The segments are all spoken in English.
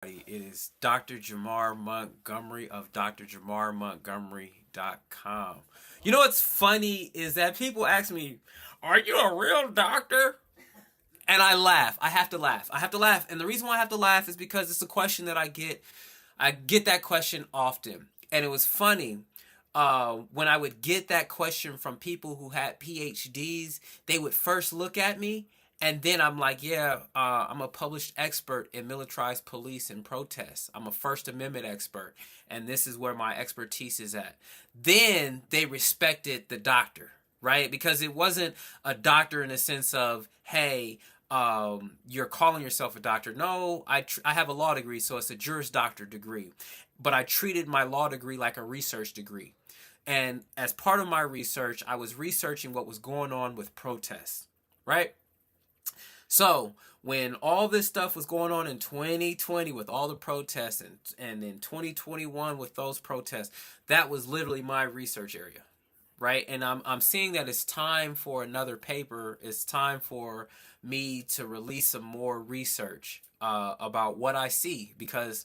It is Dr. Jamar Montgomery of drjamarmontgomery.com. You know what's funny is that people ask me, "Are you a real doctor?" And I laugh. I have to laugh. I have to laugh. And the reason why I have to laugh is because it's a question that I get. I get that question often. And it was funny when I would get that question from people who had PhDs. They would first look at me, and then I'm like, yeah, I'm a published expert in militarized police and protests. I'm a First Amendment expert, and this is where my expertise is at. Then they respected the doctor, right? Because it wasn't a doctor in the sense of, hey, you're calling yourself a doctor. No, I have a law degree, so it's a Juris Doctor degree. But I treated my law degree like a research degree. And as part of my research, I was researching what was going on with protests, right? So when all this stuff was going on in 2020 with all the protests and in 2021 with those protests, that was literally my research area, right? And I'm seeing that it's time for another paper. It's time for me to release some more research about what I see, because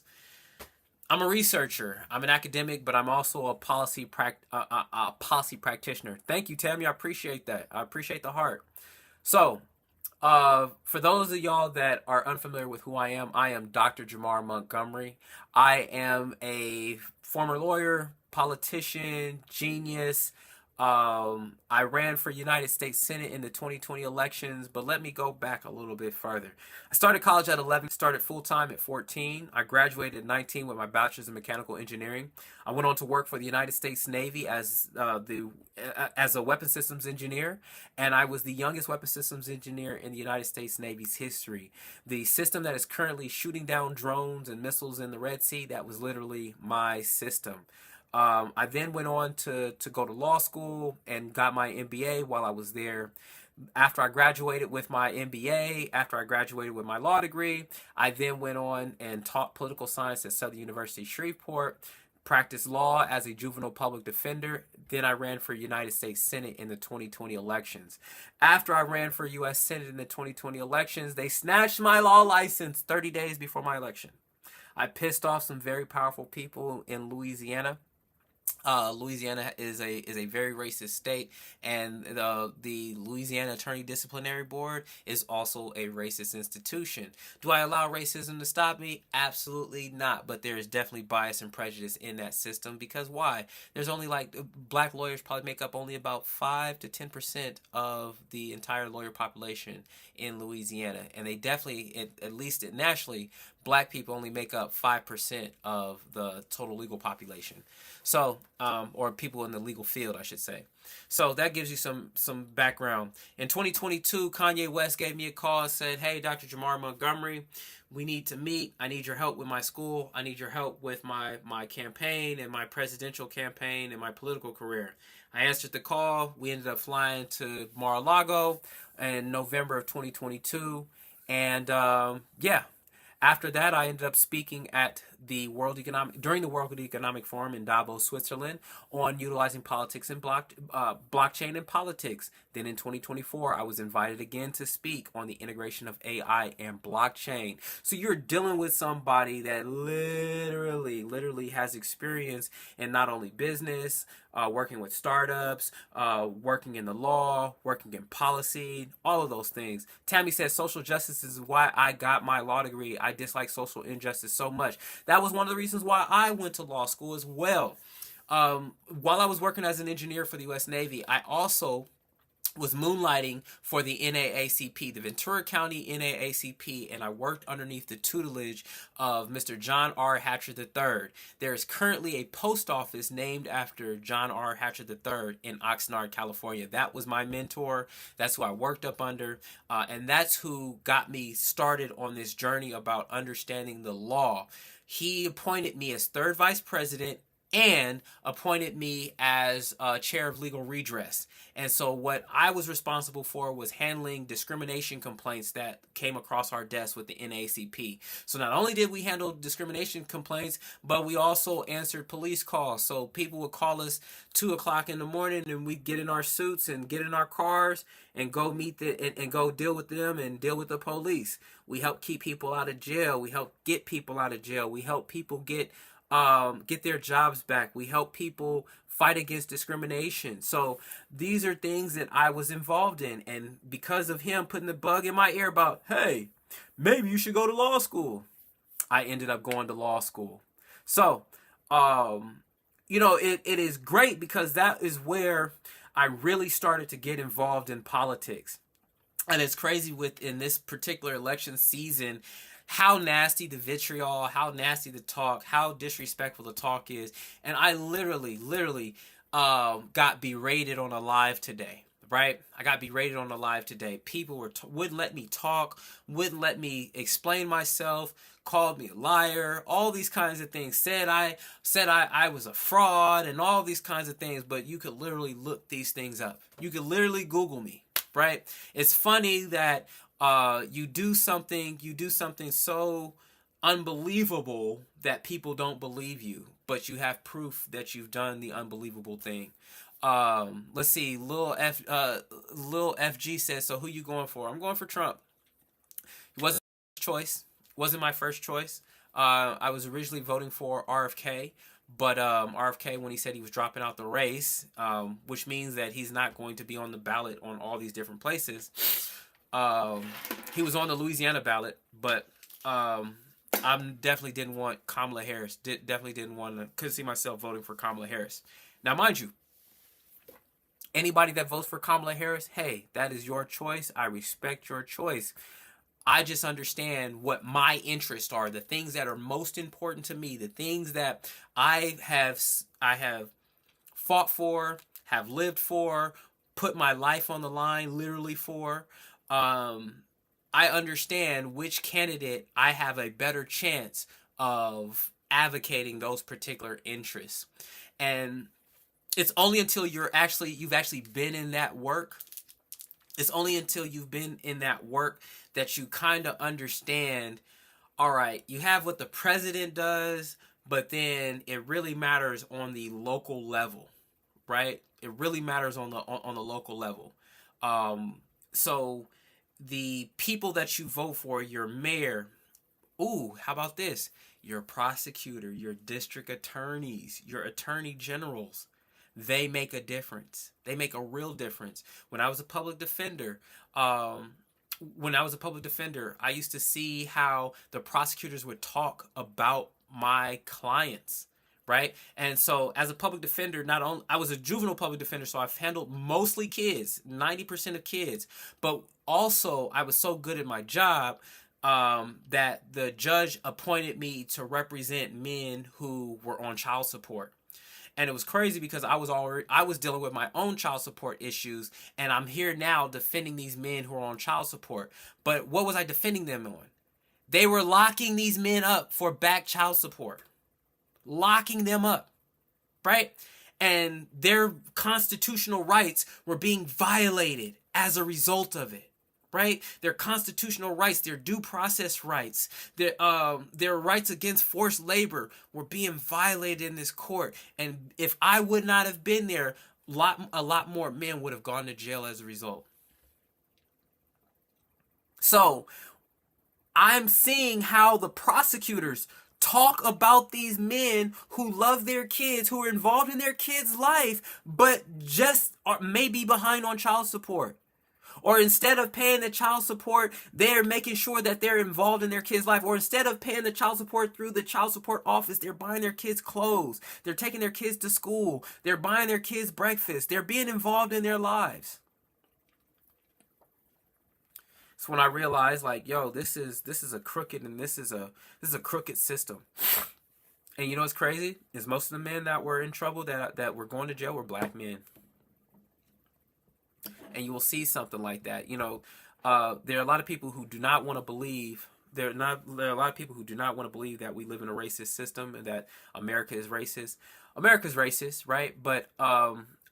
I'm a researcher. I'm an academic, but I'm also a policy practitioner. Thank you, Tammy. I appreciate that. I appreciate the heart. So, for those of y'all that are unfamiliar with who I am Dr. Jamar Montgomery. I am a former lawyer, politician, genius. I ran for United States Senate in the 2020 elections, but let me go back a little bit further. I started college at 11, started full time at 14. I graduated at 19 with my bachelor's in mechanical engineering. I went on to work for the United States Navy as a weapons systems engineer, and I was the youngest weapons systems engineer in the United States Navy's history. The system that is currently shooting down drones and missiles in the Red Sea, that was literally my system. I then went on to go to law school and got my MBA while I was there. After I graduated with my MBA, after I graduated with my law degree, I then went on and taught political science at Southern University Shreveport, practiced law as a juvenile public defender. Then I ran for United States Senate in the 2020 elections. After I ran for U.S. Senate in the 2020 elections, they snatched my law license 30 days before my election. I pissed off some very powerful people in Louisiana. Louisiana is a very racist state, and the Louisiana Attorney Disciplinary Board is also a racist institution. Do I allow racism to stop me? Absolutely not. But there is definitely bias and prejudice in that system, because why? There's only like black lawyers probably make up only about 5 to 10% of the entire lawyer population in Louisiana, and they definitely, at least nationally, black people only make up 5% of the total legal population. So, or people in the legal field, I should say. So that gives you some background. In 2022, Kanye West gave me a call and said, "Hey, Dr. Jamar Montgomery, we need to meet. I need your help with my school. I need your help with my campaign and my presidential campaign and my political career." I answered the call. We ended up flying to Mar-a-Lago in November of 2022, and yeah, after that, I ended up speaking at the during the World Economic Forum in Davos, Switzerland, on utilizing politics and blockchain and politics. Then in 2024, I was invited again to speak on the integration of AI and blockchain. So you're dealing with somebody that literally has experience in not only business, working with startups, working in the law, working in policy, all of those things. Tammy says social justice is why I got my law degree. I dislike social injustice so much. That was one of the reasons why I went to law school as well. While I was working as an engineer for the U.S. Navy, I also was moonlighting for the NAACP, the Ventura County NAACP, and I worked underneath the tutelage of Mr. John R. Hatcher III. There is currently a post office named after John R. Hatcher III in Oxnard, California. That was my mentor. That's who I worked up under, and that's who got me started on this journey about understanding the law. He appointed me as third vice president and appointed me as chair of legal redress. And so what I was responsible for was handling discrimination complaints that came across our desk with the NAACP. So not only did we handle discrimination complaints, but we also answered police calls. So people would call us 2 o'clock in the morning, and we'd get in our suits and get in our cars and go meet and go deal with them and deal with the police. We help keep people out of jail. We help get people out of jail. We help people get their jobs back. We help people fight against discrimination. So these are things that I was involved in, and because of him putting the bug in my ear about, hey, maybe you should go to law school, I ended up going to law school. So it is great because that is where I really started to get involved in politics. And it's crazy in this particular election season how nasty the vitriol, how nasty the talk, how disrespectful the talk is. And I literally got berated on a live today. Right? I got berated on a live today. People wouldn't let me talk, wouldn't let me explain myself, called me a liar, all these kinds of things. Said I was a fraud and all these kinds of things, but you could literally look these things up. You could literally Google me, right? It's funny that you do something so unbelievable that people don't believe you, but you have proof that you've done the unbelievable thing. Let's see, Lil FG says, so who you going for? I'm going for Trump. It wasn't my choice. Wasn't my first choice. I was originally voting for RFK, but RFK, when he said he was dropping out the race, which means that he's not going to be on the ballot on all these different places. He was on the Louisiana ballot, but I definitely didn't want Kamala Harris. Couldn't see myself voting for Kamala Harris. Now, mind you, anybody that votes for Kamala Harris, hey, that is your choice. I respect your choice. I just understand what my interests are, the things that are most important to me, the things that I have fought for, have lived for, put my life on the line literally for. I understand which candidate I have a better chance of advocating those particular interests. And it's only until you've actually been in that work. It's only until you've been in that work that you kind of understand, all right, you have what the president does, but then it really matters on the local level, right? It really matters on the local level. So the people that you vote for, your mayor, how about this? Your prosecutor, your district attorneys, your attorney generals, they make a difference. They make a real difference. When I was a public defender, I used to see how the prosecutors would talk about my clients, right? And so as a public defender, not only I was a juvenile public defender, so I've handled mostly kids, 90% of kids, but also I was so good at my job that the judge appointed me to represent men who were on child support. And it was crazy because I was dealing with my own child support issues, and I'm here now defending these men who are on child support. But what was I defending them on? They were locking these men up for back child support. Locking them up, right? And their constitutional rights were being violated as a result of it. Right? Their constitutional rights, their due process rights, their rights against forced labor were being violated in this court. And if I would not have been there, a lot more men would have gone to jail as a result. So I'm seeing how the prosecutors talk about these men who love their kids, who are involved in their kids' life, but just may be behind on child support. Or instead of paying the child support, they're making sure that they're involved in their kids' life. Or instead of paying the child support through the child support office, they're buying their kids clothes. They're taking their kids to school. They're buying their kids breakfast. They're being involved in their lives. So when I realized, like, yo, this is a crooked, and this is a crooked system. And you know what's crazy? Is most of the men that were in trouble, that were going to jail, were black men. And you will see something like that. There are a lot of people who do not want to believe there are a lot of people who do not want to believe that we live in a racist system and that America is racist. America's racist, right? But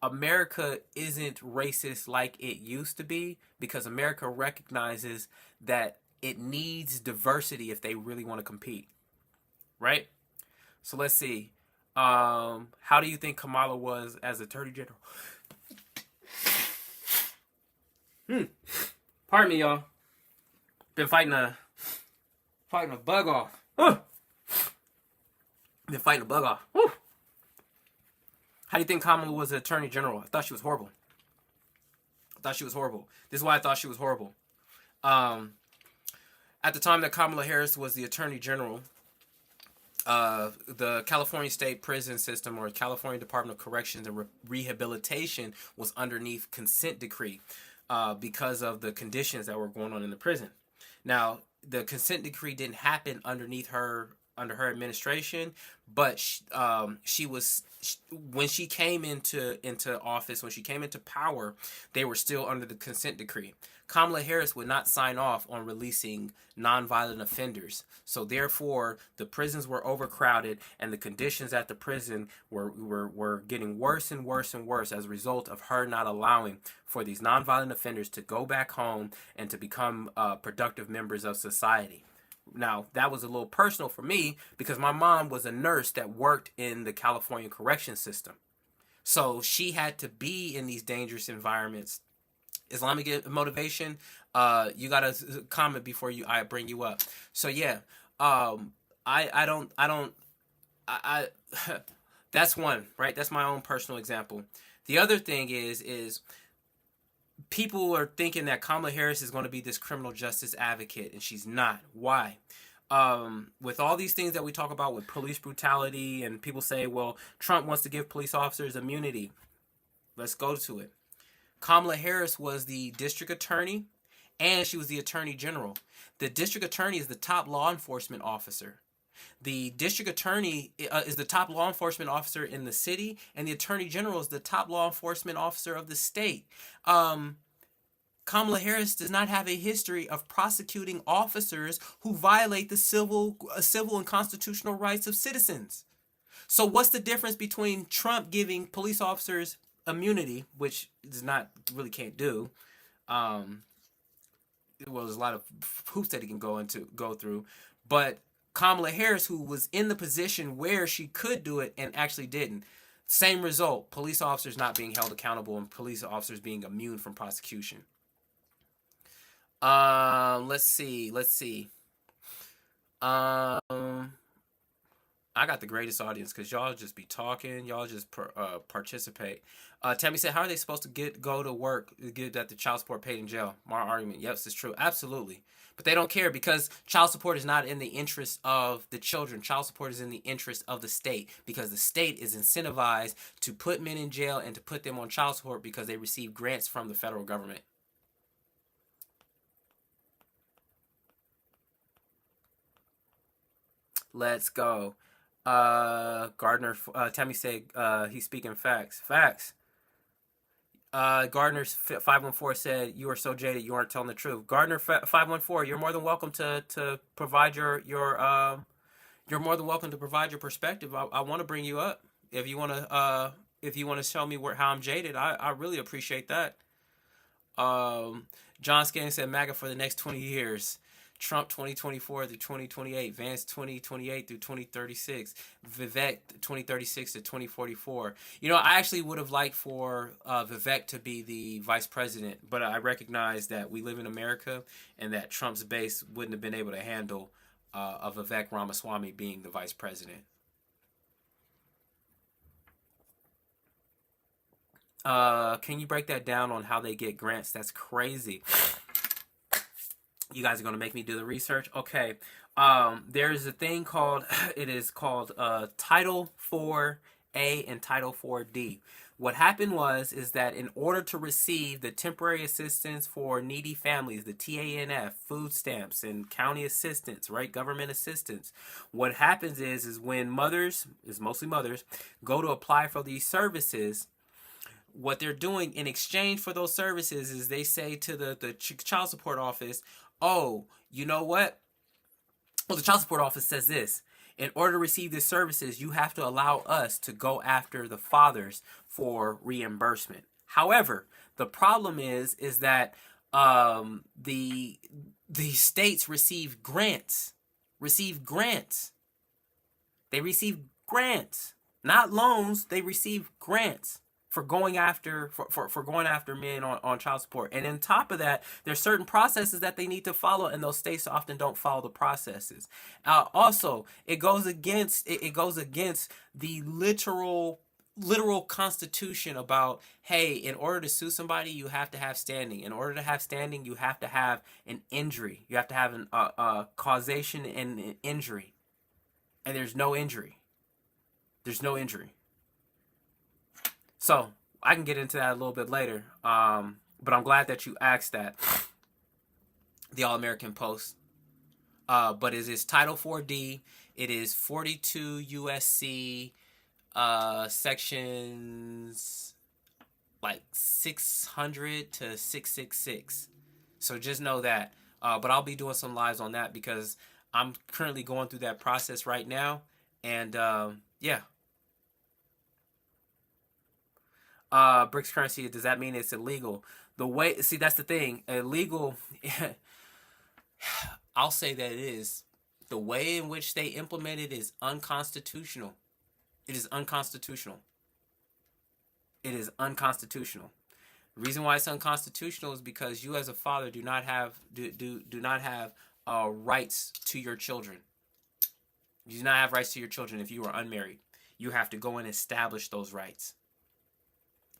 America isn't racist like it used to be because America recognizes that it needs diversity if they really want to compete, right? So let's see. How do you think Kamala was as Attorney General? Pardon me, y'all. Been fighting a bug off. Been fighting a bug off. Woo. How do you think Kamala was an Attorney General? I thought she was horrible. This is why I thought she was horrible. At the time that Kamala Harris was the Attorney General, the California State Prison System, or California Department of Corrections and Rehabilitation, was underneath consent decree because of the conditions that were going on in the prison. Now, the consent decree didn't happen under her administration, but when she came into office, when she came into power, they were still under the consent decree. Kamala Harris would not sign off on releasing nonviolent offenders. So therefore, the prisons were overcrowded and the conditions at the prison were getting worse and worse and worse as a result of her not allowing for these nonviolent offenders to go back home and to become productive members of society. Now, that was a little personal for me because my mom was a nurse that worked in the California correction system. So she had to be in these dangerous environments. Islamic motivation, you gotta comment before I bring you up. So yeah, that's one, right? That's my own personal example. The other thing is people are thinking that Kamala Harris is going to be this criminal justice advocate, and she's not. Why? With all these things that we talk about with police brutality, and people say, well, Trump wants to give police officers immunity. Let's go to it. Kamala Harris was the district attorney, and she was the attorney general. The district attorney is the top law enforcement officer. The district attorney is the top law enforcement officer in the city, and the attorney general is the top law enforcement officer of the state. Kamala Harris does not have a history of prosecuting officers who violate the civil and constitutional rights of citizens. So what's the difference between Trump giving police officers immunity, which is not really can't do? Well, there's a lot of hoops that he can go through, but Kamala Harris, who was in the position where she could do it and actually didn't. Same result: police officers not being held accountable and police officers being immune from prosecution. Let's see. I got the greatest audience because y'all just be talking. Y'all just participate. Tammy said, how are they supposed to go to work, get that the child support paid in jail? My argument, yes, it's true. Absolutely. But they don't care because child support is not in the interest of the children. Child support is in the interest of the state because the state is incentivized to put men in jail and to put them on child support because they receive grants from the federal government. Let's go. Gardner, Tammy said he's speaking facts. Gardner 514 said, you are so jaded, you aren't telling the truth. Gardner 514, you're more than welcome to provide you're more than welcome to provide your perspective. I want to bring you up. If you want to show me how I'm jaded, I really appreciate that. John Scanning said MAGA for the next 20 years. Trump 2024 through 2028, Vance 2028 through 2036, Vivek 2036 to 2044. You know, I actually would have liked for Vivek to be the vice president, but I recognize that we live in America and that Trump's base wouldn't have been able to handle Vivek Ramaswamy being the vice president. Can you break that down on how they get grants? That's crazy. You guys are going to make me do the research? Okay. There's a thing called, Title 4A and Title 4D. What happened is that in order to receive the temporary assistance for needy families, the TANF, food stamps, and county assistance, right, government assistance, what happens is when mothers, is mostly mothers, go to apply for these services, what they're doing in exchange for those services is they say to the child support office, oh, you know what? Well, the child support office says this: in order to receive these services, you have to allow us to go after the fathers for reimbursement. However, the problem is that the states receive grants. They receive grants, not loans. They receive grants for going after for going after men on child support. And on top of that, there's certain processes that they need to follow, and those states often don't follow the processes. Also, it goes against the literal constitution about, hey, in order to sue somebody, you have to have standing. In order to have standing, you have to have an injury. You have to have a causation and an injury. And there's no injury. There's no injury. So I can get into that a little bit later. But I'm glad that you asked that. The All American Post. But it is Title 4D. It is 42 USC sections like 600 to 666. So just know that. But I'll be doing some lives on that because I'm currently going through that process right now. And yeah. BRICS currency, does that mean it's illegal? See, that's the thing. Illegal, I'll say that it is. The way in which they implement it is unconstitutional. It is unconstitutional. It is unconstitutional. The reason why it's unconstitutional is because you as a father do not have rights to your children. You do not have rights to your children if you are unmarried. You have to go and establish those rights.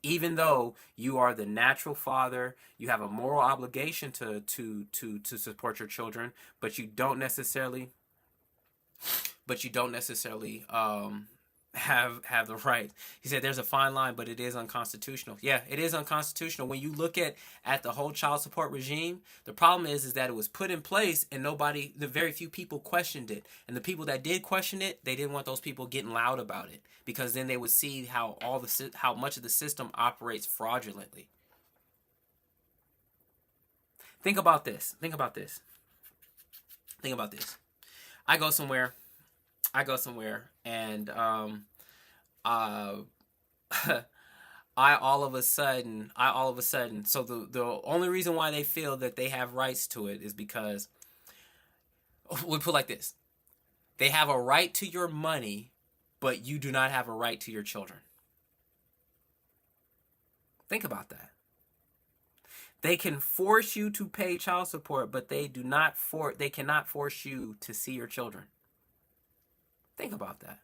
Even though you are the natural father, you have a moral obligation to support your children, but you don't necessarily have the right. He said there's a fine line, but it is unconstitutional. Yeah, it is unconstitutional. When you look at the whole child support regime, the problem is that it was put in place and the very few people questioned it. And the people that did question it, they didn't want those people getting loud about it, because then they would see how much of the system operates fraudulently. Think about this. I go somewhere and I all of a sudden, so the only reason why they feel that they have rights to it is because, we put it like this: they have a right to your money, but you do not have a right to your children. Think about that. They can force you to pay child support, but they cannot force you to see your children. Think about that.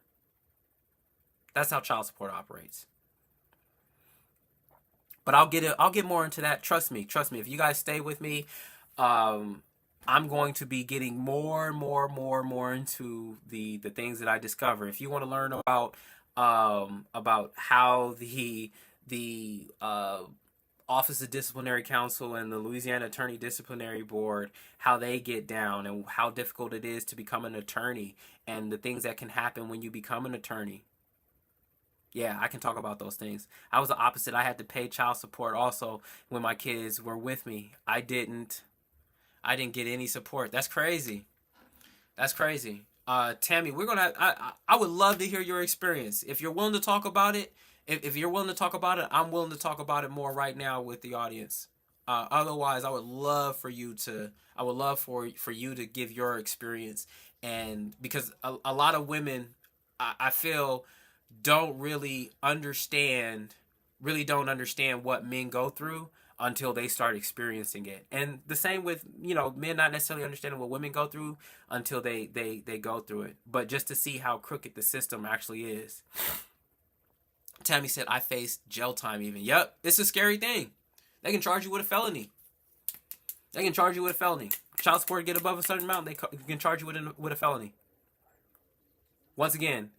That's how child support operates. But I'll get more into that. Trust me. If you guys stay with me, I'm going to be getting more and more into the things that I discover. If you want to learn about how the Office of Disciplinary Counsel and the Louisiana Attorney Disciplinary Board, how they get down and how difficult it is to become an attorney and the things that can happen when you become an attorney. Yeah, I can talk about those things. I was the opposite. I had to pay child support also when my kids were with me. I didn't get any support. That's crazy. Tammy, I would love to hear your experience. If you're willing to talk about it, if you're willing to talk about it, I'm willing to talk about it more right now with the audience. Otherwise, I would love for you to give your experience, and because a lot of women, I feel, don't understand what men go through until they start experiencing it. And the same with, men not necessarily understanding what women go through until they go through it. But just to see how crooked the system actually is. Tammy said, I faced jail time even. Yep, it's a scary thing. They can charge you with a felony. Child support get above a certain amount, they can charge you with a felony. Once again,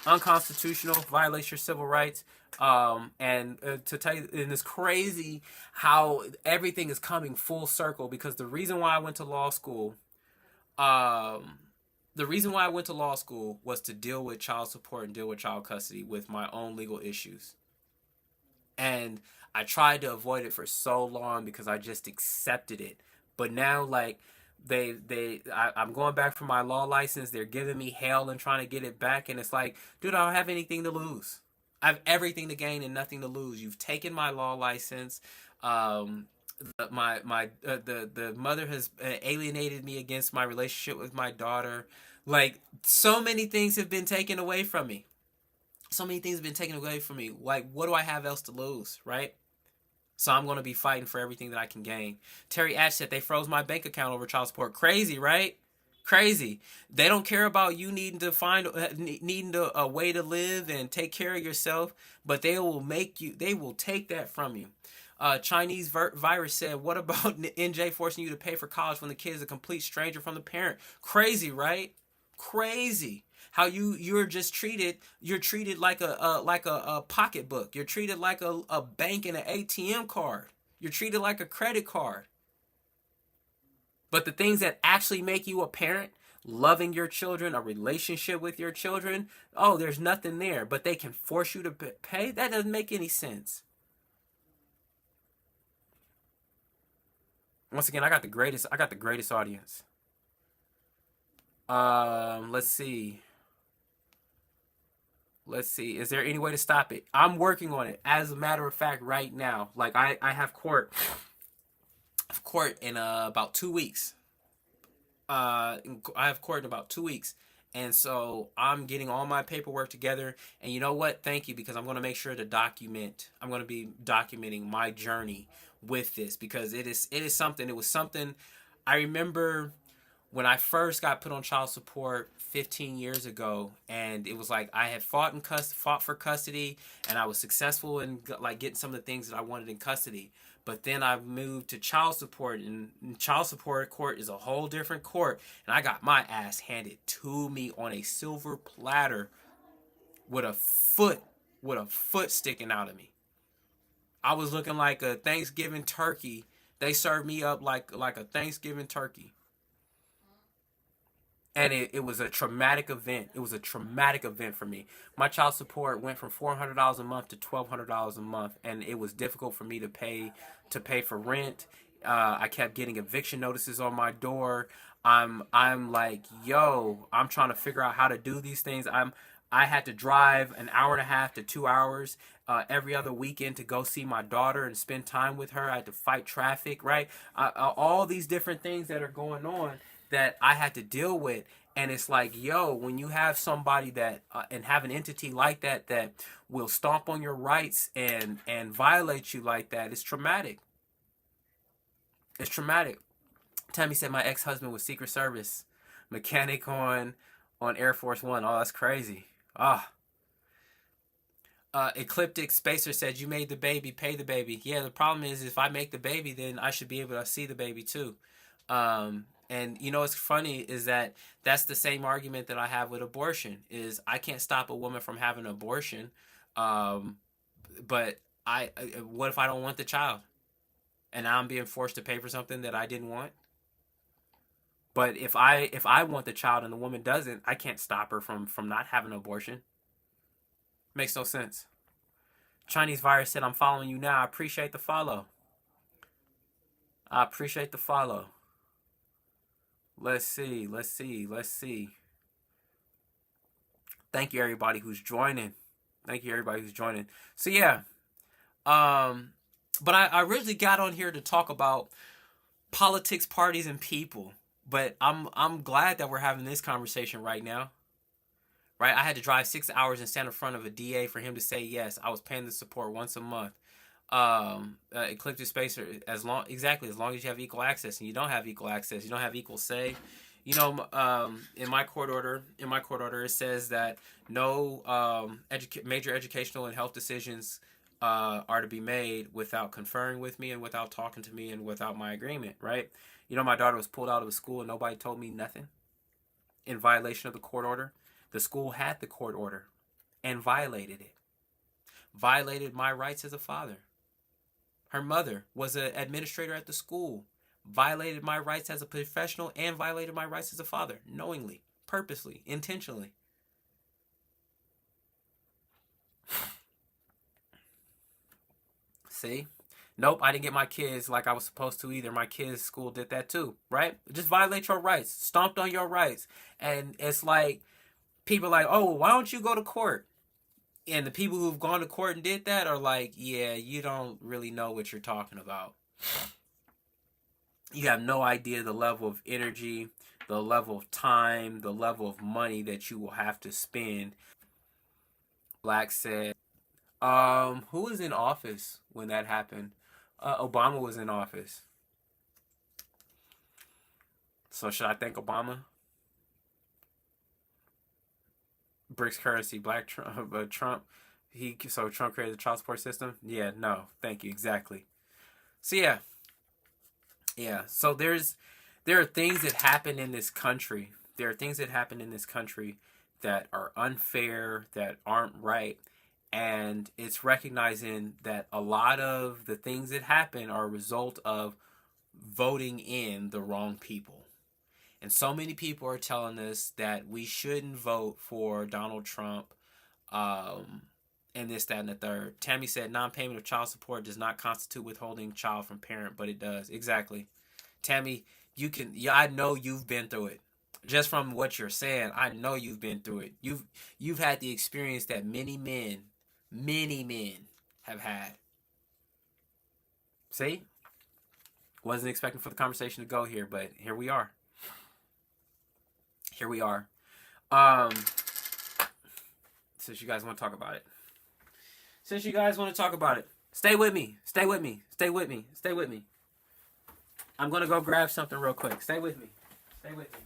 unconstitutional, violates your civil rights. And to tell you, and it's crazy how everything is coming full circle, because the reason why I went to law school, was to deal with child support and deal with child custody with my own legal issues. And I tried to avoid it for so long because I just accepted it. But now, like, I'm going back for my law license. They're giving me hell and trying to get it back, and it's like, dude, I don't have anything to lose. I have everything to gain and nothing to lose. You've taken my law license. Um, the mother has alienated me against my relationship with my daughter. Like, so many things have been taken away from me. So many things have been taken away from me. Like, what do I have else to lose, right? So I'm going to be fighting for everything that I can gain. Terry Atch said they froze my bank account over child support. Crazy, right? Crazy. They don't care about you needing to find a way to live and take care of yourself, but they will make you. They will take that from you. Chinese virus said, "What about NJ forcing you to pay for college when the kid is a complete stranger from the parent?" Crazy, right? Crazy. How you're just treated. You're treated like a pocketbook. You're treated like a bank and an ATM card. You're treated like a credit card. But the things that actually make you a parent, loving your children, a relationship with your children, oh, there's nothing there. But they can force you to pay? That doesn't make any sense. Once again, I got the greatest audience. Let's see. Let's see. Is there any way to stop it? I'm working on it. As a matter of fact, right now, like I have court in about 2 weeks. I have court in about 2 weeks. And so I'm getting all my paperwork together. And you know what? Thank you, because I'm going to make sure to document. I'm going to be documenting my journey with this, because it is something. It was something I remember when I first got put on child support 15 years ago, and it was like I had fought for custody, and I was successful in like getting some of the things that I wanted in custody. But then I moved to child support, and child support court is a whole different court, and I got my ass handed to me on a silver platter with a foot sticking out of me. I was looking like a Thanksgiving turkey. They served me up like a Thanksgiving turkey. And it was a traumatic event. It was a traumatic event for me. My child support went from $400 a month to $1,200 a month, and it was difficult for me to pay for rent. I kept getting eviction notices on my door. I'm like, yo, I'm trying to figure out how to do these things. I had to drive an hour and a half to 2 hours every other weekend to go see my daughter and spend time with her. I had to fight traffic, right? All these different things that are going on that I had to deal with. And it's like, yo, when you have somebody that and have an entity like that will stomp on your rights and violate you like that, it's traumatic. It's traumatic. Tammy said my ex-husband was Secret Service mechanic on Air Force One. Oh, that's crazy. Ah. Ecliptic Spacer said, you made the baby, pay the baby. Yeah, the problem is if I make the baby, then I should be able to see the baby too. And you know what's funny is that that's the same argument that I have with abortion. Is I can't stop a woman from having an abortion, um, but what if I don't want the child, and now I'm being forced to pay for something that I didn't want? But if I want the child and the woman doesn't, I can't stop her from not having an abortion. Makes no sense. Chinese virus said, I'm following you now. I appreciate the follow. I appreciate the follow. Let's see. Thank you everybody who's joining. So yeah. But I really got on here to talk about politics, parties, and people. But I'm glad that we're having this conversation right now. Right? I had to drive 6 hours and stand in front of a DA for him to say yes. I was paying the support once a month. Ecliptic Spacer, as long as you have equal access, and you don't have equal access, you don't have equal say. You know, in my court order, it says that no major educational and health decisions are to be made without conferring with me and without talking to me and without my agreement. Right? You know, my daughter was pulled out of a school and nobody told me nothing in violation of the court order. The school had the court order and violated it. Violated my rights as a father. Her mother was an administrator at the school. Violated my rights as a professional and violated my rights as a father. Knowingly, purposely, intentionally. See? Nope, I didn't get my kids like I was supposed to either. My kids' school did that too, right? Just violate your rights, stomped on your rights. And it's like, people are like, oh, why don't you go to court? And the people who've gone to court and did that are like, yeah, you don't really know what you're talking about. You have no idea the level of energy, the level of time, the level of money that you will have to spend. Black said, who was in office when that happened? Obama was in office. So should I thank Obama? BRICS currency, Black Trump, Trump. Trump created the child support system. Yeah, no, thank you, exactly. So yeah. So there are things that happen in this country. There are things that happen in this country that are unfair, that aren't right, and it's recognizing that a lot of the things that happen are a result of voting in the wrong people. And so many people are telling us that we shouldn't vote for Donald Trump, and this, that, and the third. Tammy said non-payment of child support does not constitute withholding child from parent, but it does. Exactly. Tammy, you can. Yeah, I know you've been through it. Just from what you're saying, I know you've been through it. You've had the experience that many men have had. See, wasn't expecting for the conversation to go here, but here we are. Here we are. Since you guys want to talk about it. Since you guys want to talk about it. Stay with me. Stay with me. Stay with me. Stay with me. I'm going to go grab something real quick. Stay with me. Stay with me.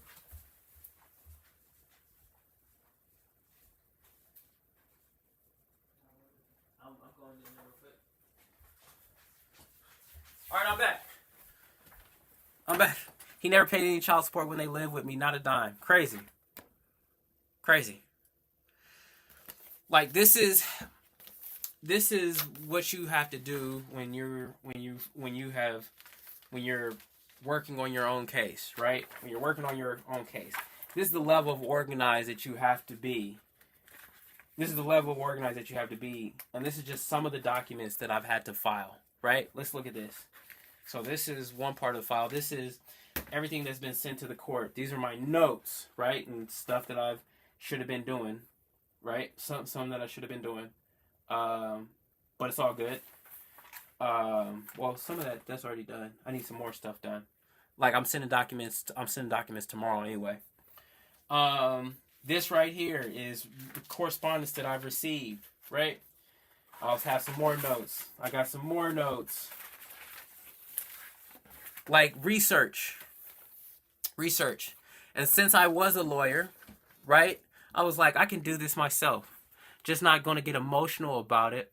I'm going in there real quick. All right, I'm back. I'm back. He never paid any child support when they lived with me. Not a dime. Crazy. Crazy. Like, this is what you have to do when you're working on your own case, right? When you're working on your own case. This is the level of organized that you have to be. This is the level of organized that you have to be. And this is just some of the documents that I've had to file, right? Let's look at this. So this is one part of the file. This is everything that's been sent to the court. These are my notes, right? And stuff that I should have been doing, right? Some that I should have been doing. But it's all good. Well, some of that's already done. I need some more stuff done. Like, I'm sending documents tomorrow anyway. This right here is the correspondence that I've received, right? I also have some more notes. I got some more notes. Like, research. And since I was a lawyer, right, I was like, I can do this myself. Just not going to get emotional about it.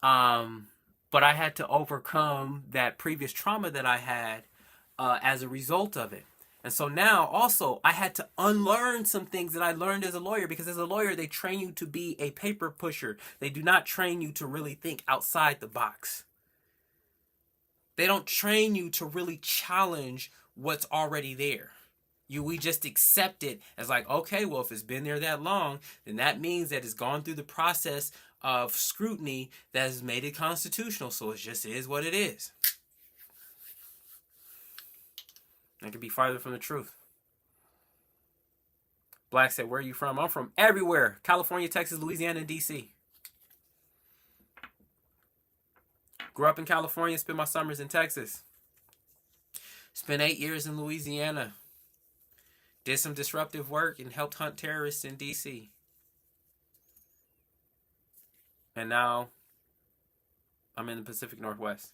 But I had to overcome that previous trauma that I had as a result of it. And so now also I had to unlearn some things that I learned as a lawyer, because as a lawyer, they train you to be a paper pusher. They do not train you to really think outside the box. They don't train you to really challenge what's already there. We just accept it as like, okay, well, if it's been there that long, then that means that it's gone through the process of scrutiny that has made it constitutional. So it just is what it is. That could be farther from the truth. Black said, where are you from? I'm from everywhere. California, Texas, Louisiana, and DC. Grew up in California, spent my summers in Texas. Spent 8 years in Louisiana. Did some disruptive work and helped hunt terrorists in DC. And now I'm in the Pacific Northwest.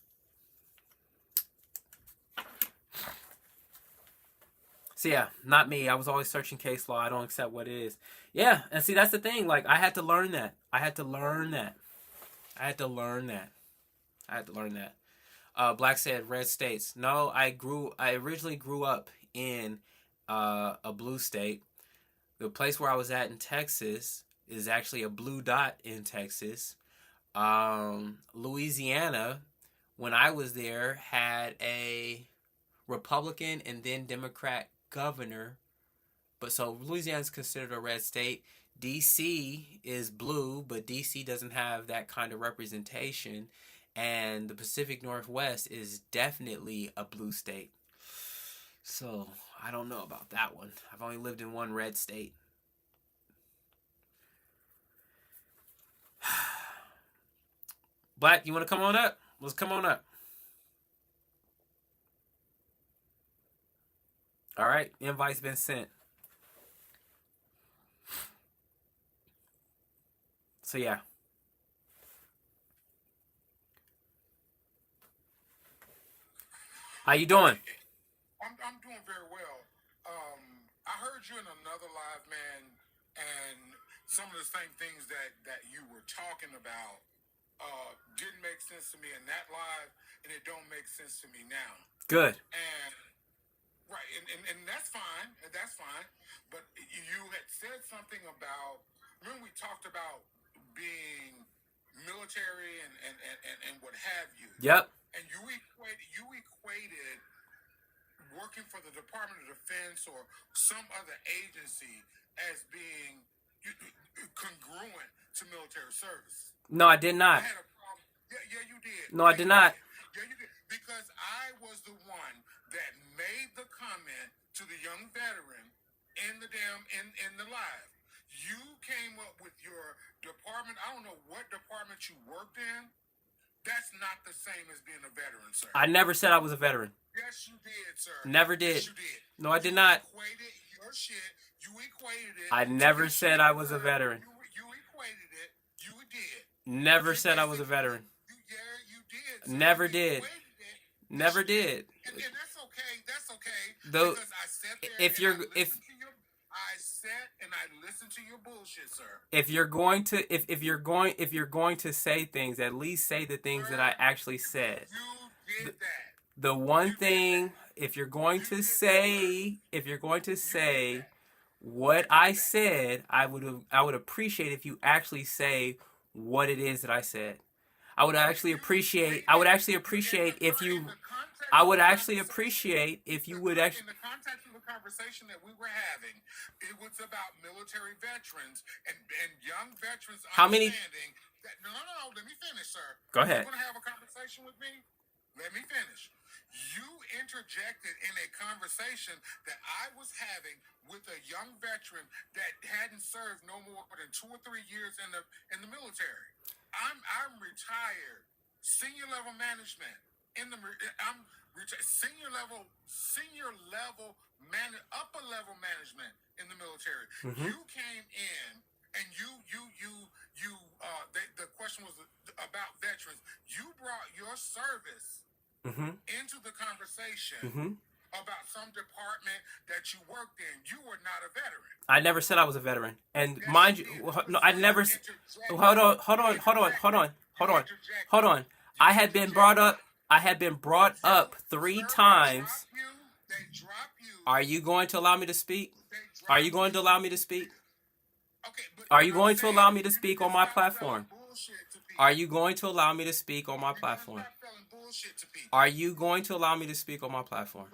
So yeah, not me. I was always searching case law. I don't accept what it is. Yeah, and see, that's the thing. Like, I had to learn that. Black said red states. No, I originally grew up in a blue state. The place where I was at in Texas is actually a blue dot in Texas. Louisiana, when I was there, had a Republican and then Democrat governor. But so Louisiana is considered a red state. DC is blue, but DC doesn't have that kind of representation. and the Pacific Northwest is definitely a blue state. So I don't know about that one. I've only lived in one red state. Black, you want to come on up? Let's come on up. All right, invite's been sent. So yeah. How you doing? I'm doing very well. I heard you in another live, man, and some of the same things that you were talking about didn't make sense to me in that live, and it don't make sense to me now. Good. And right, and that's fine, But you had said something about, remember we talked about being military and what have you. Yep. And you equated working for the Department of Defense or some other agency as being congruent to military service. No, I did not. I had a problem. Yeah, you did. No, I did not. Yeah, you did. Because I was the one that made the comment to the young veteran in the live. You came up with your department. I don't know what department you worked in. That's not the same as being a veteran, sir. I never said I was a veteran. Yes, you did, sir. Never did. Yes, you did. No, I did not. You equated your shit. You equated it. I never said I was a veteran. You equated it. You did. Never said I was a veteran. You did. Sir. Never did. Never did. And that's okay. That's okay. Though, because I sat there if you're if I sat and I listened to your bullshit, sir. If you're going to say things, at least say the things that I actually said. You did that. The one thing, if you're going to say what I said, I would appreciate if you actually say what it is that I said. I would actually appreciate if you would actually. In the context of the conversation that we were having, it was about military veterans and young veterans. How many? No. Let me finish, sir. Go ahead. You want to have a conversation with me? Let me finish. You interjected in a conversation that I was having with a young veteran that hadn't served no more than 2 or 3 years in the military. I'm retired, senior level management upper level management in the military. Mm-hmm. You came in and the question was about veterans. You brought your service into the conversation about some department that you worked in. You were not a veteran. I never said I was a veteran, and yes, mind you, no, I never. Hold on. I had been brought up 3 times. Are you going to allow me to speak? Are you going to allow me to speak? Are you going to allow me to speak on my platform? Are you going to allow me to speak on my platform? Are you going to allow me to speak on my platform?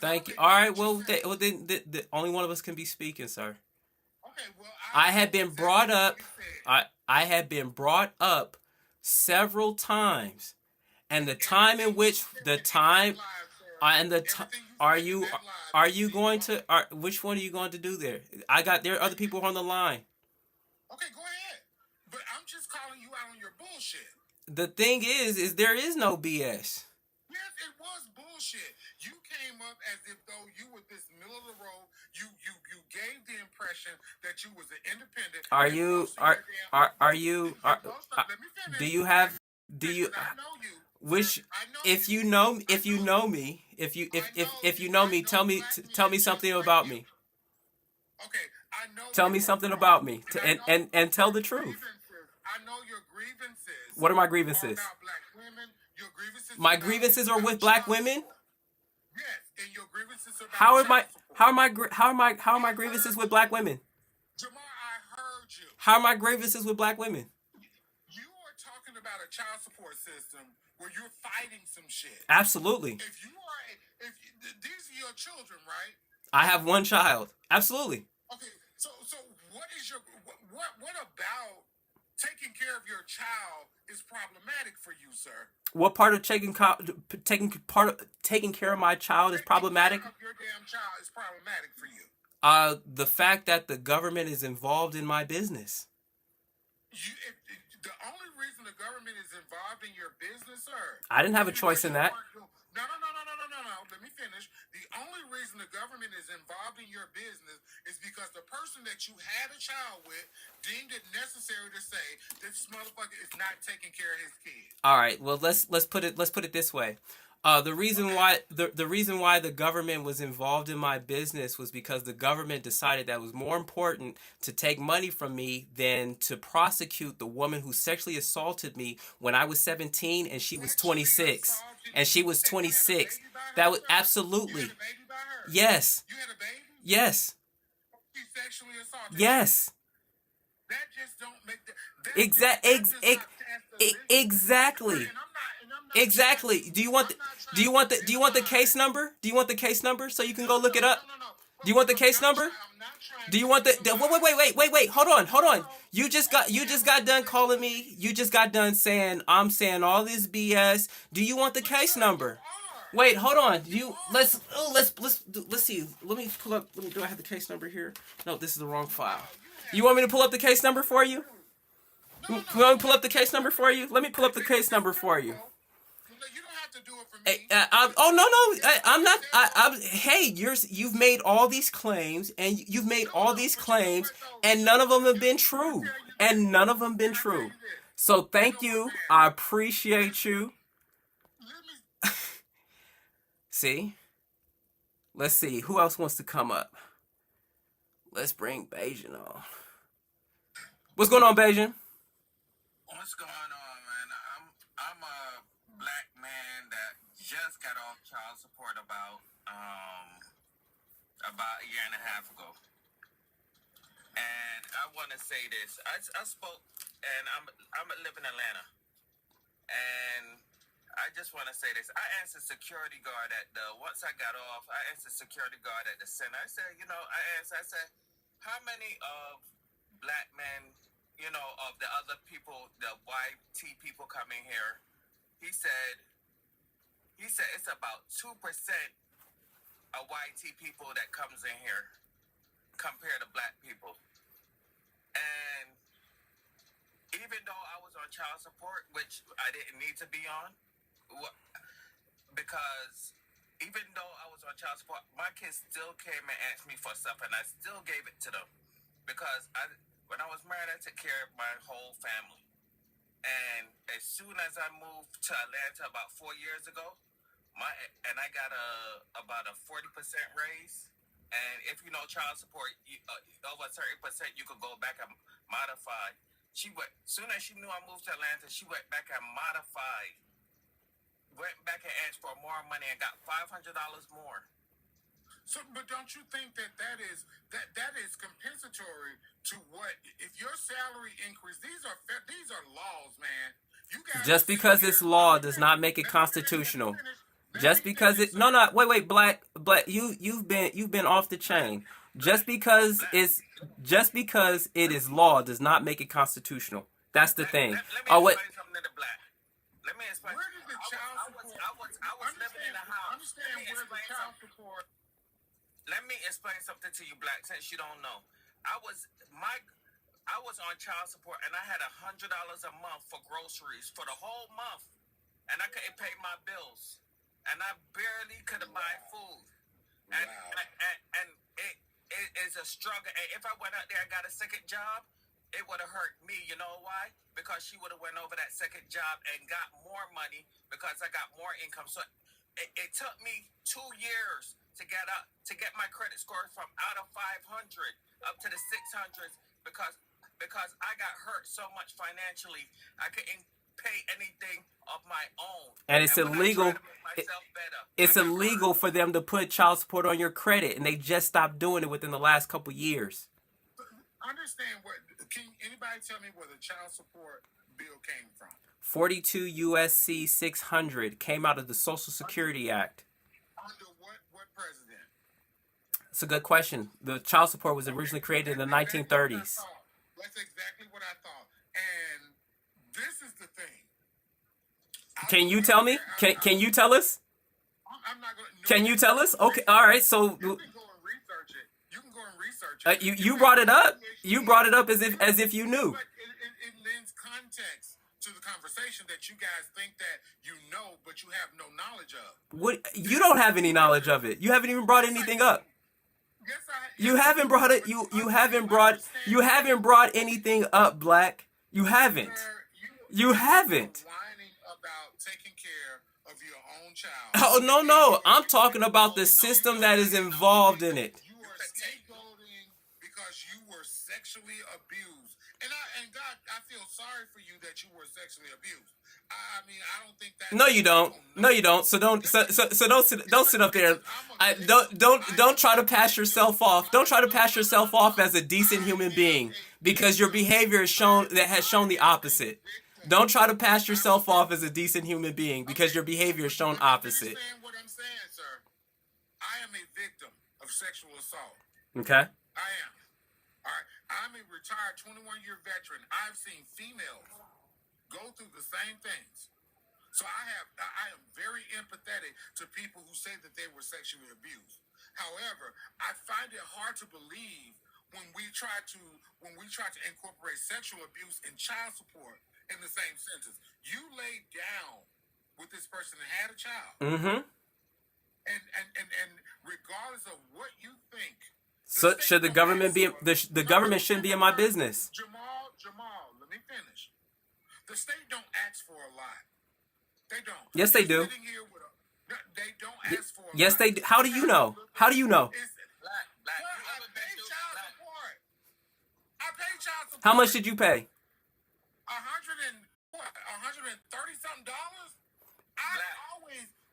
Thank you. All right. Well, then the only one of us can be speaking, sir. I had been brought up. I had been brought up several times, and the time in which are you going to? Which one are you going to do there? There are other people on the line. Okay, go ahead. But I'm just calling you out on your bullshit. The thing is there is no BS. Yes, it was bullshit. You came up as if though you were this middle of the road. You gave the impression that you was an independent. Let me finish. Tell me something about me. Okay, I know. Tell me something about me, and tell the truth. I know your grievances. What are my grievances? About black women. Your grievances. My grievances are with black women. Yes, and your grievances are. How are my grievances with black women? Jamar, I heard you. How are my grievances with black women? You are talking about a child support system where you're fighting some shit. Absolutely. If these are your children, right? I have one child. Absolutely. Okay, so what is what about taking care of of your child is problematic for you, sir? What part of taking care of my child is Taking care problematic? of your damn child is problematic for you. The fact that the government is involved in my business. The only reason the government is involved in your business, sir, I didn't have a is because choice in you that. weren't doing. No. Let me finish. The only reason the government is involved in your business is because the person that you had a child with deemed it necessary to say this motherfucker is not taking care of his kid. All right. Well, let's put it this way. The reason why the reason why the government was involved in my business was because the government decided that it was more important to take money from me than to prosecute the woman who sexually assaulted me when I was 17 and she was 26. And she was 26. That was absolutely. You had a baby by her? Yes. You had a baby? Yes. She sexually assaulted you? Yes. That just don't make that. Exactly. Exactly. Do you want the case number? Do you want the case number so you can go look it up? Do you want the case number? Do you want the wait, hold on. You just got done calling me. You just got done saying I'm saying all this BS. Do you want the case number? Wait, hold on. Let's see. Let me pull up. Do I have the case number here? No, this is the wrong file. You want me to pull up the case number for you? You want me to pull up the case number for you? Let me pull up the case number for you. You don't have to do it for me. I'm not. Hey, you've made all these claims, and and none of them have been true. So thank you. I appreciate you. See? Let's see. Who else wants to come up? Let's bring Bajan on. What's going on, Bajan? What's going on, man? I'm a black man that just got off child support about a year and a half ago. And I want to say this. I spoke, and I live in Atlanta. And I just want to say this. I asked the security guard once I got off, I asked the security guard at the center. I said, I said, how many of black men, of the other people, the YT people coming here? He said it's about 2% of YT people that comes in here compared to black people. And even though I was on child support, which I didn't need to be on, because even though I was on child support, my kids still came and asked me for stuff, and I still gave it to them. Because when I was married, I took care of my whole family. And as soon as I moved to Atlanta about 4 years ago, I got about a 40% raise. And if you know child support, over a certain percent, you could go back and modify. Soon as she knew I moved to Atlanta, she went back and modified. Went back and asked for more money and got $500 more. So, but don't you think that is compensatory to what if your salary increase? These are laws, man. You guys just because it's law does not make it constitutional. Just because it wait, black, you've been off the chain. Just because it is law does not make it constitutional. That's the thing. Let me explain something to the black. Let me explain. Where did the child support? I was living in a house. Understand where the child support. Let me explain something to you, black, since you don't know. I was on child support, and I had $100 a month for groceries for the whole month, and I couldn't pay my bills, and I barely could buy food, and it is a struggle. And if I went out there and got a second job, it would have hurt me. You know why? Because she would have went over that second job and got more money because I got more income. So it took me 2 years to get my credit score from out of 500 up to the 600s because I got hurt so much financially. I couldn't pay anything of my own. And it's illegal. It's illegal for them to put child support on your credit, and they just stopped doing it within the last couple years. Understand can anybody tell me where the child support bill came from? 42 USC 600 came out of the Social Security Act. Under what president? It's a good question. The child support was originally created in the 1930s. That's exactly what I thought. And This is the thing. I Can you don't tell me? care. Can you tell us? I'm not gonna. No, Can you tell us? Okay, all right. So You can go and research it. You can go and research it. you brought it up. You brought it up as if you knew. But it lends context to the conversation that you guys think that you know, but you have no knowledge of. What, you don't have any knowledge of it. You haven't even brought anything up. Yes, You haven't brought it. You haven't brought anything up, Black. You haven't. You haven't. Whining about taking care of your own child. Oh no. I'm talking about the system that is involved in it. You are scapegoating because you were sexually abused. And God, I feel sorry for you that you were sexually abused. I mean, I don't think that. No, you don't. No, you don't. So don't sit up there. Don't try to pass yourself off. Don't try to pass yourself off as a decent human being because your behavior has shown the opposite. Don't try to pass yourself off as a decent human being because your behavior has shown opposite. What I'm saying, sir. I am a victim of sexual assault. Okay. I am. All right. I'm a retired 21-year veteran. I've seen females go through the same things. So I am very empathetic to people who say that they were sexually abused. However, I find it hard to believe when we try to incorporate sexual abuse and child support in the same sentence. You laid down with this person and had a child. Mm-hmm. And regardless of what you think, So should the government be the government shouldn't be in my business. Jamal, let me finish. The state don't ask for a lot. They don't. Yes, they do. They don't ask for a Yes, lot. they do. How do you know? How do you know? Black, I pay child support. I pay child support. How much did you pay? $130 something dollars?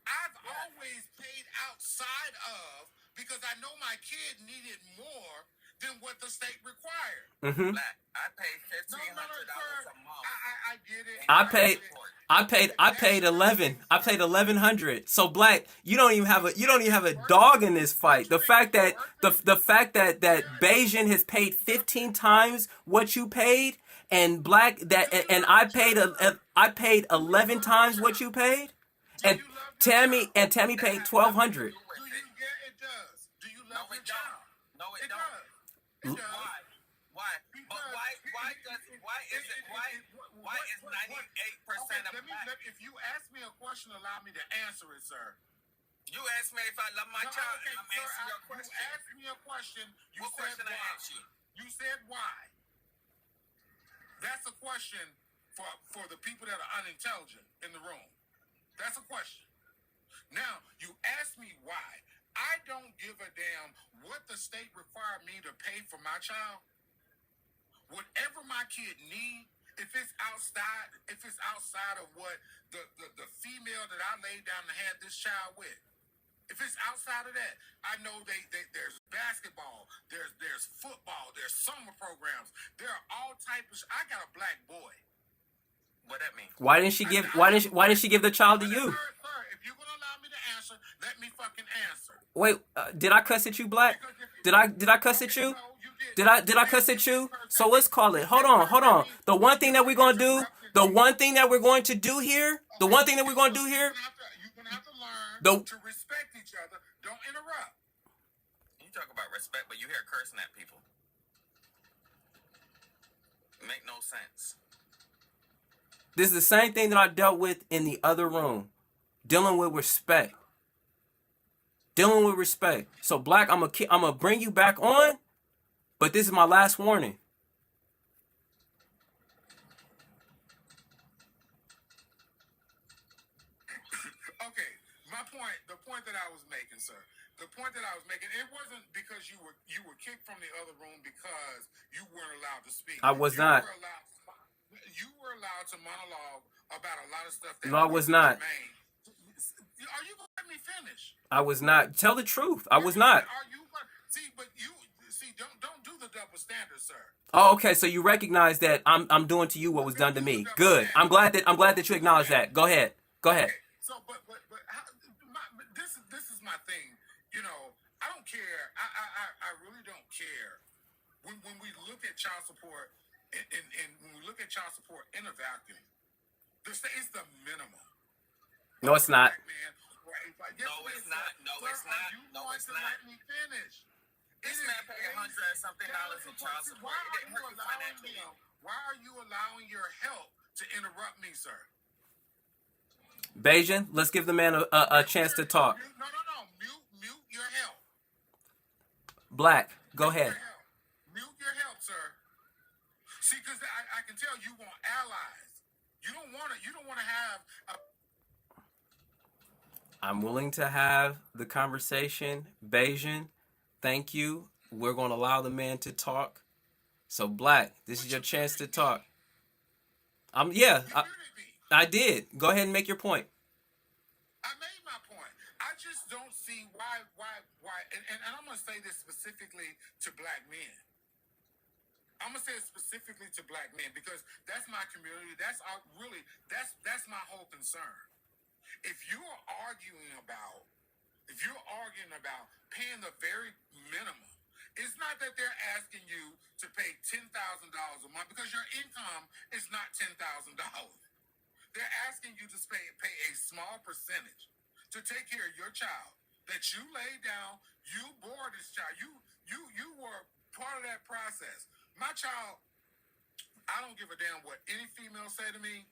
I've always paid outside of because I know my kid needed more than what the state required. Mm-hmm. Black, I paid $1,500 a month. I get it. I paid 11. I paid 1,100. So Black, you don't even have a dog in this fight. The fact that Bayesian has paid 15 times what you paid, and Black and I paid 11 times what you paid, and Tammy paid 1,200. It does. Do you love your child? No, it don't. It does. Why? But why is 98% of black? If you ask me a question, allow me to answer it, sir. You asked me if I love my child, and I'm answering your question. You asked me a question. What question I asked you? You said why. That's a question for the people that are unintelligent in the room. That's a question. Now, you ask me why. I don't give a damn what the state required me to pay for my child. Whatever my kid needs, if it's outside of what the female that I laid down and had this child with, if it's outside of that, I know there's basketball, there's football, there's summer programs, there are all types. I got a black boy. What that mean? Why didn't she give the child to you? Sir, if you're gonna allow me to answer, let me fucking answer. Wait, did I cuss at you, Black? Did I cuss at you? Did I cuss at you? So let's call it. Hold on. The one thing that we're going to do here, You're gonna have to learn to respect each other. Don't interrupt. You talk about respect, but you hear cursing at people. Make no sense. this is the same thing that I dealt with in the other room. Dealing with respect. So Black, I'm gonna bring you back on, but this is my last warning. Okay, the point that I was making, sir. It wasn't because you were kicked from the other room because you weren't allowed to speak. I was not. You were allowed to monologue about a lot of stuff. No, I was not. Are you gonna let me finish? I was not. Tell the truth. I was not. Don't do the double standard, sir. Oh, okay. So you recognize that I'm doing to you what was done to me. Good. I'm glad that you acknowledge that. Go ahead. Okay. So, but this is my thing. You know, I don't care. I really don't care. When we look at child support and when we look at child support in a vacuum. The state is the minimum. No, it's not. Black man, right? Yes, No, it it's is, not. sir. No, Sir, it's are not. you No, going it's to not. let me finish? This It man is paid a $100 and something in child support. Why It are didn't you hurt you allowing financially. him? Why are you allowing your help to interrupt me, sir? Bajan, let's give the man a chance to talk. No. Mute your help. Black, go ahead. Mute your help, sir. See, because I can tell you want allies. You don't want to have a I'm willing to have the conversation. Bajan, thank you. We're going to allow the man to talk. So, Black, this is your chance to talk. Yeah, I did. Go ahead and make your point. I made my point. I just don't see why, and I'm going to say this specifically to black men. I'm going to say it specifically to black men because that's my community. That's my whole concern. If you're arguing about paying the very minimum, it's not that they're asking you to pay $10,000 a month because your income is not $10,000. They're asking you to pay a small percentage to take care of your child that you laid down, you bore this child, you were part of that process. My child, I don't give a damn what any female say to me.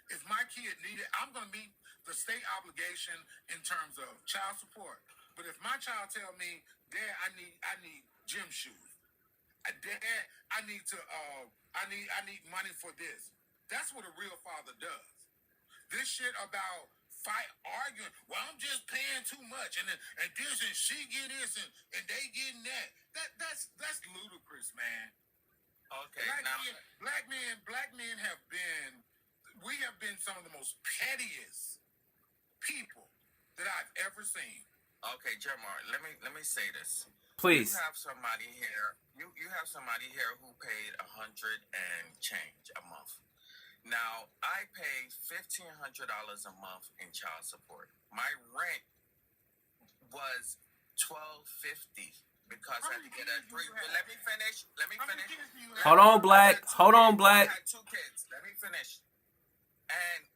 If my kid needed, I'm going to meet the state obligation in terms of child support. But if my child tell me, Dad, I need gym shoes. Dad, I need money for this. That's what a real father does. This shit about arguing. Well, I'm just paying too much, and this and she get this and they getting that. That's ludicrous, man. Okay, Black men have been. We have been some of the most pettiest people that I've ever seen. Okay, Jamar, let me say this. Please. You have somebody here. You have somebody here who paid $100 and change a month. Now I pay $1,500 a month in child support. My rent was $1,250 because I had to get a three. Let me finish. Hold on, Black. I had 2 kids. Let me finish. And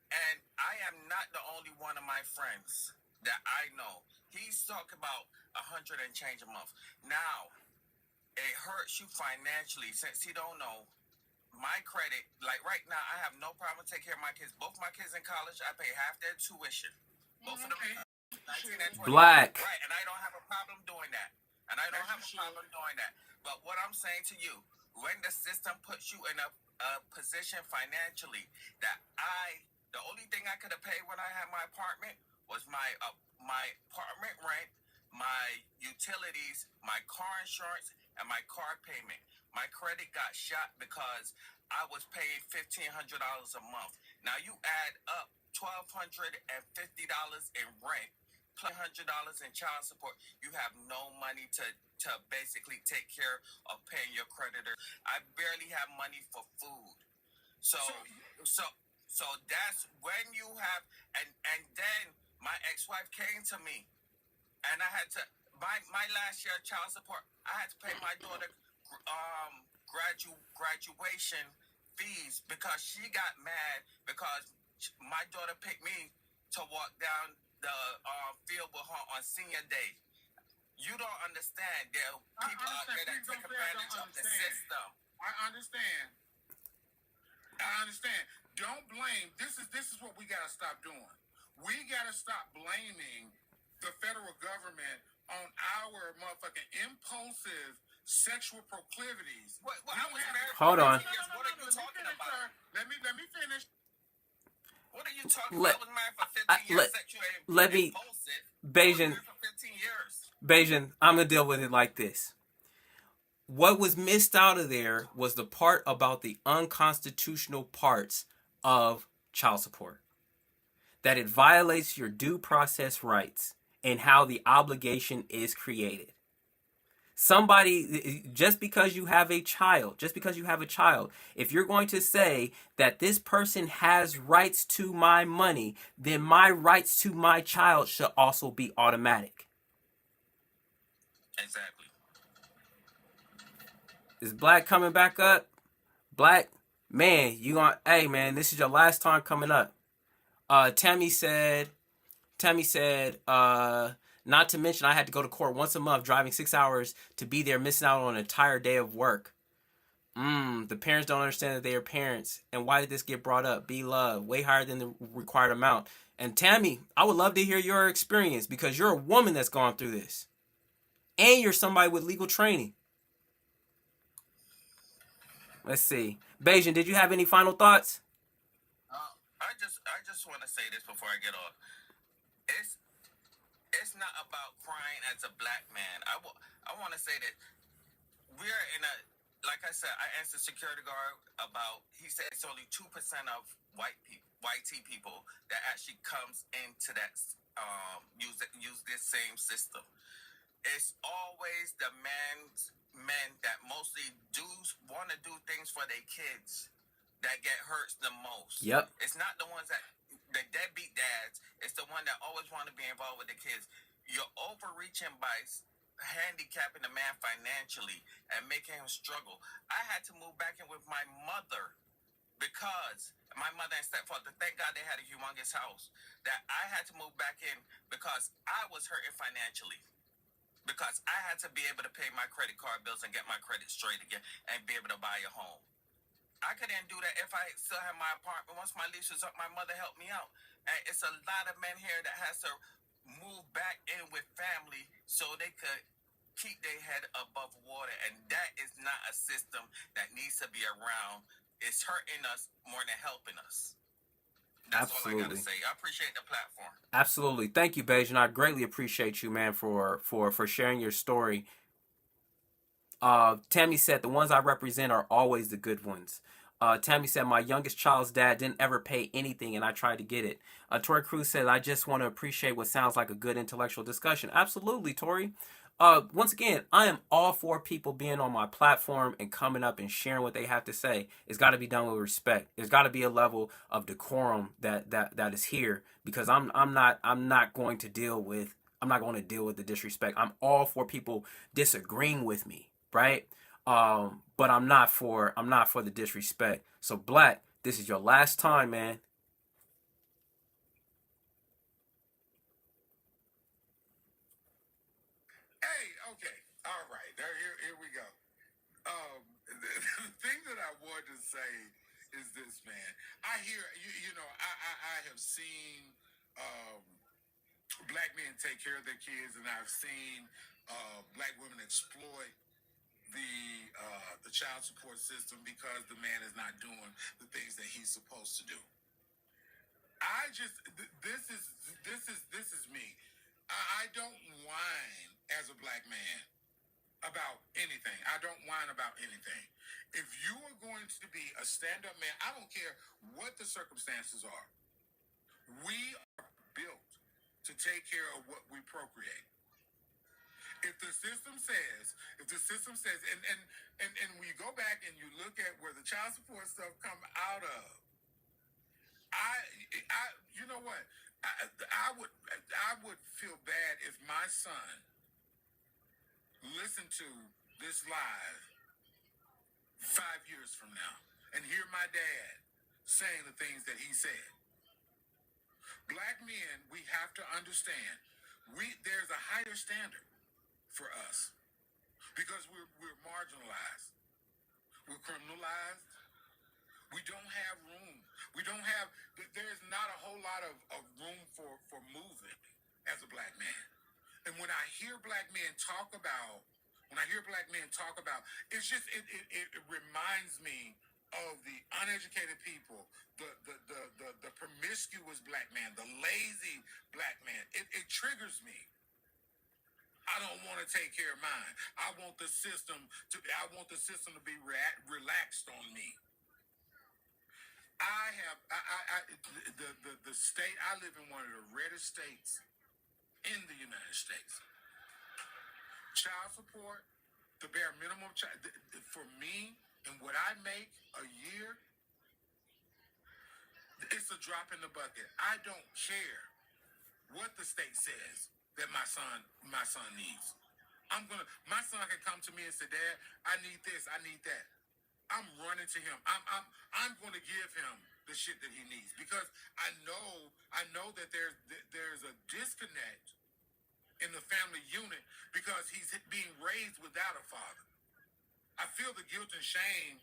I am not the only one of my friends that I know. He's talking about $100 and change a month. Now, it hurts you financially since he don't know my credit. Like right now, I have no problem taking care of my kids. Both my kids in college, I pay half their tuition. Both of them 19 and 20. Black. Right, and I don't have a problem doing that. But what I'm saying to you, when the system puts you in a position financially that the only thing I could have paid when I had my apartment was my apartment rent, my utilities, my car insurance, and my car payment. My credit got shot because I was paying $1,500 a month. Now you add up $1,250 in rent, $100 in child support. You have no money to basically take care of paying your creditor. I barely have money for food. So that's when you have and then my ex-wife came to me and I had to my last year child support. I had to pay my daughter graduation fees because she got mad because my daughter picked me to walk down the field with her on senior day. You don't understand. There are people out there that take advantage of the system. I understand. Don't blame. This is what we gotta stop doing. We gotta stop blaming the federal government on our motherfucking impulsive sexual proclivities. Hold on. What are you talking about? Let me finish. What are you talking about? I was married for 15 years. Bajan, for 15 years. Bajan, I'm going to deal with it like this. What was missed out of there was the part about the unconstitutional parts of child support. That it violates your due process rights and how the obligation is created. Somebody, just because you have a child, if you're going to say that this person has rights to my money, then my rights to my child should also be automatic. Exactly. Is Black coming back up? Black, Man, hey man, this is your last time coming up. Tammy said, not to mention I had to go to court once a month, driving 6 hours to be there, missing out on an entire day of work. The parents don't understand that they are parents. And why did this get brought up? Be loved, way higher than the required amount. And Tammy, I would love to hear your experience because you're a woman that's gone through this. And you're somebody with legal training. Let's see. Bajan, did you have any final thoughts? I just want to say this before I get off. It's not about crying as a black man. I want to say that we're in a, like I said, I asked the security guard about, he said it's only 2% of white people that actually comes into that, use this same system. It's always the men that mostly want to do things for their kids that get hurt the most. Yep. It's not the ones that, the deadbeat dads. It's the one that always want to be involved with the kids. You're overreaching by handicapping the man financially and making him struggle. I had to move back in with my mother because my mother and stepfather, thank God they had a humongous house, that I had to move back in because I was hurting financially. Because I had to be able to pay my credit card bills and get my credit straight again and be able to buy a home. I couldn't do that if I still had my apartment. Once my lease was up, my mother helped me out. And it's a lot of men here that has to move back in with family so they could keep their head above water. And that is not a system that needs to be around. It's hurting us more than helping us. That's all I gotta say. I appreciate the platform. Absolutely. Thank you, Bajan. I greatly appreciate you, man, for sharing your story. Tammy said the ones I represent are always the good ones. Tammy said my youngest child's dad didn't ever pay anything and I tried to get it. Tori Cruz said I just want to appreciate what sounds like a good intellectual discussion. Absolutely, Tori. Once again, I am all for people being on my platform and coming up and sharing what they have to say. It's got to be done with respect. There's got to be a level of decorum that is here because I'm not going to deal with the disrespect. I'm all for people disagreeing with me, right? But I'm not for the disrespect. So Black, this is your last time, man. Hey, okay, all right. Here we go. The thing that I wanted to say is this, man. I hear I have seen black men take care of their kids, and I've seen black women exploit the child support system because the man is not doing the things that he's supposed to do. This is me. I don't whine as a black man about anything. I don't whine about anything. If you are going to be a stand-up man, I don't care what the circumstances are. We are built to take care of what we procreate. If the system says, and when you go back and you look at where the child support stuff come out of, you know what? I would feel bad if my son listened to this live 5 years from now and hear my dad saying the things that he said. Black men, we have to understand, there's a higher standard for us because we're marginalized, we're criminalized. We don't have room. There's not a whole lot of room for moving as a black man. And when I hear black men talk about, it's just, it reminds me of the uneducated people, the promiscuous black man, the lazy black man. It triggers me. I don't want to take care of mine. I want the system to be relaxed on me. The state, I live in one of the reddest states in the United States. Child support, the bare minimum, for me and what I make a year, it's a drop in the bucket. I don't care what the state says that my son needs. My son can come to me and say, Dad, I need this, I need that. I'm running to him. I'm going to give him the shit that he needs because I know that there's a disconnect in the family unit because he's being raised without a father. I feel the guilt and shame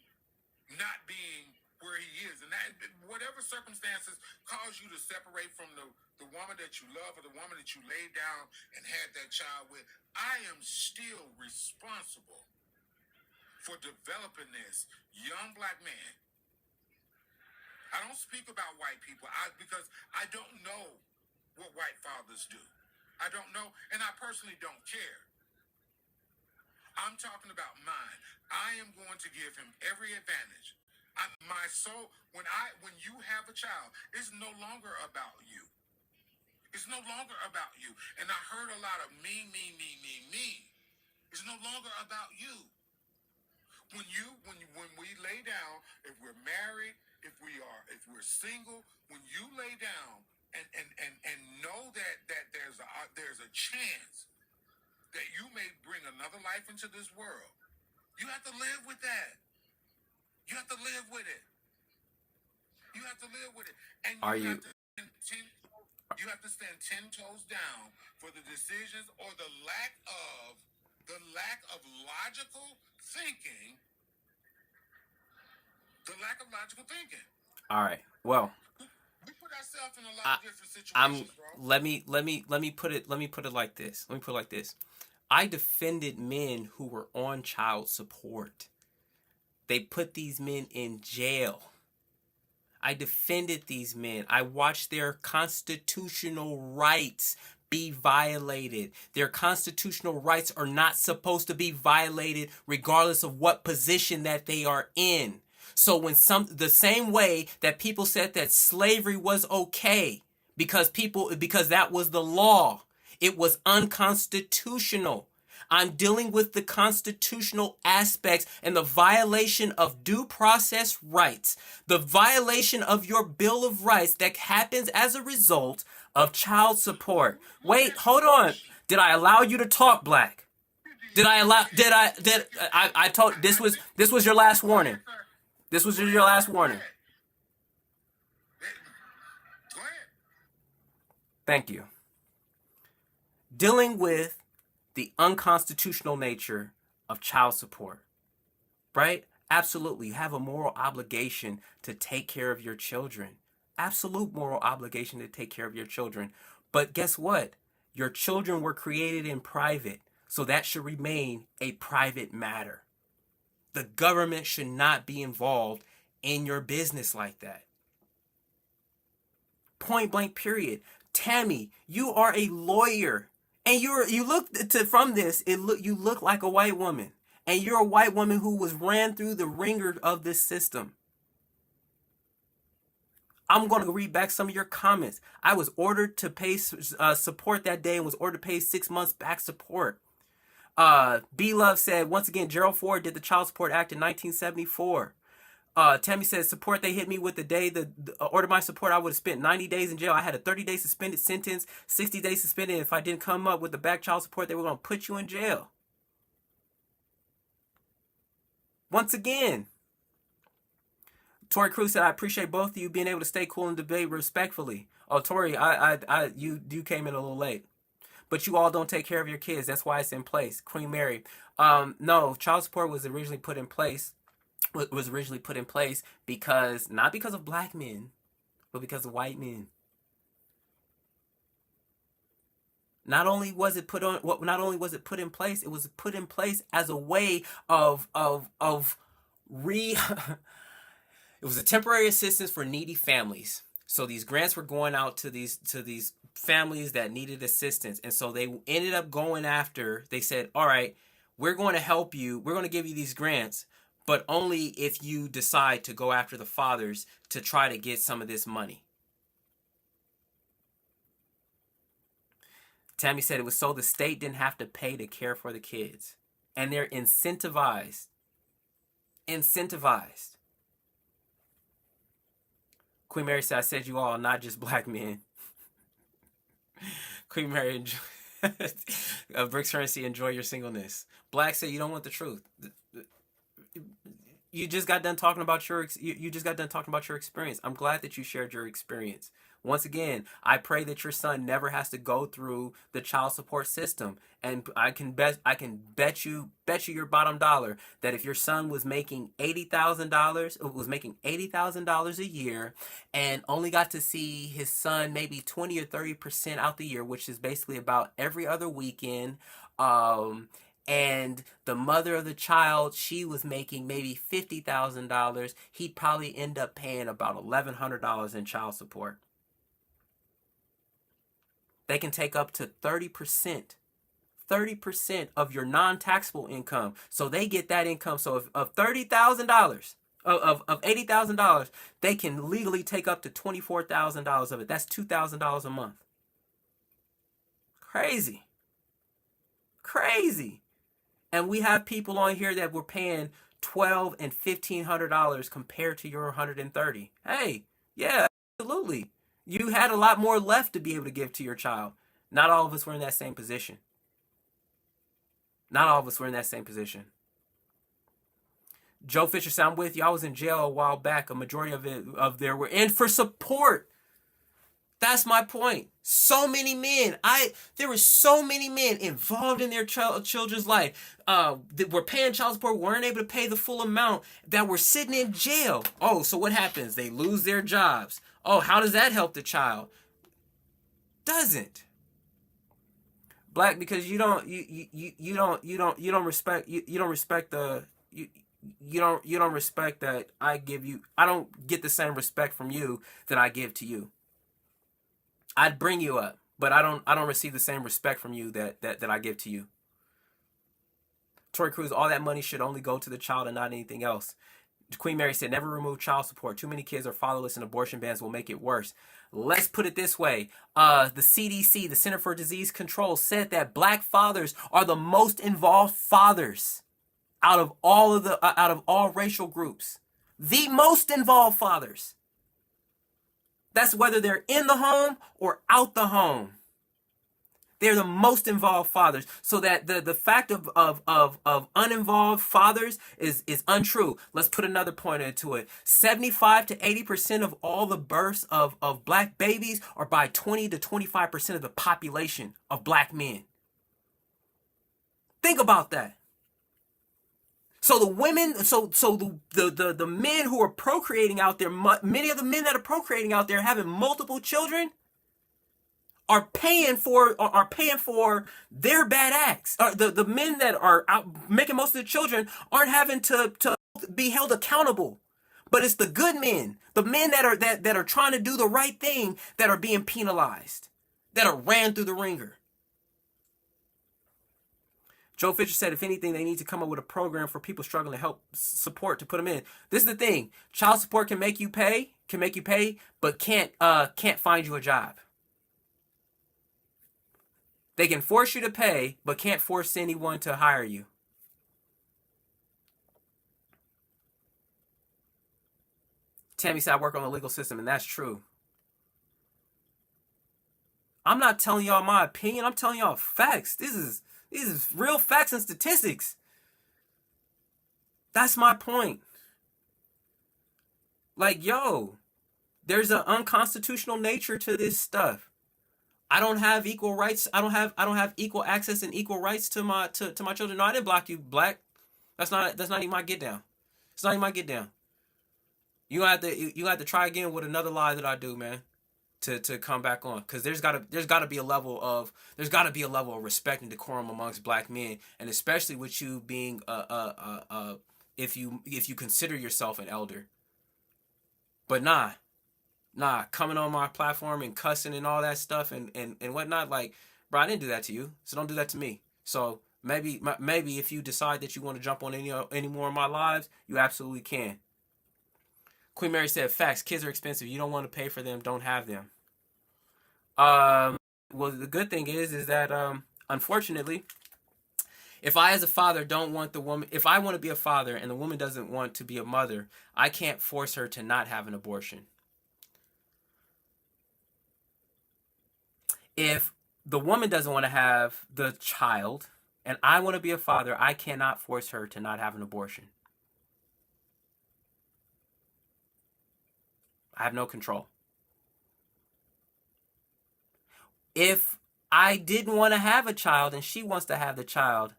not being where he is, and that whatever circumstances cause you to separate from the woman that you love or the woman that you laid down and had that child with, I am still responsible for developing this young black man. I don't speak about white people because I don't know what white fathers do. I don't know, and I personally don't care. I'm talking about mine. I am going to give him every advantage. My soul, when you have a child, it's no longer about you. It's no longer about you. And I heard a lot of me. It's no longer about you. When we lay down, if we're married, if we're single, when you lay down and know that there's a chance that you may bring another life into this world, you have to live with that. You have to live with it. You have to live with it, and you have to stand 10 toes down for the decisions or the lack of logical thinking. The lack of logical thinking. All right. Well, we put ourselves in a lot of different situations, bro. Let me put it like this. I defended men who were on child support. They put these men in jail. I defended these men. I watched their constitutional rights be violated. Their constitutional rights are not supposed to be violated regardless of what position that they are in. So the same way that people said that slavery was okay because that was the law, it was unconstitutional. I'm dealing with the constitutional aspects and the violation of due process rights, the violation of your Bill of Rights that happens as a result of child support. Wait, hold on. Did I allow you to talk, Black? I told this was your last warning. This was your last warning. Go ahead. Thank you. Dealing with the unconstitutional nature of child support, right? Absolutely. You have a moral obligation to take care of your children. Absolute moral obligation to take care of your children. But guess what? Your children were created in private, so that should remain a private matter. The government should not be involved in your business like that. Point blank, period. Tammy, you are a lawyer. And you look like a white woman, and you're a white woman who was ran through the ringer of this system. I'm going to read back some of your comments. I was ordered to pay support that day and was ordered to pay 6 months back support. B Love said, once again, Gerald Ford did the Child Support Act in 1974. Tammy says, support they hit me with the day the order my support, I would have spent 90 days in jail. I had a 30-day suspended sentence, 60 days suspended. If I didn't come up with the back child support, they were going to put you in jail. Once again, Tori Cruz said, I appreciate both of you being able to stay cool and debate respectfully. Oh, Tori, you came in a little late. But you all don't take care of your kids. That's why it's in place. Queen Mary. No, child support was originally put in place because not because of black men, but because of white men. Not only was it put in place, it was put in place as a way of it was a temporary assistance for needy families. So these grants were going out to these families that needed assistance. And so they ended up going after, they said, all right, we're going to help you. We're going to give you these grants, but only if you decide to go after the fathers to try to get some of this money. Tammy said it was so the state didn't have to pay to care for the kids. And they're incentivized. Queen Mary said, I said you all, not just black men. Queen Mary, Bricks Currency, enjoy your singleness. Black said you don't want the truth. You just got done talking about you just got done talking about your experience. I'm glad that you shared your experience. Once again, I pray that your son never has to go through the child support system. And I can bet you your bottom dollar that if your son was making $80,000 a year and only got to see his son maybe 20 or 30% out the year, which is basically about every other weekend, and the mother of the child, she was making maybe $50,000, he'd probably end up paying about $1,100 in child support. They can take up to 30% of your non-taxable income. So they get that income. So if of $30,000, of $80,000, they can legally take up to $24,000 of it. That's $2,000 a month. Crazy. Crazy. And we have people on here that were paying $1,200 and $1,500 compared to your $130. Hey, yeah, absolutely. You had a lot more left to be able to give to your child. Not all of us were in that same position. Not all of us were in that same position. Joe Fisher said, I'm with you. I was in jail a while back. A majority of there were in for support. That's my point. So many men. There were so many men involved in their children's life that were paying child support, weren't able to pay the full amount, that were sitting in jail. Oh, so what happens? They lose their jobs. Oh, how does that help the child? Doesn't. Black, because you don't respect that I give you. I don't get the same respect from you that I give to you. I'd bring you up, but I don't receive the same respect from you that I give to you. Tori Cruz, all that money should only go to the child and not anything else. Queen Mary said, never remove child support. Too many kids are fatherless and abortion bans will make it worse. Let's put it this way. The CDC, the Center for Disease Control, said that black fathers are the most involved fathers out of all racial groups. The most involved fathers. That's whether they're in the home or out the home. They're the most involved fathers. So that the fact of uninvolved fathers is untrue. Let's put another point into it. 75 to 80% of all the births of black babies are by 20 to 25% of the population of black men. Think about that. So the women, the men who are procreating out there, many of the men that are procreating out there having multiple children, are paying for their bad acts. The men that are out making most of the children aren't having to be held accountable. But it's the good men, the men that are trying to do the right thing, that are being penalized, that are ran through the ringer. Joe Fisher said, if anything, they need to come up with a program for people struggling to help support to put them in. This is the thing. Child support can make you pay, but can't find you a job. They can force you to pay, but can't force anyone to hire you. Tammy said, I work on the legal system, and that's true. I'm not telling y'all my opinion. I'm telling y'all facts. These is real facts and statistics. That's my point. Like, yo, there's an unconstitutional nature to this stuff. I don't have equal rights. I don't have equal access and equal rights to my children. No, I didn't block you, black. That's not even my get down. It's not even my get down. You have to try again with another lie that I do, man. To come back on, because there's gotta be a level of respect and decorum amongst black men, and especially with you being if you consider yourself an elder. But nah, coming on my platform and cussing and all that stuff and whatnot, like, bro, I didn't do that to you, so don't do that to me. So maybe if you decide that you want to jump on any more of my lives, you absolutely can. Queen Mary said, facts, kids are expensive. You don't want to pay for them, don't have them. Well, the good thing is that, unfortunately, if I as a father don't want the woman, if I want to be a father and the woman doesn't want to be a mother, I can't force her to not have an abortion. If the woman doesn't want to have the child and I want to be a father, I cannot force her to not have an abortion. I have no control. If I didn't want to have a child and she wants to have the child,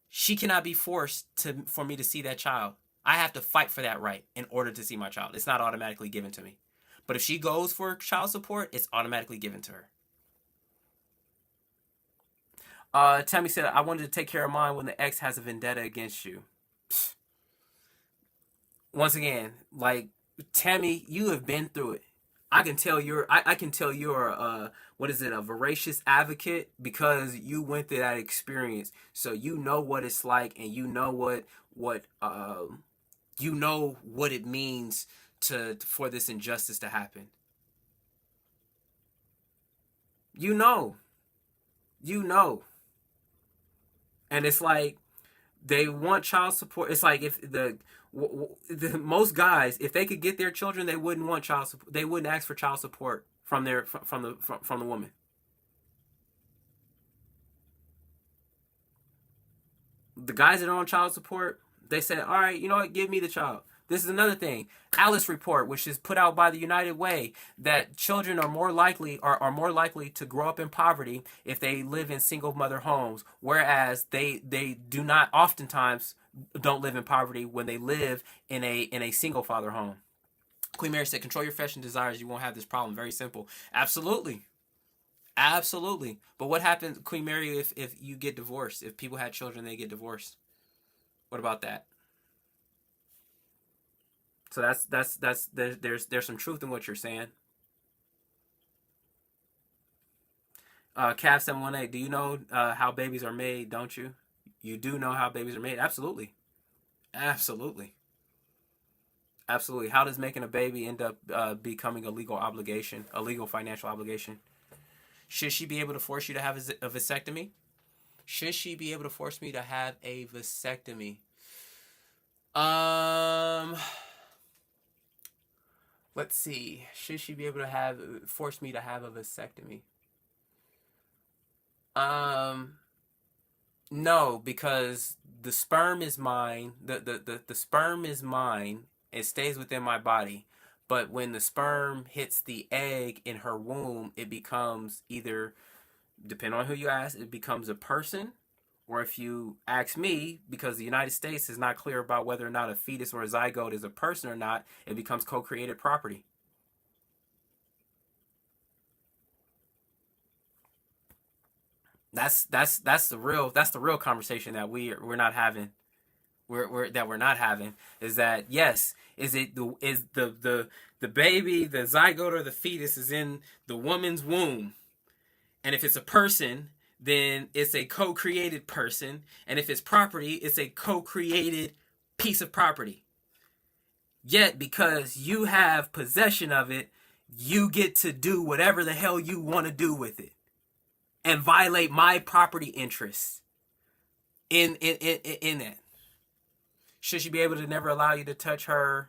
she cannot be forced for me to see that child. I have to fight for that right in order to see my child. It's not automatically given to me. But if she goes for child support, it's automatically given to her. Tammy said, I wanted to take care of mine when the ex has a vendetta against you. Once again, like, Tammy, you have been through it. I can tell you're what is it, a voracious advocate, because you went through that experience. So you know what it's like, and you know what it means for this injustice to happen. You know. And it's like they want child support. It's like if the most guys, if they could get their children, they wouldn't want child support. They wouldn't ask for child support from the woman. The guys that are on child support, they say, all right, you know what, give me the child. This is another thing. Alice report, which is put out by the United Way, that children are more likely to grow up in poverty if they live in single mother homes, whereas they do not oftentimes don't live in poverty when they live in a single father home. Queen Mary said, control your fashion desires, you won't have this problem. Very simple. Absolutely. But what happens, Queen Mary, if you get divorced? If people had children, they get divorced. What about that? So there's some truth in what you're saying. Cav 718, do you know how babies are made? Don't you? You do know how babies are made? Absolutely. How does making a baby end up becoming a legal obligation, a legal financial obligation? Should she be able to force you to have a vasectomy? Should she be able to force me to have a vasectomy? Let's see. Should she be able to force me to have a vasectomy? No, because the sperm is mine. The sperm is mine. It stays within my body. But when the sperm hits the egg in her womb, it becomes either, depending on who you ask, it becomes a person. Or if you ask me, because the United States is not clear about whether or not a fetus or a zygote is a person or not, it becomes co-created property. That's the real conversation that we're not having. We're not having is that, yes, is the baby, the zygote or the fetus is in the woman's womb, and if it's a person, then it's a co-created person, and if it's property, it's a co-created piece of property. Yet, because you have possession of it, you get to do whatever the hell you want to do with it, and violate my property interests in that. Should she be able to never allow you to touch her?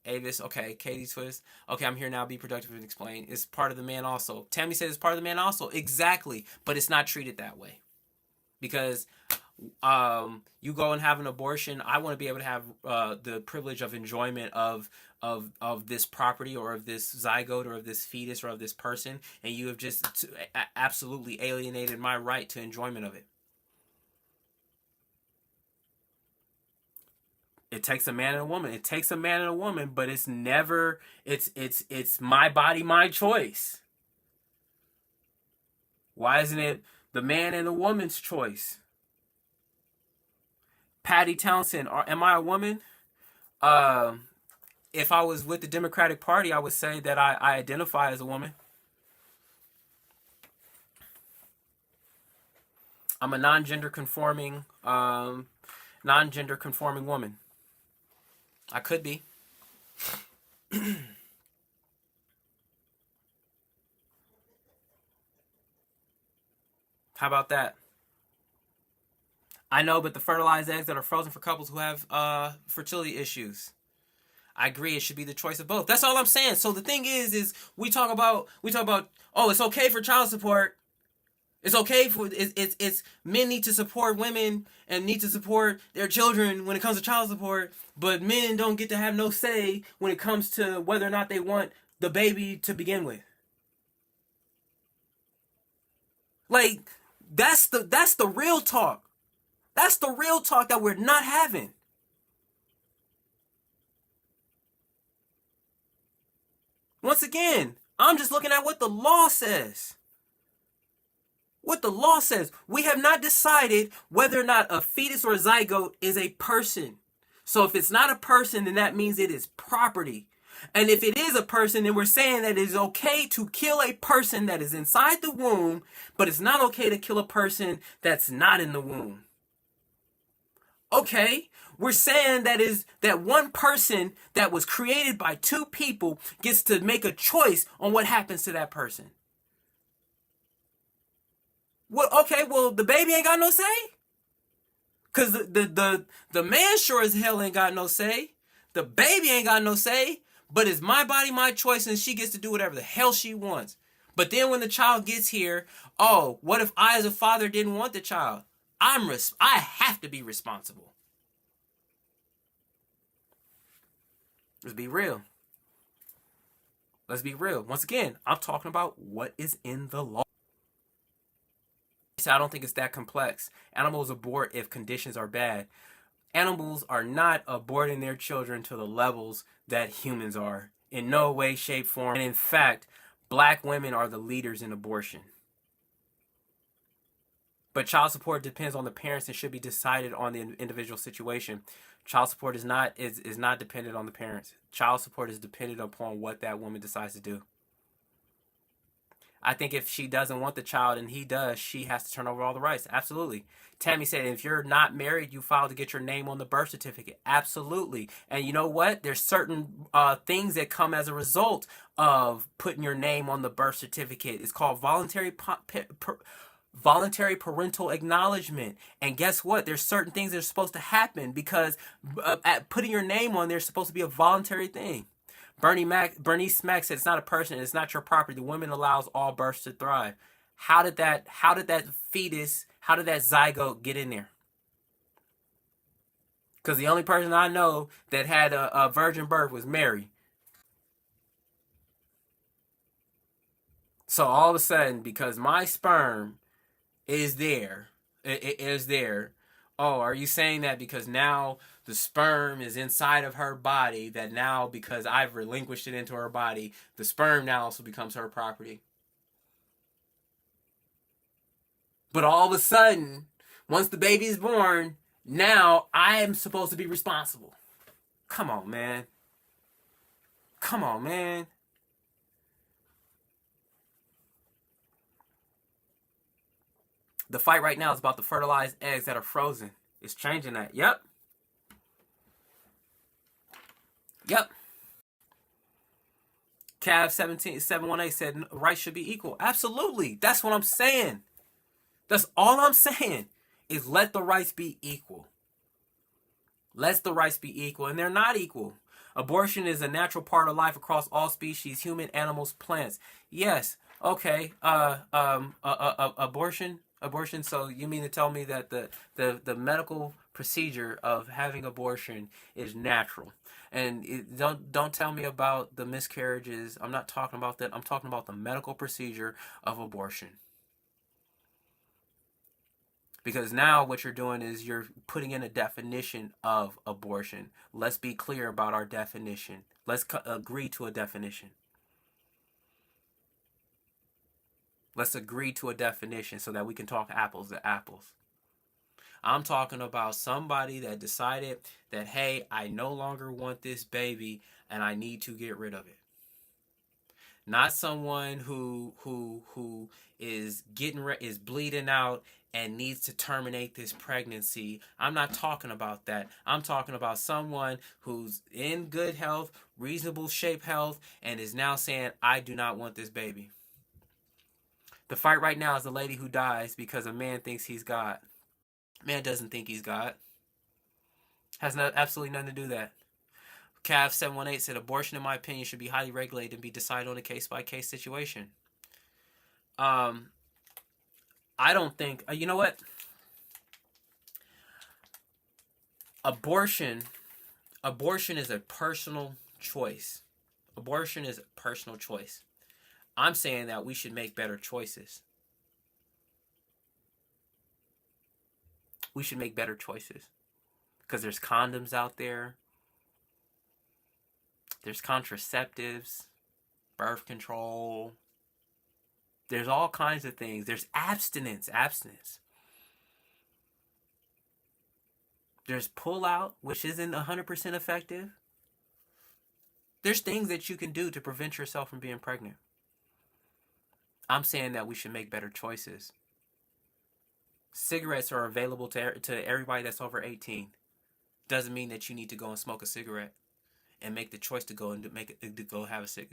Avis, okay. Katie Twist, okay, I'm here now. Be productive and explain. It's part of the man also. Tammy says it's part of the man also. Exactly, but it's not treated that way. Because you go and have an abortion, I want to be able to have the privilege of enjoyment of this property, or of this zygote, or of this fetus, or of this person, and you have just absolutely alienated my right to enjoyment of it. It takes a man and a woman. It takes a man and a woman, but it's never, it's my body, my choice. Why isn't it the man and the woman's choice? Patty Townsend, am I a woman? If I was with the Democratic Party, I would say that I identify as a woman. I'm a non-gender conforming woman. I could be. How about that? I know, but the fertilized eggs that are frozen for couples who have fertility issues. I agree, it should be the choice of both. That's all I'm saying. So the thing is we talk about, oh, it's okay for child support. It's okay for it's men need to support women and need to support their children when it comes to child support, but men don't get to have no say when it comes to whether or not they want the baby to begin with. Like that's the real talk. That's the real talk that we're not having. Once again, I'm just looking at what the law says. What the law says. We have not decided whether or not a fetus or a zygote is a person. So if it's not a person, then that means it is property. And if it is a person, then we're saying that it is okay to kill a person that is inside the womb, but it's not okay to kill a person that's not in the womb. Okay, we're saying that one person that was created by two people gets to make a choice on what happens to that person. Well, okay, well, the baby ain't got no say? Because the man sure as hell ain't got no say. The baby ain't got no say. But it's my body, my choice, and she gets to do whatever the hell she wants. But then when the child gets here, oh, what if I as a father didn't want the child? I have to be responsible. Let's be real. Let's be real. Once again, I'm talking about what is in the law. So I don't think it's that complex. Animals abort if conditions are bad. Animals are not aborting their children to the levels that humans are. In no way, shape, form. And in fact, black women are the leaders in abortion. But child support depends on the parents and should be decided on the individual situation. Child support is not dependent on the parents. Child support is dependent upon what that woman decides to do. I think if she doesn't want the child and he does, she has to turn over all the rights. Absolutely. Tammy said, if you're not married, you file to get your name on the birth certificate. Absolutely. And you know what? There's certain things that come as a result of putting your name on the birth certificate. It's called voluntary parental acknowledgement. And guess what? There's certain things that are supposed to happen because at putting your name on there is supposed to be a voluntary thing. Bernice Mack said it's not a person, it's not your property. The woman allows all births to thrive. How did that fetus, how did that zygote get in there? Because the only person I know that had a virgin birth was Mary. So all of a sudden, because my sperm is there, it is there. Oh, are you saying that because now the sperm is inside of her body, that now because I've relinquished it into her body, the sperm now also becomes her property? But all of a sudden, once the baby is born, now I am supposed to be responsible. Come on, man. Come on, man. The fight right now is about the fertilized eggs that are frozen. It's changing that. Yep. Cav 718 said rights should be equal. Absolutely. That's what I'm saying. That's all I'm saying is let the rights be equal. Let the rights be equal. And they're not equal. Abortion is a natural part of life across all species, human, animals, plants. Yes. Okay. Abortion. So you mean to tell me that the medical procedure of having abortion is natural? And don't tell me about the miscarriages. I'm not talking about that. I'm talking about the medical procedure of abortion. Because now what you're doing is you're putting in a definition of abortion. Let's be clear about our definition. Let's agree to a definition. Let's agree to a definition so that we can talk apples to apples. I'm talking about somebody that decided that, hey, I no longer want this baby and I need to get rid of it. Not someone who is is bleeding out and needs to terminate this pregnancy. I'm not talking about that. I'm talking about someone who's in good health, reasonable shape health, and is now saying, I do not want this baby. The fight right now is the lady who dies because a man thinks he's God. Man doesn't think he's God. Has absolutely nothing to do with that. Cav 718 said abortion, in my opinion, should be highly regulated and be decided on a case-by-case situation. I don't think, you know what? Abortion is a personal choice. Abortion is a personal choice. I'm saying that we should make better choices. We should make better choices. Because there's condoms out there. There's contraceptives, birth control. There's all kinds of things. There's abstinence. There's pull out, which isn't 100% effective. There's things that you can do to prevent yourself from being pregnant. I'm saying that we should make better choices. Cigarettes are available to everybody that's over 18. Doesn't mean that you need to go and smoke a cigarette and make the choice to go and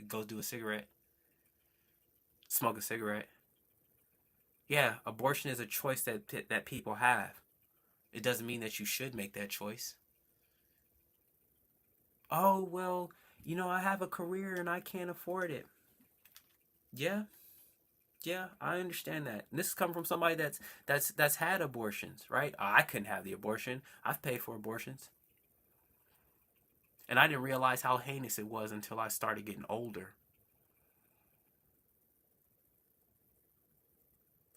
go do a cigarette. Smoke a cigarette. Yeah, abortion is a choice that people have. It doesn't mean that you should make that choice. Oh, well, I have a career and I can't afford it. Yeah, I understand that. And this is coming from somebody that's had abortions, right? I couldn't have the abortion. I've paid for abortions. And I didn't realize how heinous it was until I started getting older.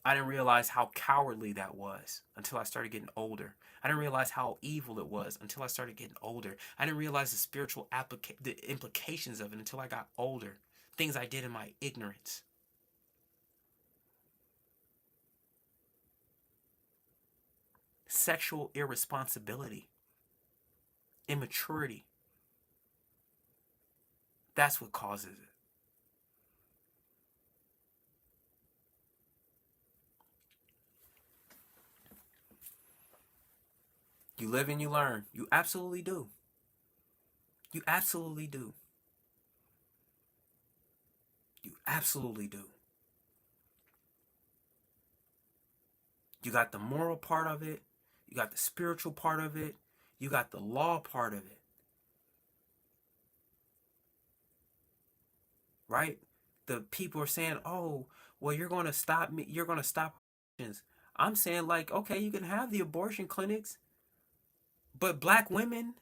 I didn't realize how cowardly that was until I started getting older. I didn't realize how evil it was until I started getting older. I didn't realize the spiritual the implications of it until I got older. Things I did in my ignorance. Sexual irresponsibility. Immaturity. That's what causes it. You live and you learn. You absolutely do. You absolutely do. You absolutely do. You got the moral part of it. You got the spiritual part of it. You got the law part of it. Right? The people are saying, oh, well, you're going to stop me. You're going to stop abortions. I'm saying, like, okay, you can have the abortion clinics, but black women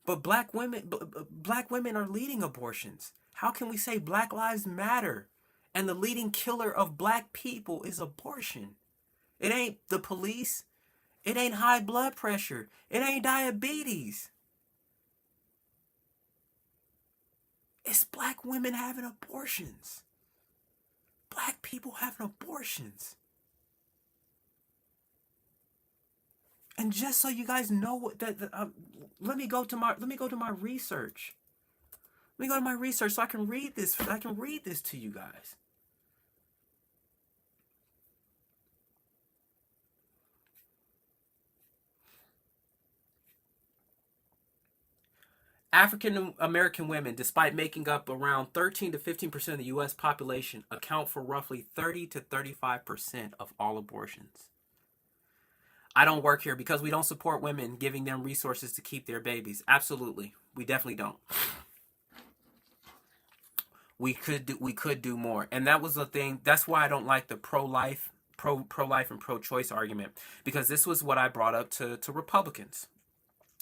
are leading abortions. How can we say Black Lives Matter and the leading killer of black people is abortion? It ain't the police. It ain't high blood pressure. It ain't diabetes. It's black women having abortions. Black people having abortions. And just so you guys know what let me go to my research. Let me go to my research so I can read this. I can read this to you guys. African American women, despite making up around 13 to 15% of the U.S. population, account for roughly 30 to 35% of all abortions. I don't work here because we don't support women giving them resources to keep their babies. Absolutely. We definitely don't. We could do more. And that was the thing. That's why I don't like the pro-life and pro-choice argument, because this was what I brought up to Republicans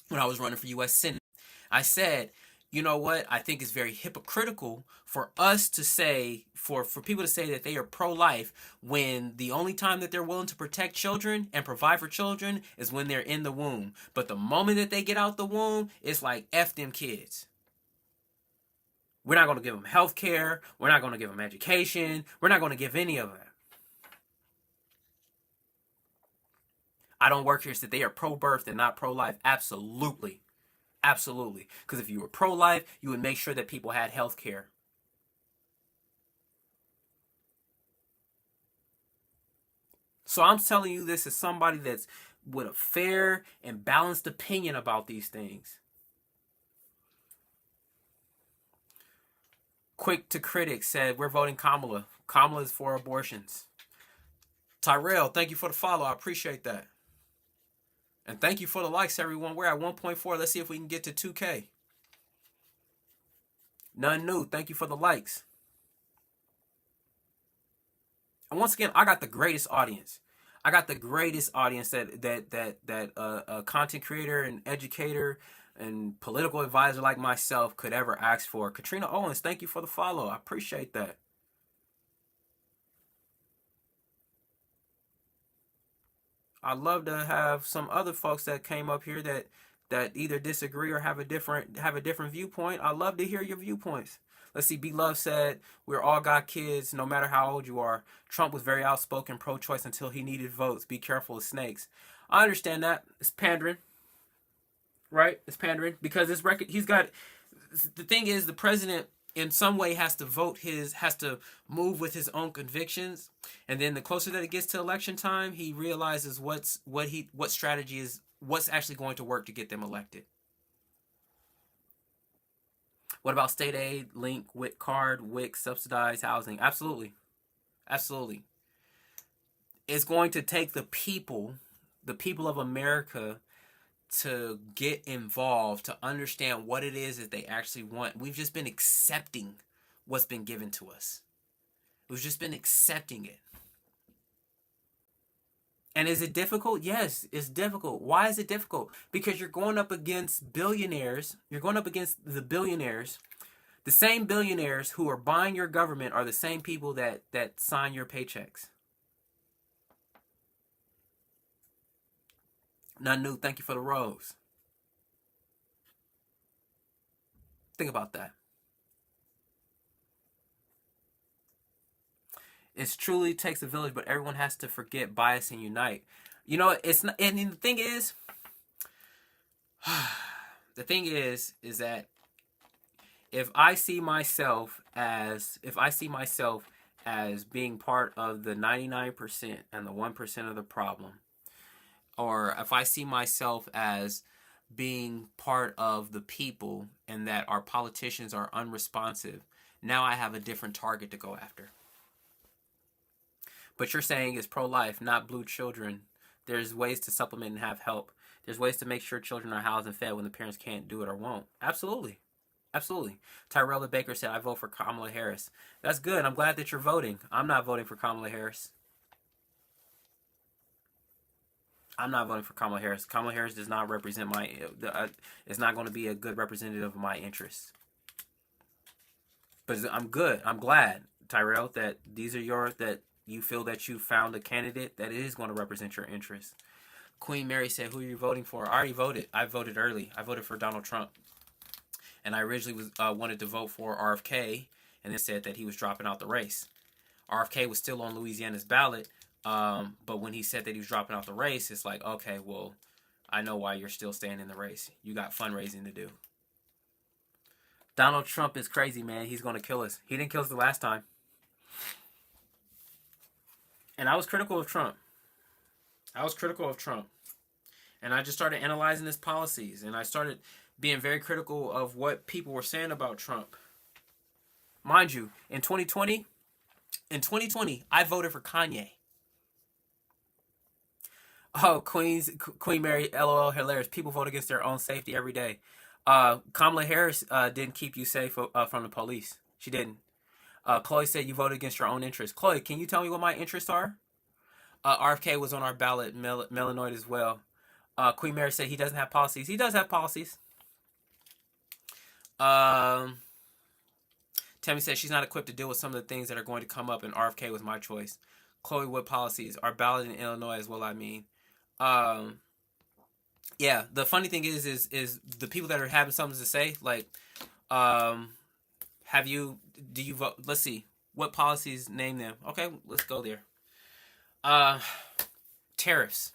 when I was running for U.S. Senate. I said, you know what? I think it's very hypocritical for us to say, for people to say that they are pro-life when the only time that they're willing to protect children and provide for children is when they're in the womb. But the moment that they get out the womb, it's like, F them kids. We're not going to give them health care. We're not going to give them education. We're not going to give any of that. I don't work here so that they are pro-birth and not pro-life. Absolutely. Absolutely. Because if you were pro-life, you would make sure that people had health care. So I'm telling you this as somebody that's with a fair and balanced opinion about these things. Quick to Critics said, we're voting Kamala. Kamala is for abortions. Tyrell, thank you for the follow. I appreciate that. And thank you for the likes, everyone. We're at 1.4. Let's see if we can get to 2K. None new. Thank you for the likes. And once again, I got the greatest audience. I got the greatest audience that a content creator and educator and political advisor like myself could ever ask for. Katrina Owens, thank you for the follow. I appreciate that. I'd love to have some other folks that came up here that either disagree or have a different viewpoint. I'd love to hear your viewpoints. Let's see. B Love said, "We're all got kids, no matter how old you are. Trump was very outspoken pro-choice until he needed votes. Be careful of snakes." I understand that. It's pandering, right? It's pandering because this record. He's got. The thing is, the president in some way has to move with his own convictions, and then the closer that it gets to election time, he realizes what strategy is what's actually going to work to get them elected. What about state aid, Link, WIC card, WIC, subsidized housing? Absolutely. Absolutely. It's going to take the people of America to get involved, to understand what it is that they actually want. We've just been accepting what's been given to us. We've just been accepting it. And is it difficult? Yes, it's difficult. Why is it difficult? Because you're going up against billionaires. You're going up against the billionaires. The same billionaires who are buying your government are the same people that sign your paychecks. None new. Thank you for the rose. Think about that. It truly takes a village, but everyone has to forget bias and unite. You know, it's not, and the thing is that if I see myself as being part of the 99% and the 1% of the problem, or if I see myself as being part of the people and that our politicians are unresponsive, now I have a different target to go after. But you're saying it's pro-life, not blue children. There's ways to supplement and have help. There's ways to make sure children are housed and fed when the parents can't do it or won't. Absolutely. Absolutely. Tyrella Baker said, I vote for Kamala Harris. That's good. I'm glad that you're voting. I'm not voting for Kamala Harris. I'm not voting for Kamala Harris. Kamala Harris does not represent it's not going to be a good representative of my interests. But I'm good. I'm glad, Tyrell, that that you feel that you found a candidate that is going to represent your interests. Queen Mary said, who are you voting for? I already voted. I voted early. I voted for Donald Trump. And I originally wanted to vote for RFK, and they said that he was dropping out the race. RFK was still on Louisiana's ballot, but when he said that he was dropping out the race, it's like, okay, well, I know why you're still staying in the race. You got fundraising to do. Donald Trump is crazy, man. He's going to kill us. He didn't kill us the last time. And I was critical of Trump. And I just started analyzing his policies. And I started being very critical of what people were saying about Trump. Mind you, in 2020, I voted for Kanye. Oh, Queen Mary, LOL, hilarious. People vote against their own safety every day. Kamala Harris didn't keep you safe from the police. She didn't. Chloe said you voted against your own interests. Chloe, can you tell me what my interests are? RFK was on our ballot, Melanoid as well. Queen Mary said he doesn't have policies. He does have policies. Tammy said she's not equipped to deal with some of the things that are going to come up, and RFK was my choice. Chloe, what policies? Our ballot in Illinois is what I mean. Yeah, the funny thing is the people that are having something to say, like, do you vote? Let's see. What policies, name them. Okay, let's go there. Tariffs.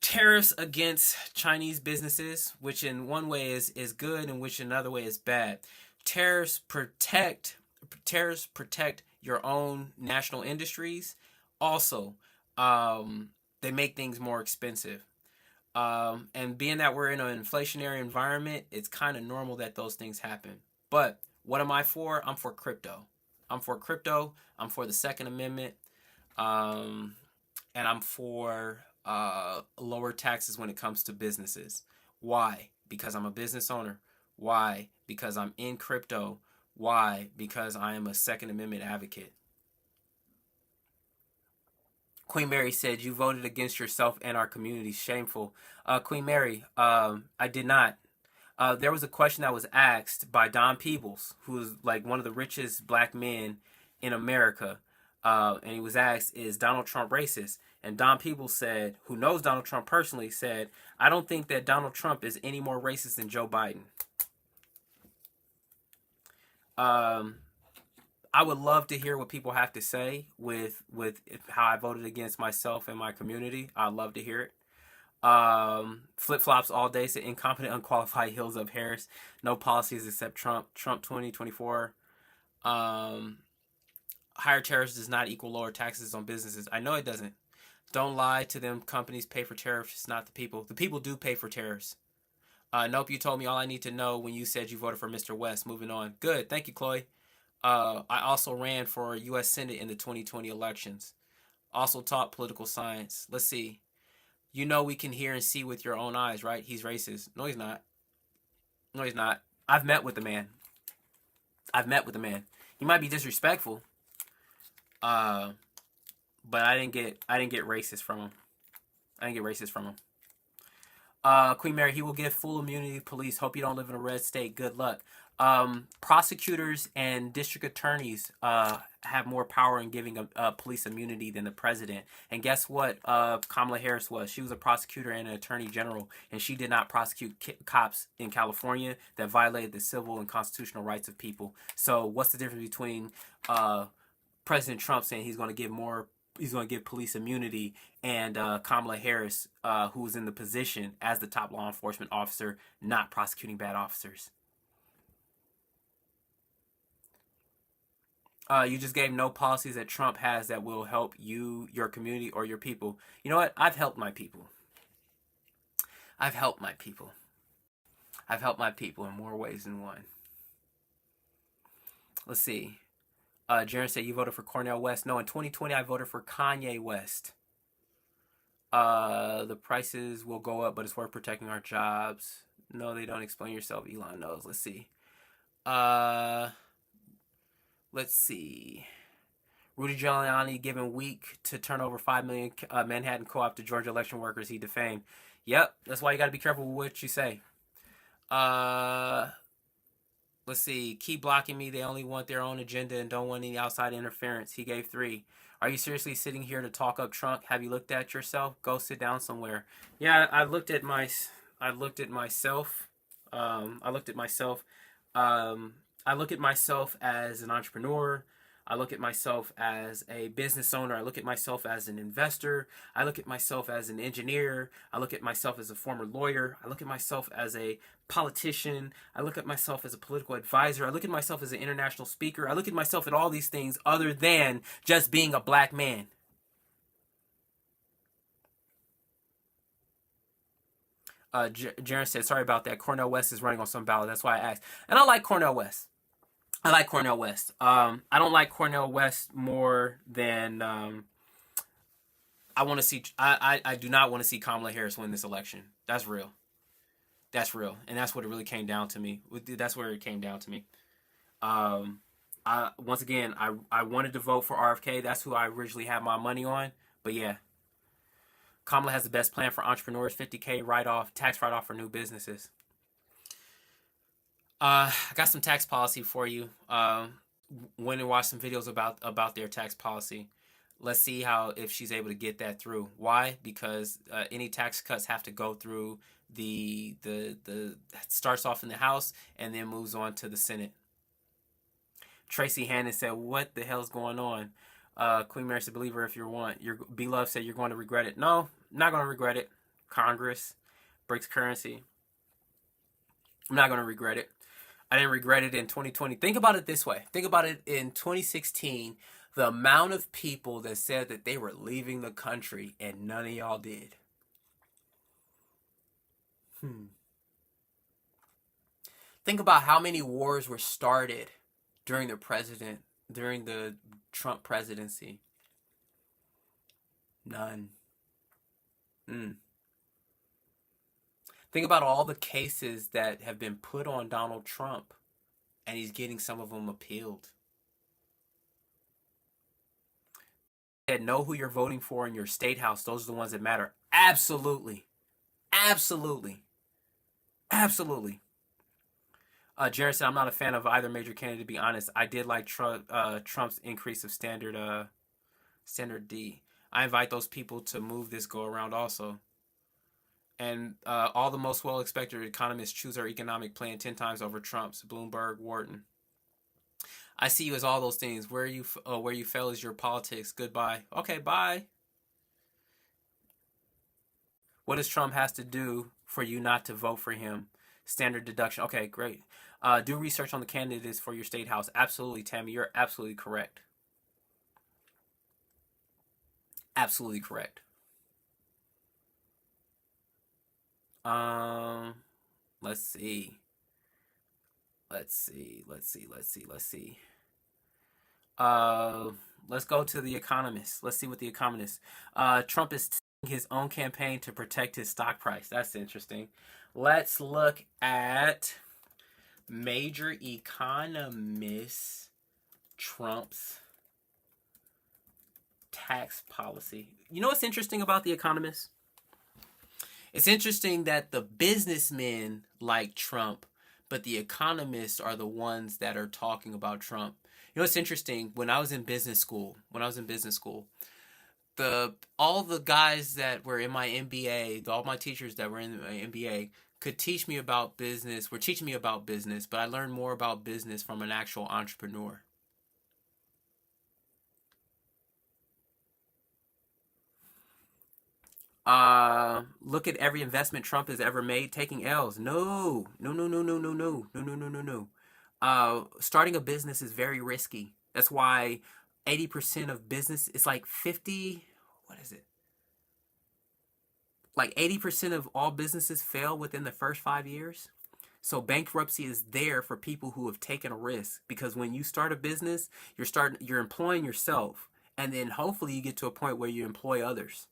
Tariffs against Chinese businesses, which in one way is good and which in another way is bad. Tariffs protect your own national industries. Also, they make things more expensive. And being that we're in an inflationary environment, it's kind of normal that those things happen. But what am I for? I'm for crypto. I'm for the Second Amendment. And I'm for lower taxes when it comes to businesses. Why? Because I'm a business owner. Why? Because I'm in crypto. Why? Because I am a Second Amendment advocate. Queen Mary said, "You voted against yourself and our community. Shameful." Queen Mary, I did not. There was a question that was asked by Don Peebles, who is like one of the richest black men in America. And he was asked, "Is Donald Trump racist?" And Don Peebles said, who knows Donald Trump personally, said, "I don't think that Donald Trump is any more racist than Joe Biden." I would love to hear what people have to say with how I voted against myself and my community. I'd love to hear it. Flip flops all day. Said incompetent, unqualified. Hills up Harris. No policies except Trump. Trump 2024. Higher tariffs does not equal lower taxes on businesses. I know it doesn't. Don't lie to them. Companies pay for tariffs, not the people. The people do pay for tariffs. Nope, you told me all I need to know when you said you voted for Mr. West. Moving on. Good. Thank you, Chloe. I also ran for U.S. Senate in the 2020 elections. Also taught political science. Let's see. You know we can hear and see with your own eyes, right? He's racist. No, he's not. No, he's not. I've met with the man. He might be disrespectful. But I didn't get racist from him. Queen Mary, he will give full immunity to police. Hope you don't live in a red state. Good luck. Prosecutors and district attorneys have more power in giving police immunity than the president. And guess what? Kamala Harris was. She was a prosecutor and an attorney general, and she did not prosecute cops in California that violated the civil and constitutional rights of people. So what's the difference between President Trump saying he's going to give police immunity and Kamala Harris, who was in the position as the top law enforcement officer, not prosecuting bad officers? You just gave no policies that Trump has that will help you, your community, or your people. You know what? I've helped my people in more ways than one. Let's see. Jaron said you voted for Cornel West. No, in 2020 I voted for Kanye West. The prices will go up, but it's worth protecting our jobs. No, they don't. Explain yourself. Elon knows. Let's see. Rudy Giuliani given week to turn over 5 million Manhattan Co-op to Georgia election workers he defamed. Yep, that's why you got to be careful with what you say. Let's see. Keep blocking me. They only want their own agenda and don't want any outside interference. He gave 3. Are you seriously sitting here to talk up Trump? Have you looked at yourself? Go sit down somewhere. Yeah, I looked at myself. I look at myself as an entrepreneur. I look at myself as a business owner. I look at myself as an investor. I look at myself as an engineer. I look at myself as a former lawyer. I look at myself as a politician. I look at myself as a political advisor. I look at myself as an international speaker. I look at myself at all these things other than just being a black man. Jaron said, sorry about that. Cornel West is running on some ballot. That's why I asked. And I like Cornel West. I don't like Cornel West more than I want to see. I do not want to see Kamala Harris win this election. That's real. And that's what it really came down to me. That's where it came down to me. Once again, I wanted to vote for RFK. That's who I originally had my money on. But yeah, Kamala has the best plan for entrepreneurs. 50K tax write-off for new businesses. I got some tax policy for you. Went and watched some videos about their tax policy. Let's see if she's able to get that through. Why? Because any tax cuts have to go through the starts off in the House and then moves on to the Senate. Tracy Hannon said, "What the hell's going on?" Queen Mary said, "Believer, if you want." Your beloved said, "You're going to regret it." No, I'm not going to regret it. Congress breaks currency. I'm not going to regret it. I didn't regret it in 2020. Think about it this way. Think about it in 2016, the amount of people that said that they were leaving the country and none of y'all did. Think about how many wars were started during the Trump presidency. None. Think about all the cases that have been put on Donald Trump, and he's getting some of them appealed. know who you're voting for in your state house. Those are the ones that matter. Absolutely. Absolutely. Absolutely. Jared said, I'm not a fan of either major candidate, to be honest. I did like Trump's increase of standard D. I invite those people to move this go around also. And all the most well-expected economists choose our economic plan 10 times over Trump's. Bloomberg, Wharton. I see you as all those things. Where you fail is your politics. Goodbye. Okay, bye. What does Trump has to do for you not to vote for him? Standard deduction. Okay, great. Do research on the candidates for your state house. Absolutely, Tammy. You're absolutely correct. Absolutely correct. Let's see. Let's go to The Economist. Let's see what The Economist. Trump is taking his own campaign to protect his stock price. That's interesting. Let's look at major economists. Trump's tax policy. You know what's interesting about The Economist? It's interesting that the businessmen like Trump, but the economists are the ones that are talking about Trump. You know what's interesting? When I was in business school, all the guys that were in my MBA, all my teachers that were in my MBA could teach me about business, were teaching me about business, but I learned more about business from an actual entrepreneur. Look at every investment Trump has ever made taking L's. No. Starting a business is very risky. That's why 80% of business, it's like 50, what is it? Like 80% of all businesses fail within the first 5 years. So bankruptcy is there for people who have taken a risk, because when you start a business, you're employing yourself, and then hopefully you get to a point where you employ others.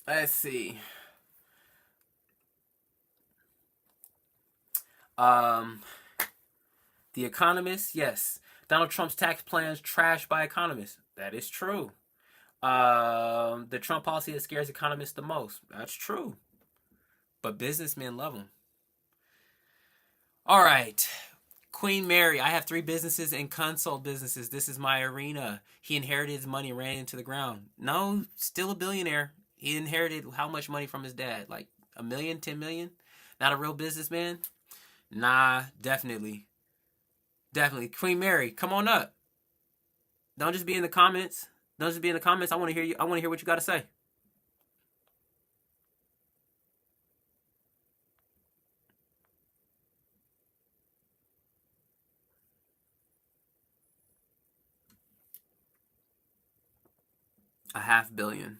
Let's see. The Economist, yes. Donald Trump's tax plans trashed by economists. That is true. The Trump policy that scares economists the most. That's true. But businessmen love him. All right. Queen Mary, I have 3 businesses and consult businesses. This is my arena. He inherited his money and ran it into the ground. No, still a billionaire. He inherited how much money from his dad? Like $1 million, 10 million? Not a real businessman? Nah, definitely. Definitely. Queen Mary, come on up. Don't just be in the comments. I want to hear you. I want to hear what you got to say. $500 million.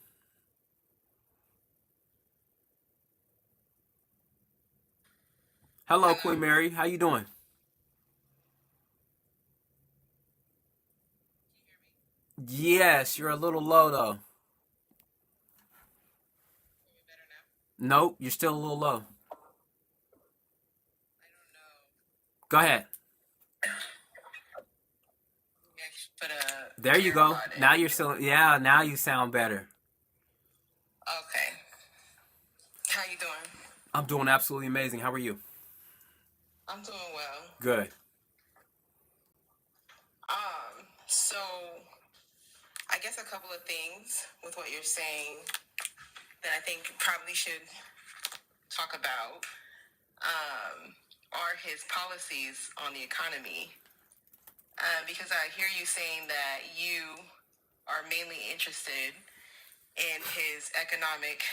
Hello, Queen Mary. How you doing? Yes, you're a little low though. Nope, you're still a little low. Go ahead. There you go. Now you're still, yeah, now you sound better. Okay. How you doing? I'm doing absolutely amazing. How are you? I'm doing well. Good. So I guess a couple of things with what you're saying that I think you probably should talk about are his policies on the economy. Because I hear you saying that you are mainly interested in his economic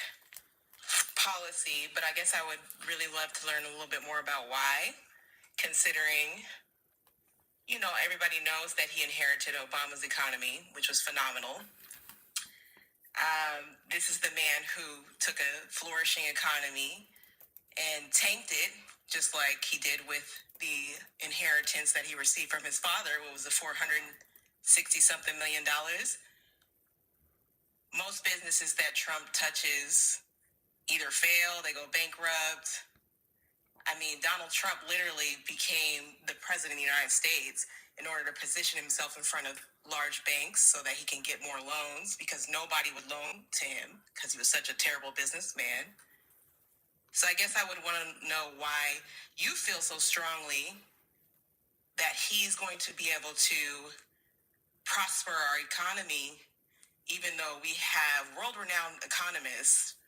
policy, but I guess I would really love to learn a little bit more about why, considering, everybody knows that he inherited Obama's economy, which was phenomenal. This is the man who took a flourishing economy and tanked it, just like he did with the inheritance that he received from his father. What was the $460-something million? Most businesses that Trump touches either fail, they go bankrupt. I I mean, Donald Trump literally became the president of the United States in order to position himself in front of large banks so that he can get more loans, because nobody would loan to him because he was such a terrible businessman. So I guess I would want to know why you feel so strongly that he's going to be able to prosper our economy, even though we have world-renowned economists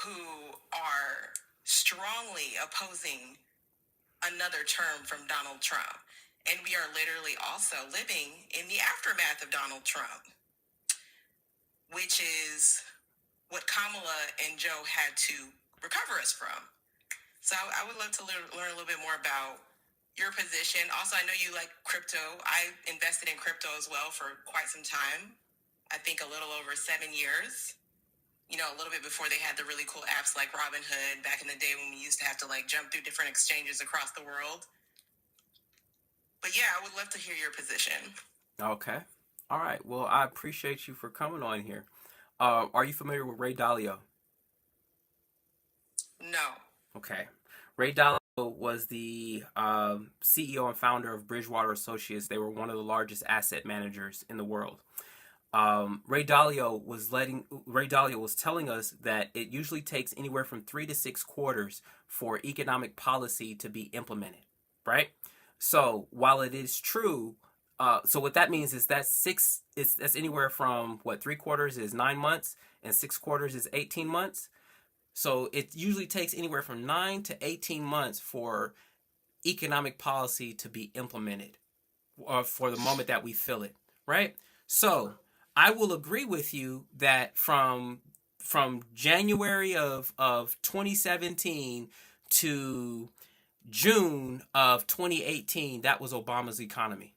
who are strongly opposing another term from Donald Trump. And we are literally also living in the aftermath of Donald Trump, which is what Kamala and Joe had to recover us from. So I would love to learn a little bit more about your position. Also, I know you like crypto. I invested in crypto as well for quite some time. I think a little over 7 years. You know, a little bit before they had the really cool apps like Robinhood back in the day when we used to have to like jump through different exchanges across the world. But yeah, I would love to hear your position. Okay. All right. Well, I appreciate you for coming on here. Are you familiar with Ray Dalio? No. Okay. Ray Dalio was the CEO and founder of Bridgewater Associates. They were one of the largest asset managers in the world. Ray Dalio was telling us that it usually takes anywhere from 3 to 6 quarters for economic policy to be implemented, right? So while it is true, so what that means is that that's anywhere from 3 quarters is 9 months and 6 quarters is 18 months. So it usually takes anywhere from 9 to 18 months for economic policy to be implemented, or for the moment that we feel it, right? So I will agree with you that from January of 2017 to June of 2018, that was Obama's economy.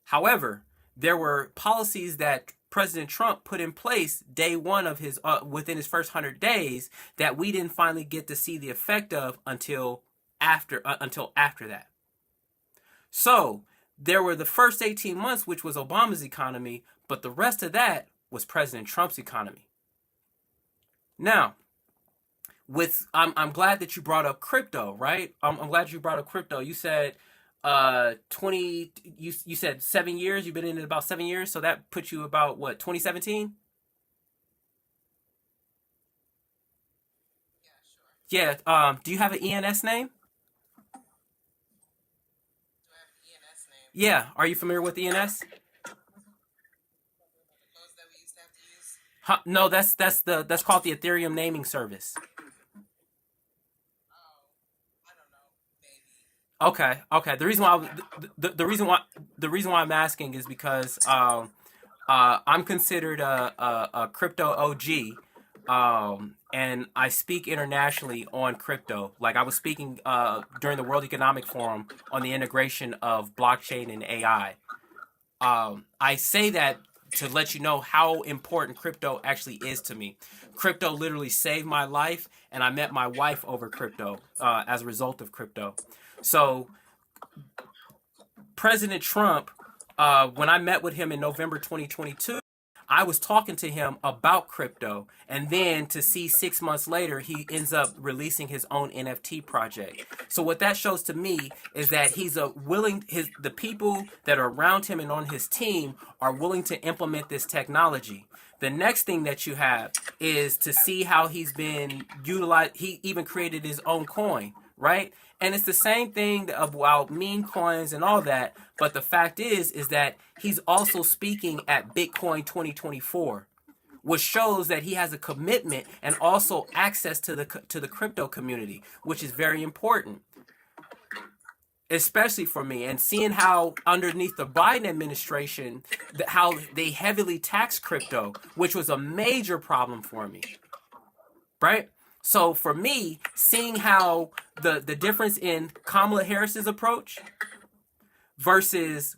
However, there were policies that President Trump put in place day one of his within his first 100 days that we didn't finally get to see the effect of until after that. So there were the first 18 months, which was Obama's economy, but the rest of that was President Trump's economy. Now, I'm glad that you brought up crypto, right? I'm glad you brought up crypto. You said you said 7 years. You've been in it about 7 years, so that puts you about 2017? Yeah, sure. Yeah. Do you have an ENS name? Do I have an ENS name? Yeah. Are you familiar with ENS? Those that we used to have to use? No, that's called the Ethereum naming service. Oh, I don't know. Maybe. Okay. The reason why I'm asking is because I'm considered a crypto OG, and I speak internationally on crypto. Like I was speaking during the World Economic Forum on the integration of blockchain and AI. I say that to let you know how important crypto actually is to me. Crypto literally saved my life, and I met my wife over crypto as a result of crypto. So President Trump, when I met with him in November 2022, I was talking to him about crypto, and then to see 6 months later, he ends up releasing his own NFT project. So what that shows to me is that he's the people that are around him and on his team are willing to implement this technology. The next thing that you have is to see how he's been utilized. He even created his own coin, right? And it's the same thing about meme coins and all that. But the fact is that he's also speaking at Bitcoin 2024, which shows that he has a commitment and also access to the crypto community, which is very important, especially for me. And seeing how underneath the Biden administration, how they heavily tax crypto, which was a major problem for me, right? So for me, seeing how the difference in Kamala Harris's approach versus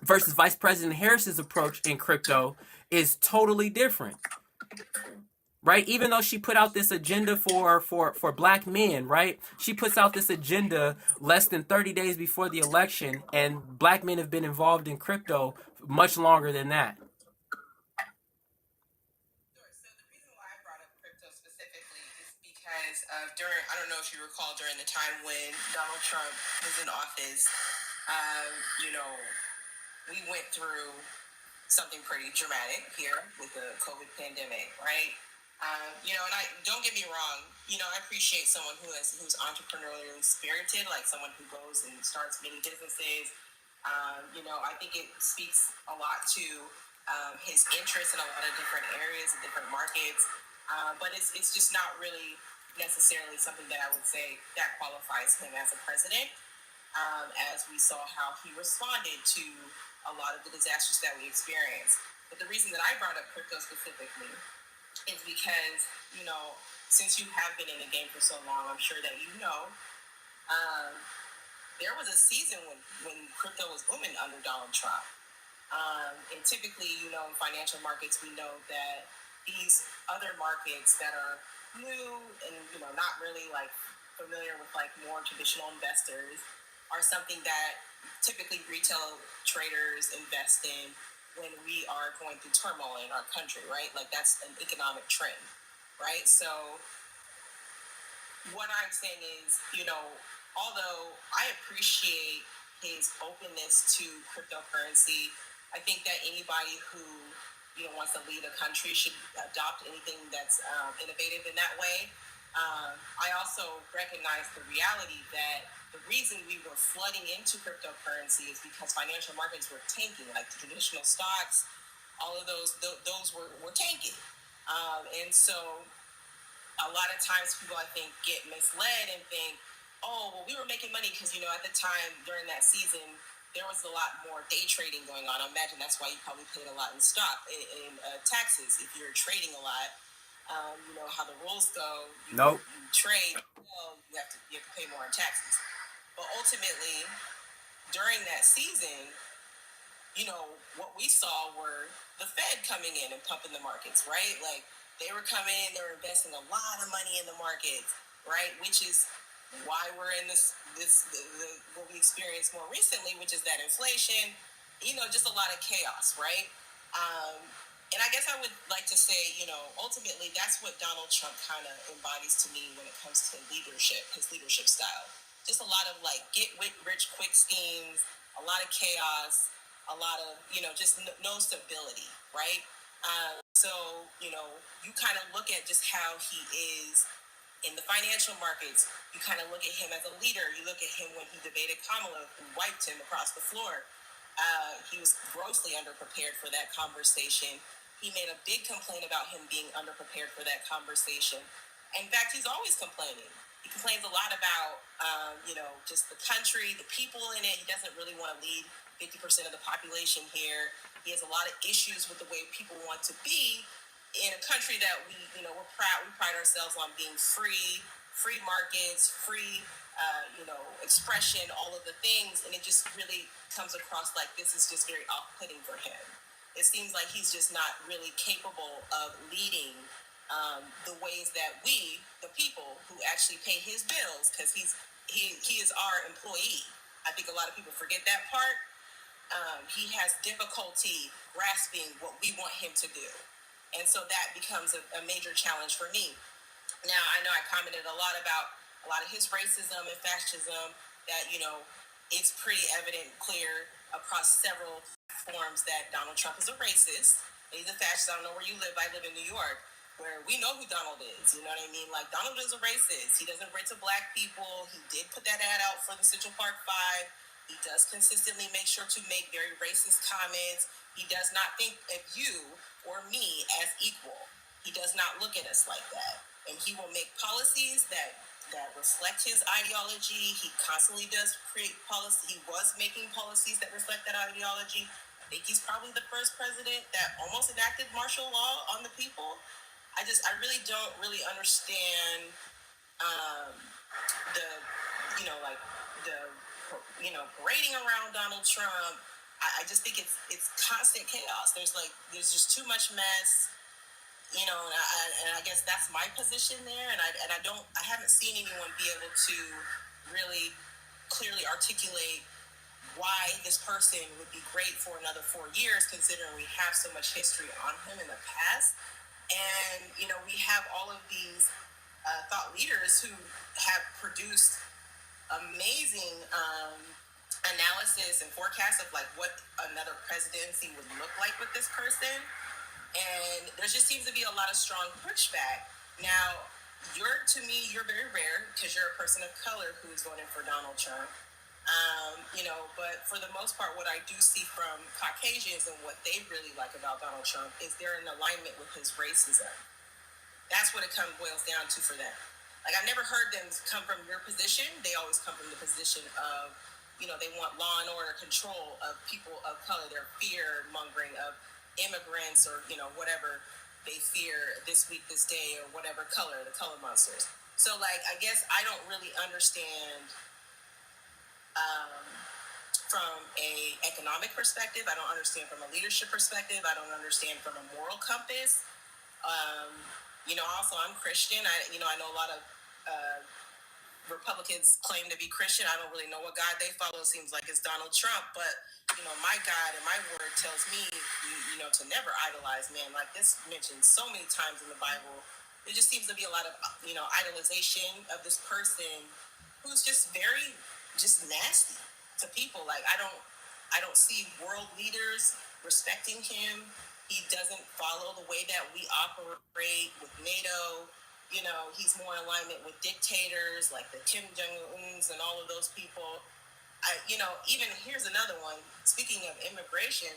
versus Vice President Harris's approach in crypto is totally different, right? Even though she put out this agenda for black men, right? She puts out this agenda less than 30 days before the election, and black men have been involved in crypto much longer than that. Sure. So the reason why I brought up crypto specifically is because I don't know if you recall, during the time when Donald Trump was in office, you know, we went through something pretty dramatic here with the COVID pandemic, right? You know, and I don't get me wrong, you know, I appreciate someone who's entrepreneurially spirited, like someone who goes and starts many businesses. You know, I think it speaks a lot to his interest in a lot of different areas and different markets. But it's just not really necessarily something that I would say that qualifies him as a president. As we saw how he responded to a lot of the disasters that we experienced. But the reason that I brought up crypto specifically is because, you know, since you have been in the game for so long, I'm sure that you know, there was a season when crypto was booming under Donald Trump. And typically, you know, in financial markets, we know that these other markets that are new and, you know, not really like familiar with like more traditional investors are something that typically retail traders invest in when we are going through turmoil in our country, right? Like that's an economic trend, right? So what I'm saying is, you know, although I appreciate his openness to cryptocurrency, I think that anybody who, you know, wants to lead a country should adopt anything that's innovative in that way. I also recognize the reality that the reason we were flooding into cryptocurrency is because financial markets were tanking, like the traditional stocks, all of those were tanking. And so a lot of times people, I think, get misled and think, oh, well, we were making money because, you know, at the time during that season, there was a lot more day trading going on. I imagine that's why you probably paid a lot in taxes if you're trading a lot. You know how the rules go. Nope. You trade, well, you have to pay more in taxes. But ultimately, during that season, you know, what we saw were the Fed coming in and pumping the markets, right? Like they were coming in, they were investing a lot of money in the markets, right? Which is why we're in this what we experienced more recently, which is that inflation, you know, just a lot of chaos, right? And I guess I would like to say, you know, ultimately that's what Donald Trump kind of embodies to me when it comes to leadership, his leadership style. Just a lot of like get rich quick schemes, a lot of chaos, a lot of, you know, just no stability, right? So, you know, you kind of look at just how he is in the financial markets. You kind of look at him as a leader. You look at him when he debated Kamala, who wiped him across the floor. He was grossly underprepared for that conversation. He made a big complaint about him being underprepared for that conversation. In fact, he's always complaining. He complains a lot about, you know, just the country, the people in it. He doesn't really want to lead 50% of the population here. He has a lot of issues with the way people want to be in a country that we, you know, we pride ourselves on being free markets, free, you know, expression, all of the things. And it just really comes across like this is just very off-putting for him. It seems like he's just not really capable of leading the ways that we, the people who actually pay his bills, because he is our employee. I think a lot of people forget that part. He has difficulty grasping what we want him to do. And so that becomes a major challenge for me. Now, I know I commented a lot about a lot of his racism and fascism that, you know, it's pretty evident, clear across several forms that Donald Trump is a racist. He's a fascist. I don't know where you live. I live in New York, where we know who Donald is. You know what I mean? Like, Donald is a racist. He doesn't rate to black people. He did put that ad out for the Central Park Five. He does consistently make sure to make very racist comments. He does not think of you or me as equal. He does not look at us like that. And he will make policies that reflect his ideology. He constantly does create policy. He was making policies that reflect that ideology. I think he's probably the first president that almost enacted martial law on the people. I really don't really understand the, you know, like the, you know, parading around Donald Trump. I just think it's constant chaos. There's just too much mess. You know, and I guess that's my position there, and I haven't seen anyone be able to really clearly articulate why this person would be great for another 4 years, considering we have so much history on him in the past, and you know we have all of these thought leaders who have produced amazing analysis and forecasts of like what another presidency would look like with this person. And there just seems to be a lot of strong pushback. Now, to me, you're very rare because you're a person of color who is voting for Donald Trump. But for the most part, what I do see from Caucasians and what they really like about Donald Trump is they're in alignment with his racism. That's what it boils down to for them. Like, I've never heard them come from your position. They always come from the position of, they want law and order control of people of color. They're fear mongering of immigrants or, whatever they fear this week, this day, or whatever color, the color monsters. So, like, I guess I don't really understand from a economic perspective. I don't understand from a leadership perspective. I don't understand from a moral compass. Also, I'm Christian. I know a lot of Republicans claim to be Christian. I don't really know what God they follow. It seems like it's Donald Trump. But, my God and my word tells me, to never idolize man. Like this mentioned so many times in the Bible. There just seems to be a lot of, idolization of this person who's just very, just nasty to people. Like, I don't see world leaders respecting him. He doesn't follow the way that we operate with NATO. He's more in alignment with dictators like the Kim Jong-uns and all of those people. Even here's another one. Speaking of immigration,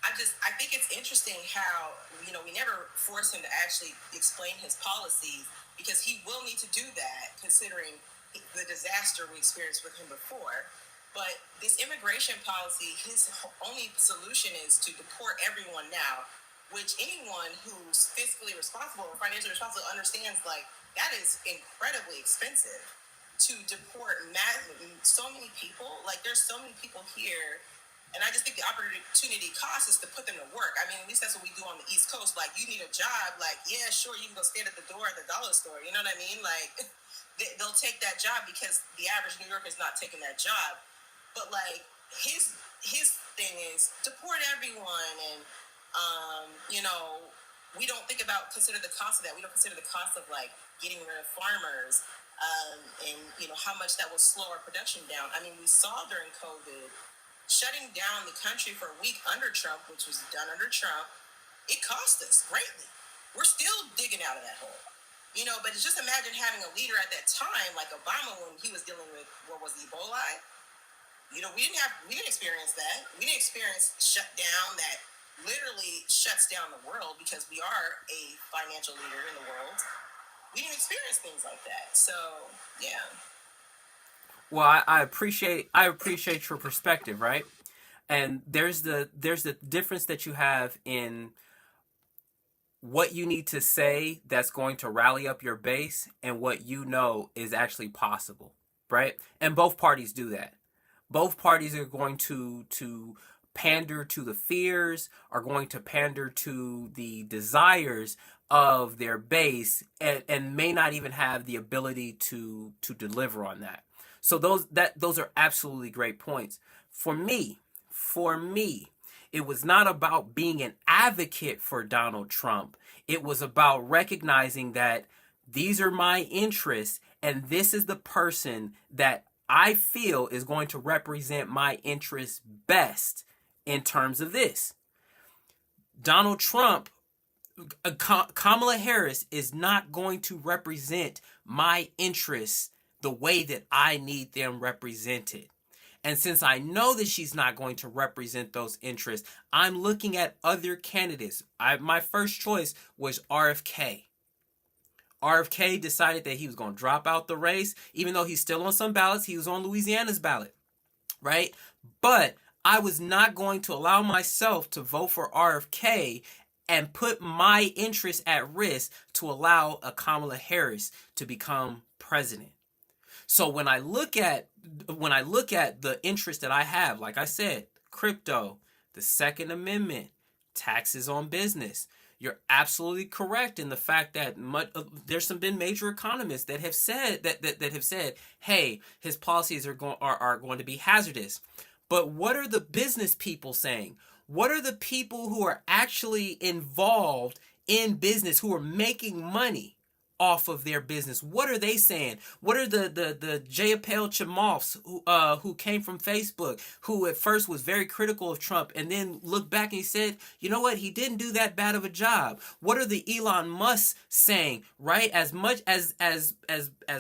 I think it's interesting how, we never force him to actually explain his policies because he will need to do that considering the disaster we experienced with him before. But this immigration policy, his only solution is to deport everyone now, which anyone who's fiscally responsible or financially responsible understands, like, that is incredibly expensive to deport so many people. Like, there's so many people here. And I just think the opportunity cost is to put them to work. I mean, at least that's what we do on the East Coast. Like, you need a job. Like, yeah, sure, you can go stand at the door at the dollar store. You know what I mean? Like, they'll take that job because the average New Yorker is not taking that job. But, like, his thing is deport everyone. And, we don't consider the cost of that. We don't consider the cost of, like, getting rid of farmers and, how much that will slow our production down. I mean, we saw during COVID, shutting down the country for a week under Trump, which was done under Trump, it cost us greatly. We're still digging out of that hole. But it's just imagine having a leader at that time, like Obama, when he was dealing with, what was Ebola? We didn't experience that. We didn't experience shutdown that literally shuts down the world because we are a financial leader in the world. We didn't experience things like that. So, yeah. Well, I appreciate your perspective, right? And there's the difference that you have in what you need to say that's going to rally up your base and what is actually possible, right? And both parties do that. Both parties are going to pander to the fears, are going to pander to the desires of their base, and may not even have the ability to deliver on that. So those are absolutely great points. For me, it was not about being an advocate for Donald Trump. It was about recognizing that these are my interests and this is the person that I feel is going to represent my interests best in terms of this. Donald Trump, Kamala Harris is not going to represent my interests the way that I need them represented. And since I know that she's not going to represent those interests, I'm looking at other candidates. My first choice was RFK. RFK decided that he was going to drop out the race, even though he's still on some ballots. He was on Louisiana's ballot, right? But I was not going to allow myself to vote for RFK and put my interests at risk to allow a Kamala Harris to become president. So when I look at the interest that I have, like I said, crypto, the Second Amendment, taxes on business, you're absolutely correct in the fact that there's been major economists that have said that have said, hey, his policies are going to be hazardous. But what are the business people saying? What are the people who are actually involved in business, who are making money? off of their business? What are they saying? What are the Jayapal Chamoffs who came from Facebook, who at first was very critical of Trump and then looked back and he said, you know what, he didn't do that bad of a job? What are the Elon Musk saying, right? As much as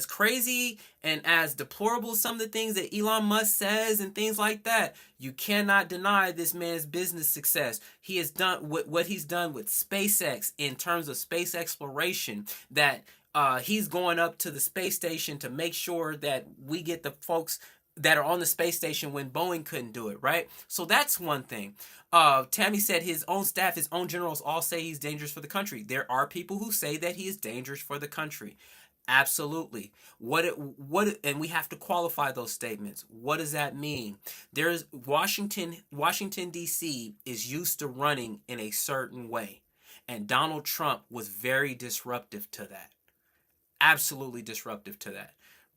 crazy and as deplorable some of the things that Elon Musk says and things like that, you cannot deny this man's business success. He has done what he's done with SpaceX in terms of space exploration, that he's going up to the space station to make sure that we get the folks that are on the space station when Boeing couldn't do it, right? So that's one thing. Tammy said his own staff, his own generals all say he's dangerous for the country. There are people who say that he is dangerous for the country. Absolutely. And we have to qualify those statements. What does that mean? There's Washington D.C. is used to running in a certain way. And Donald Trump was very disruptive to that. Absolutely disruptive to that.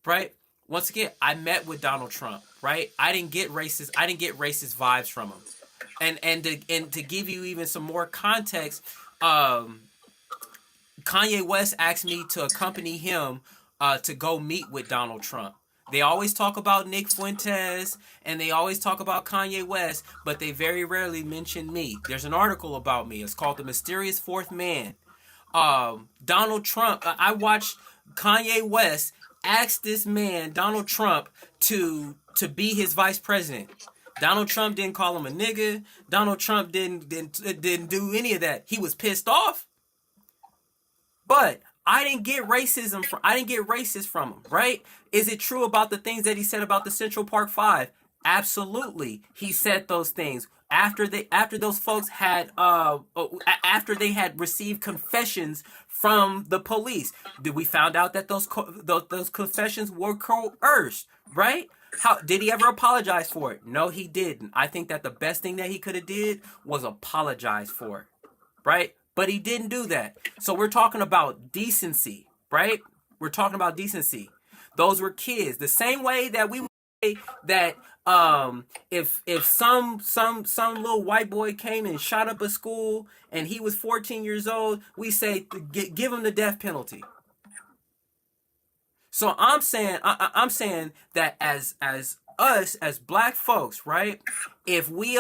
Right? Once again, I met with Donald Trump, right? I didn't get racist vibes from him. And to give you even some more context, Kanye West asked me to accompany him to go meet with Donald Trump. They always talk about Nick Fuentes and they always talk about Kanye West, but they very rarely mention me. There's an article about me. It's called The Mysterious Fourth Man. Donald Trump, I watched Kanye West ask this man, Donald Trump, to be his vice president. Donald Trump didn't call him a nigga. Donald Trump didn't do any of that. He was pissed off. But I didn't get racist from him, right? Is it true about the things that he said about the Central Park Five? Absolutely. He said those things after those folks had after they had received confessions from the police. Did we found out that those confessions were coerced, right? How did he ever apologize for it? No, he didn't. I think that the best thing that he could have did was apologize for it, right? But he didn't do that. So we're talking about decency, right? We're talking about decency. Those were kids. The same way that we would say that if some little white boy came and shot up a school and he was 14 years old, we say give him the death penalty. So I'm saying that as us as black folks, right? If we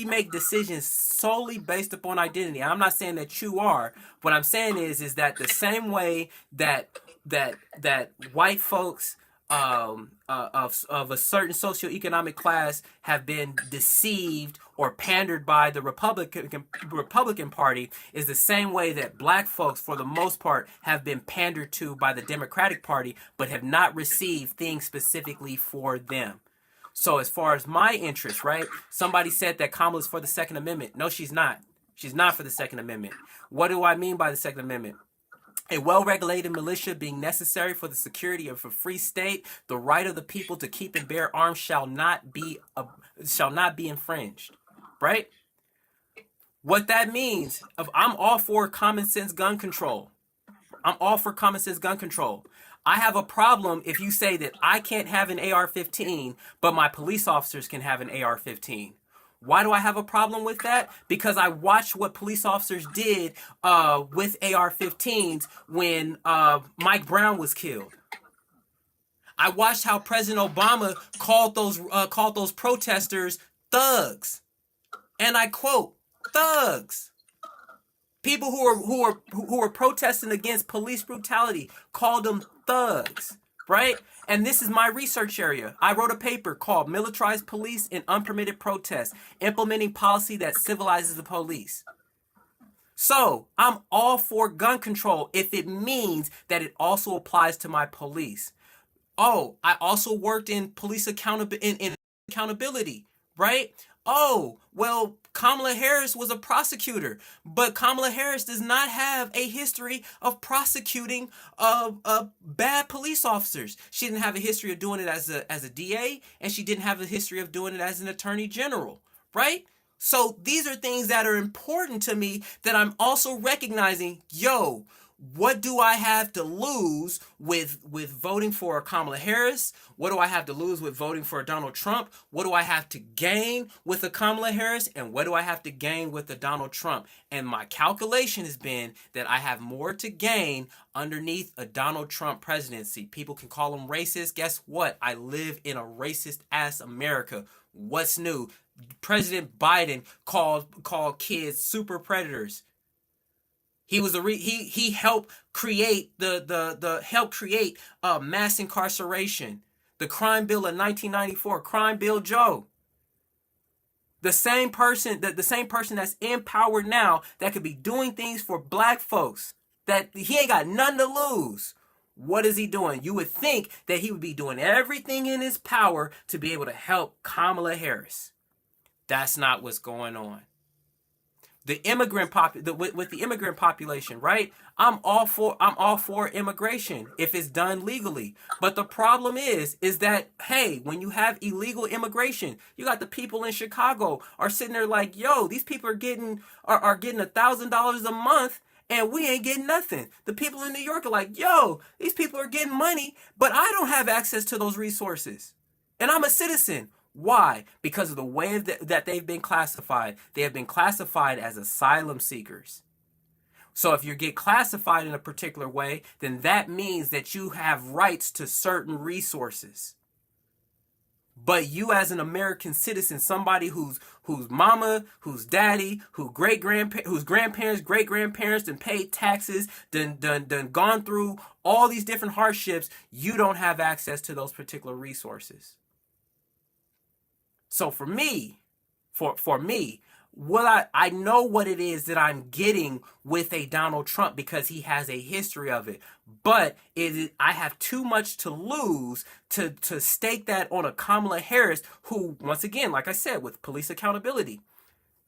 make decisions solely based upon identity, I'm not saying that you are. What I'm saying is that the same way that white folks of a certain socioeconomic class have been deceived or pandered by the Republican Party is the same way that black folks, for the most part, have been pandered to by the Democratic Party, but have not received things specifically for them. So as far as my interest, right? Somebody said that Kamala's for the Second Amendment. No, she's not. She's not for the Second Amendment. What do I mean by the Second Amendment? A well-regulated militia being necessary for the security of a free state, the right of the people to keep and bear arms shall not be infringed, right? What that means, I'm all for common sense gun control. I'm all for common sense gun control. I have a problem if you say that I can't have an AR-15, but my police officers can have an AR-15. Why do I have a problem with that? Because I watched what police officers did with AR-15s when Mike Brown was killed. I watched how President Obama called those protesters thugs, and I quote, thugs. People who are protesting against police brutality called them thugs, right? And this is my research area. I wrote a paper called Militarized Police and Unpermitted Protests, Implementing Policy That Civilizes the Police. So I'm all for gun control if it means that it also applies to my police. Oh, I also worked in police accountability, right? Oh, well, Kamala Harris was a prosecutor, but Kamala Harris does not have a history of prosecuting bad police officers. She didn't have a history of doing it as a DA, and she didn't have a history of doing it as an attorney general, right? So these are things that are important to me that I'm also recognizing, what do I have to lose with voting for Kamala Harris? What do I have to lose with voting for Donald Trump? What do I have to gain with a Kamala Harris? And what do I have to gain with the Donald Trump? And my calculation has been that I have more to gain underneath a Donald Trump presidency. People can call him racist. Guess what? I live in a racist ass America. What's new? President Biden called kids super predators. He was he helped create the mass incarceration, the crime bill of 1994, Crime Bill Joe. The same person that's in power now that could be doing things for black folks, that he ain't got nothing to lose. What is he doing? You would think that he would be doing everything in his power to be able to help Kamala Harris. That's not what's going on. The immigrant with the immigrant population, right? I'm all for immigration if it's done legally. But the problem is that, hey, when you have illegal immigration, you got the people in Chicago are sitting there like, yo, these people are getting $1,000 a month and we ain't getting nothing. The people in New York are like, yo, these people are getting money, but I don't have access to those resources. And I'm a citizen. Why? Because of the way that they've been classified. They have been classified as asylum seekers. So if you get classified in a particular way, then that means that you have rights to certain resources. But you as an American citizen, somebody whose mama, whose daddy, whose grandparents, great-grandparents, done paid taxes, done gone through all these different hardships, you don't have access to those particular resources. So for me, what I know what it is that I'm getting with a Donald Trump because he has a history of it. But I have too much to lose to stake that on a Kamala Harris who, once again, like I said, with police accountability.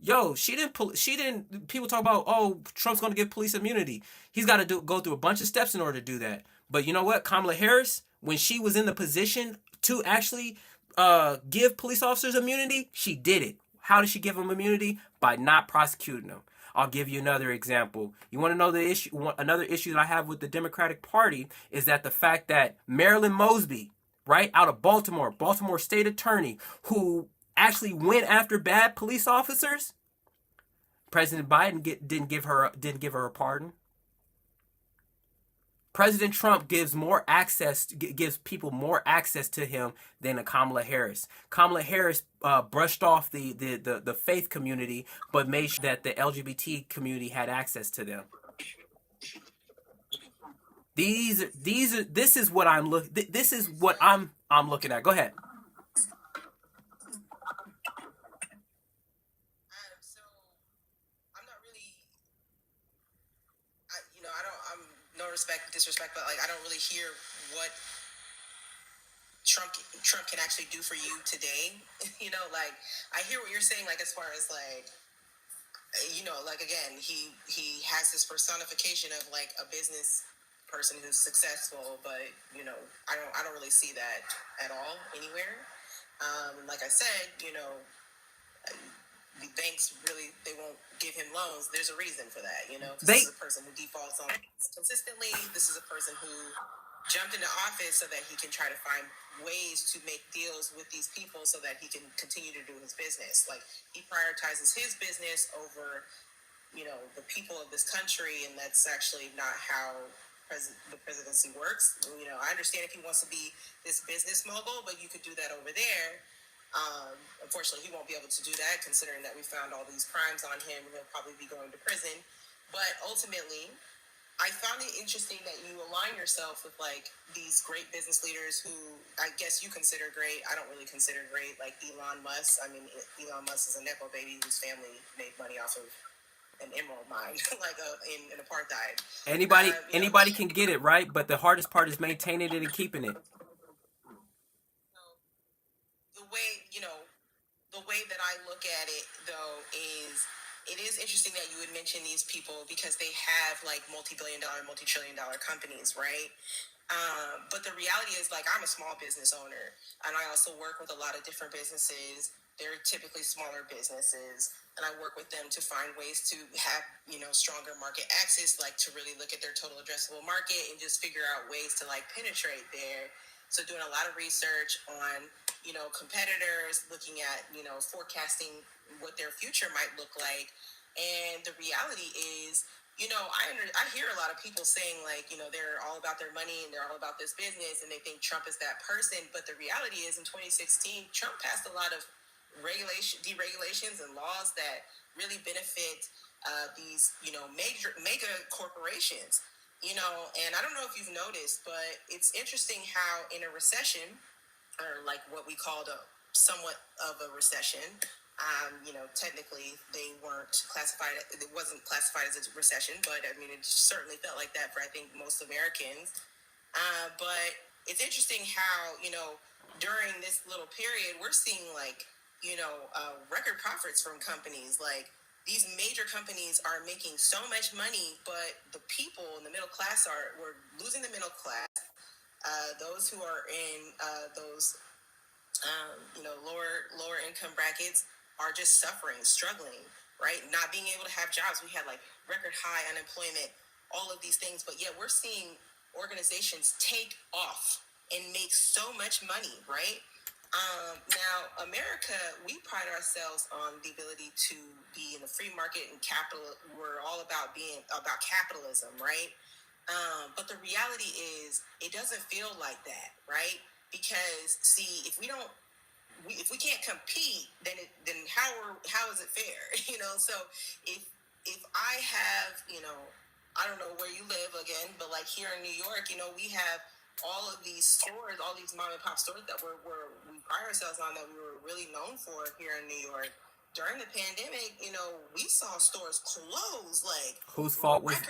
Yo, she didn't, people talk about, oh, Trump's going to give police immunity. He's got to go through a bunch of steps in order to do that. But you know what? Kamala Harris, when she was in the position to actually give police officers immunity, she did it. How did she give them immunity? By not prosecuting them. I'll give you another example. You want to know the issue? Another issue that I have with the Democratic Party is that the fact that Marilyn Mosby, right, out of Baltimore state attorney, who actually went after bad police officers, President Biden didn't give her a pardon. President Trump gives people more access to him than a Kamala Harris. Kamala Harris brushed off the faith community, but made sure that the LGBT community had access to them. This is what I'm looking at. Go ahead. So I'm not really, I'm no disrespect, but like I don't really hear what Trump can actually do for you today. Like I hear what you're saying, like as far as like, like again, he has this personification of like a business person who's successful, but I don't really see that at all anywhere. Like I said, the banks they won't give him loans. There's a reason for that, this is a person who defaults on consistently. This is a person who jumped into office so that he can try to find ways to make deals with these people so that he can continue to do his business. Like he prioritizes his business over, the people of this country, and that's actually not how the presidency works. I understand if he wants to be this business mogul, but you could do that over there. Unfortunately, he won't be able to do that, considering that we found all these crimes on him. He'll probably be going to prison. But ultimately, I found it interesting that you align yourself with like these great business leaders who I guess you consider great. I don't really consider great, like Elon Musk. I mean, Elon Musk is a nepo baby whose family made money off of an emerald mine, like in apartheid. Anybody can get it, right? But the hardest part is maintaining it and keeping it. The way that I look at it, though, is it is interesting that you would mention these people because they have like multi-billion-dollar, multi-trillion-dollar companies, right? But the reality is, like, I'm a small business owner, and I also work with a lot of different businesses. They're typically smaller businesses, and I work with them to find ways to have, stronger market access, like to really look at their total addressable market and just figure out ways to like penetrate there. So doing a lot of research on, competitors, looking at, forecasting what their future might look like. And the reality is, I hear a lot of people saying like, they're all about their money and they're all about this business and they think Trump is that person. But the reality is in 2016, Trump passed a lot of deregulations and laws that really benefit these, mega corporations, and I don't know if you've noticed, but it's interesting how in a recession, or like what we called a somewhat of a recession, technically they weren't classified, it wasn't classified as a recession, but I mean, it certainly felt like that for, I think, most Americans. But it's interesting how, during this little period, we're seeing like, record profits from companies. Like these major companies are making so much money, but the people in the middle class we're losing the middle class. Those who are in those lower income brackets are just suffering, struggling, right? Not being able to have jobs. We had like record high unemployment, all of these things, but yet we're seeing organizations take off and make so much money, right? Now, America, we pride ourselves on the ability to be in the free market and capital. We're all about being about capitalism, right? But the reality is, it doesn't feel like that, right? Because see, if we can't compete, then how is it fair? So if I have, I don't know where you live again, but like here in New York, we have all of these stores, all these mom and pop stores that we pride ourselves on, that we were really known for here in New York. During the pandemic, we saw stores close. Like Whose fault was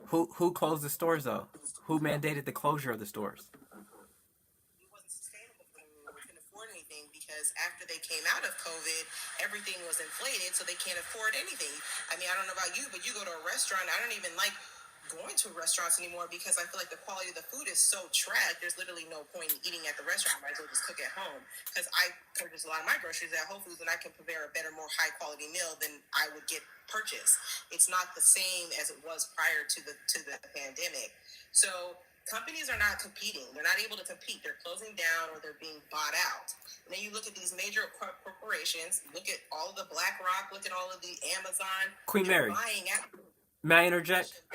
who closed the stores though? Who mandated the closure of the stores? It wasn't sustainable for them. We couldn't afford anything because after they came out of COVID, everything was inflated, so they can't afford anything. I mean, I don't know about you, but you go to a restaurant, I don't even like going to restaurants anymore because I feel like the quality of the food is so trash. There's literally no point in eating at the restaurant. I might as well just cook at home, because I purchase a lot of my groceries at Whole Foods and I can prepare a better, more high quality meal than I would get purchased. It's not the same as it was prior to the pandemic. So companies are not competing. They're not able to compete. They're closing down or they're being bought out. And then you look at these major corporations, look at all of the BlackRock, look at all of the Amazon. Queen Mary, Buying out. may I interject?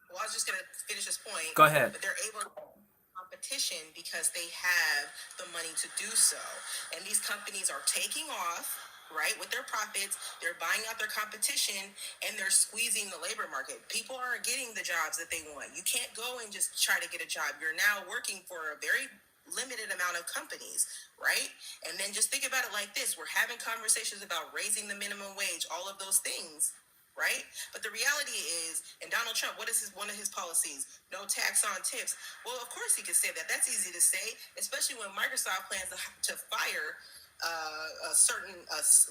Well, I was just going to finish this point. Go ahead. But they're able to competition because they have the money to do so. And these companies are taking off, right, with their profits. They're buying out their competition and they're squeezing the labor market. People aren't getting the jobs that they want. You can't go and just try to get a job. You're now working for a very limited amount of companies, right? And then just think about it like this. We're having conversations about raising the minimum wage, all of those things, right? But the reality is, and Donald Trump, what is one of his policies? No tax on tips. Well, of course he could say that. That's easy to say, especially when Microsoft plans to fire a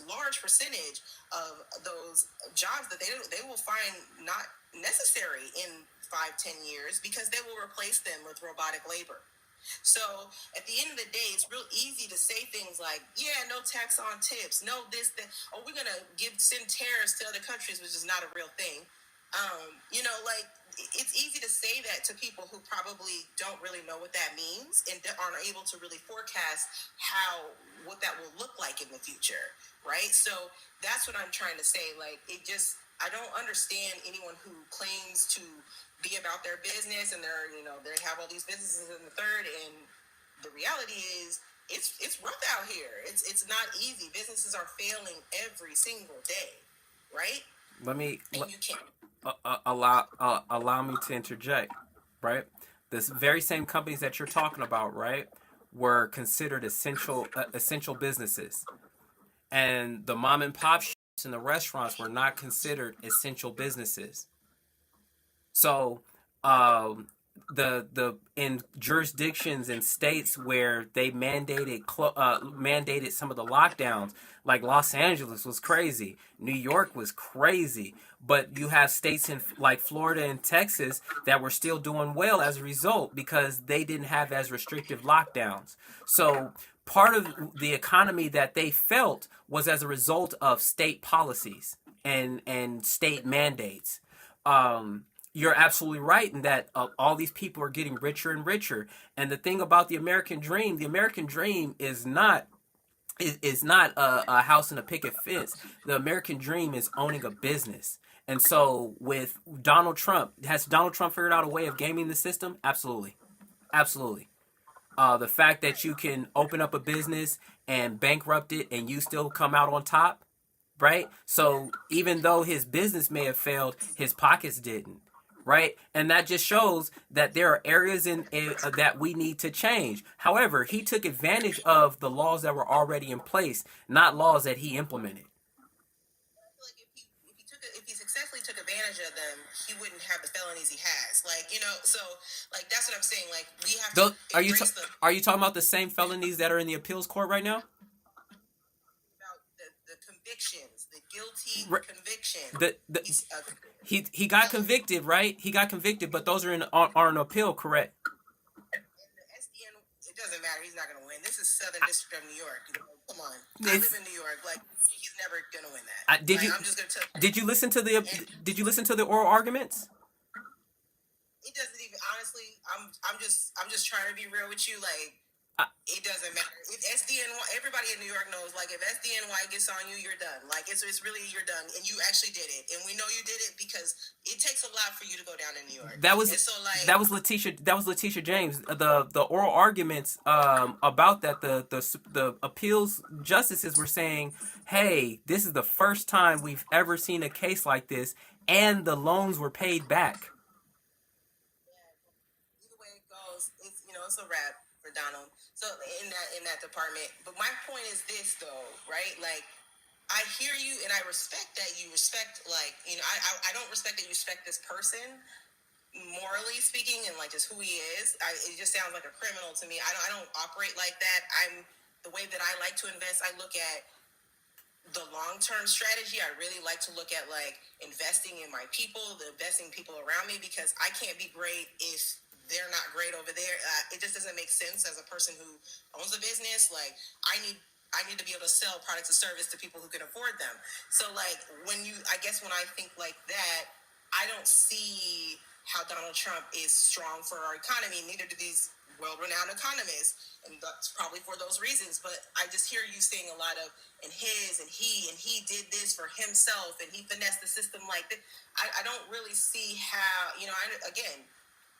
large percentage of those jobs that they will find not necessary in 5-10 years, because they will replace them with robotic labor. So at the end of the day, it's real easy to say things like, yeah, no tax on tips, no this, that, or we're going to send tariffs to other countries, which is not a real thing. Like, it's easy to say that to people who probably don't really know what that means and aren't able to really forecast what that will look like in the future, right? So that's what I'm trying to say. Like, I don't understand anyone who claims to be about their business and they have all these businesses in the third, and the reality is it's rough out here. It's not easy. Businesses are failing every single day, right? You can't allow me to interject, right? This very same companies that you're talking about, right, were considered essential businesses, and the mom and pop shops and the restaurants were not considered essential businesses. So, the in jurisdictions and states where they mandated some of the lockdowns, like Los Angeles was crazy, New York was crazy, but you have states like Florida and Texas that were still doing well as a result because they didn't have as restrictive lockdowns. So part of the economy that they felt was as a result of state policies and state mandates. You're absolutely right in that all these people are getting richer and richer. And the thing about the American dream is not a house and a picket fence. The American dream is owning a business. And so with Donald Trump, has Donald Trump figured out a way of gaming the system? Absolutely. Absolutely. The fact that you can open up a business and bankrupt it and you still come out on top, right? So even though his business may have failed, his pockets didn't, right? And that just shows that there are areas in that we need to change. However, he took advantage of the laws that were already in place, not laws that he implemented. Like if he successfully took advantage of them, he wouldn't have the felonies he has. Like, you know, so like that's what I'm saying. Like we have to embrace Are you talking about the same felonies that are in the appeals court right now? about the convictions, the guilty conviction. He got convicted, right? He got convicted, but those are in appeal, correct? And the SDN, it doesn't matter. He's not going to win. This is Southern District of New York. You know, come on, I live in New York. Like he's never going to win that. I'm just going to tell you. Did you listen to the oral arguments? It doesn't even honestly. I'm just trying to be real with you. Like it doesn't matter. If SDNY, everybody in New York knows. Like if SDNY gets on you, you're done. Like it's really you're done, and you actually did it, and we know you did it because it takes a lot for you to go down in New York. That was Letitia James. The oral arguments about that the appeals justices were saying, hey, this is the first time we've ever seen a case like this, and the loans were paid back. It's a wrap for Donald. So in that department. But my point is this though, right? Like I hear you and I respect that you respect I don't respect that you respect this person morally speaking and like just who he is. It just sounds like a criminal to me. I don't operate like that. The way that I like to invest, I look at the long-term strategy. I really like to look at like investing in my people, investing people around me, because I can't be great if they're not great over there. It just doesn't make sense as a person who owns a business. Like I need to be able to sell products and service to people who can afford them. So like when I think like that, I don't see how Donald Trump is strong for our economy. Neither do these well-renowned economists, and that's probably for those reasons. But I just hear you saying a lot of and he did this for himself and he finessed the system like that. I don't really see how,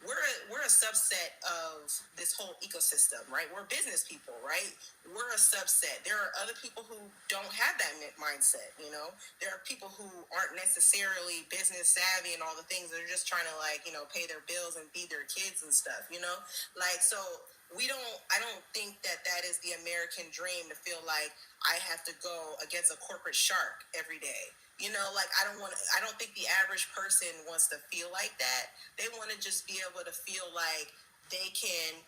we're a subset of this whole ecosystem, right? We're business people, right? We're a subset. There are other people who don't have that mindset, you know? There are people who aren't necessarily business savvy and all the things. They're just trying to pay their bills and feed their kids and stuff, you know? Like, so I don't think that is the American dream, to feel like I have to go against a corporate shark every day. You know, like I don't think the average person wants to feel like that. They want to just be able to feel like they can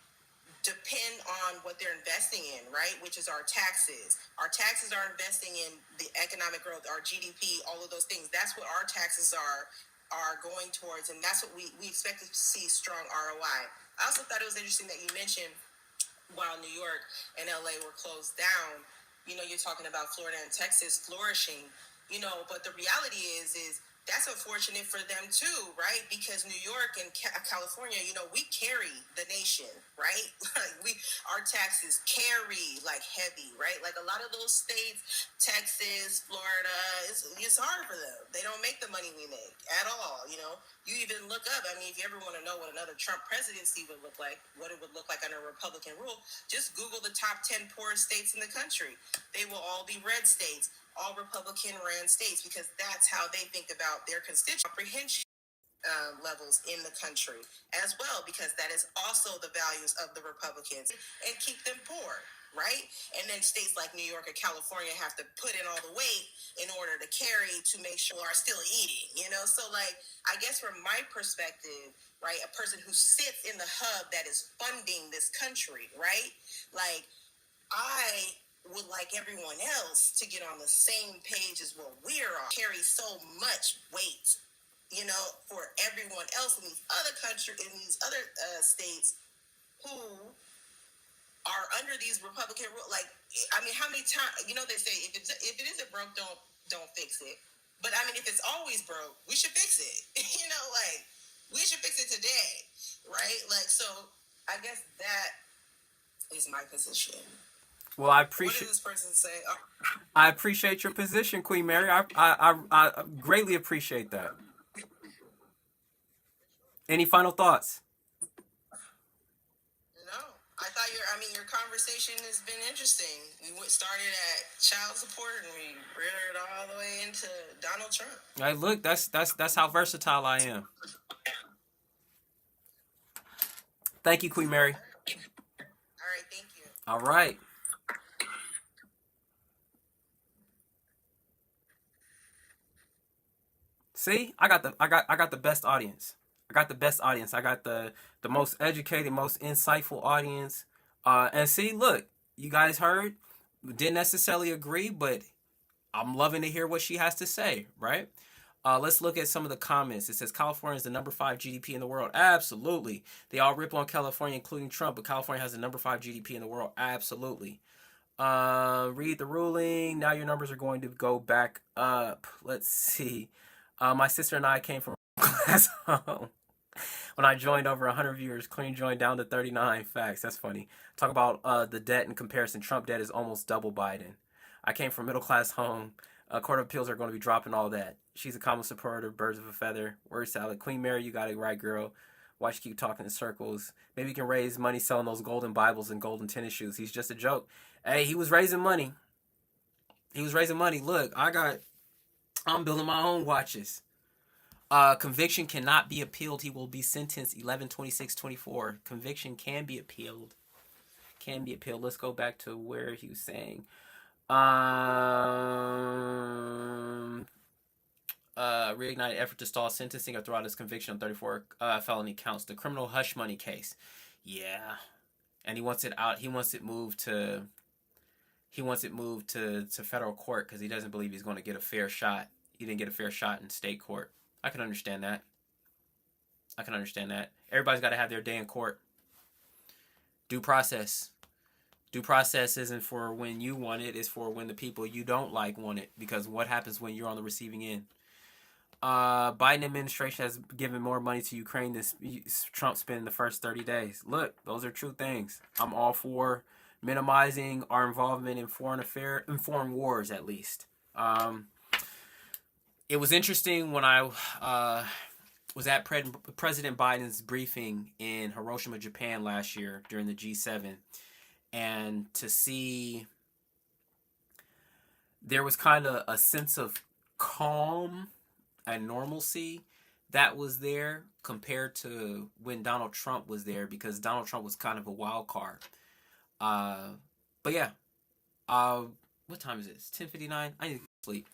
depend on what they're investing in, right? Which is our taxes. Our taxes are investing in the economic growth, our GDP, all of those things. That's what our taxes are going towards, and that's what we expect to see strong ROI. I also thought it was interesting that you mentioned while New York and LA were closed down, you know, you're talking about Florida and Texas flourishing. You know, but the reality is that's unfortunate for them too, right? Because New York and California, you know, we carry the nation, right? Like our taxes carry like heavy, right? Like a lot of those states, Texas, Florida, it's hard for them. They don't make the money we make at all. You know, you even look up. I mean, if you ever want to know what another Trump presidency would look like, what it would look like under Republican rule, just Google the top 10 poorest states in the country. They will all be red states. All Republican-ran states, because that's how they think about their constituent comprehension levels in the country as well, because that is also the values of the Republicans, and keep them poor, right? And then states like New York and California have to put in all the weight in order to carry to make sure are still eating, you know? So like, I guess from my perspective, right, a person who sits in the hub that is funding this country, right? Like, I would like everyone else to get on the same page as what we're on. Carry so much weight, you know, for everyone else in these other countries, in these other states who are under these Republican rules. Like, I mean, how many times? You know, they say if it isn't broke, don't fix it. But I mean, if it's always broke, we should fix it. You know, like we should fix it today, right? Like, so I guess that is my position. Well, I What appreciate. did this person say? Oh, I appreciate your position, Queen Mary. I greatly appreciate that. Any final thoughts? no, I thought your conversation has been interesting. Started at child support and we reared all the way into Donald Trump. Hey, look, that's how versatile I am. Thank you, Queen Mary. All right, thank you. All right. See, I got the best audience. I got the best audience. I got the most educated, most insightful audience. And see, look, you guys heard. Didn't necessarily agree, but I'm loving to hear what she has to say, right? Let's look at some of the comments. It says California is the number 5 GDP in the world. Absolutely. They all rip on California, including Trump, but California has the number 5 GDP in the world. Absolutely. Read the ruling. Now your numbers are going to go back up. Let's see. My sister and I came from class home. When I joined, over 100 viewers. Clean joined down to 39. Facts. That's funny. Talk about the debt in comparison. Trump debt is almost double Biden. I came from middle class home. Court of Appeals are going to be dropping all that. She's a common supporter. Birds of a feather. Word salad. Queen Mary, you got it right, girl. Why she keep talking in circles? Maybe you can raise money selling those golden Bibles and golden tennis shoes. He's just a joke. Hey, he was raising money. He was raising money. Look, I'm building my own watches. Conviction cannot be appealed. He will be sentenced 11/26/24. Conviction can be appealed. Can be appealed. Let's go back to where he was saying. Reignited effort to stall sentencing or throw out his conviction on 34 felony counts. The criminal hush money case. Yeah. And he wants it out. He wants it moved to federal court because he doesn't believe he's going to get a fair shot. He didn't get a fair shot in state court. I can understand that. Everybody's got to have their day in court. Due process. Due process isn't for when you want it. It's for when the people you don't like want it. Because what happens when you're on the receiving end? Biden administration has given more money to Ukraine than Trump spent in the first 30 days. Look, those are true things. I'm all for minimizing our involvement in foreign wars, at least. It was interesting when I was at President Biden's briefing in Hiroshima, Japan last year during the G7, and to see there was kind of a sense of calm and normalcy that was there compared to when Donald Trump was there, because Donald Trump was kind of a wild card. But yeah, what time is it? It's 10:59. I need to sleep.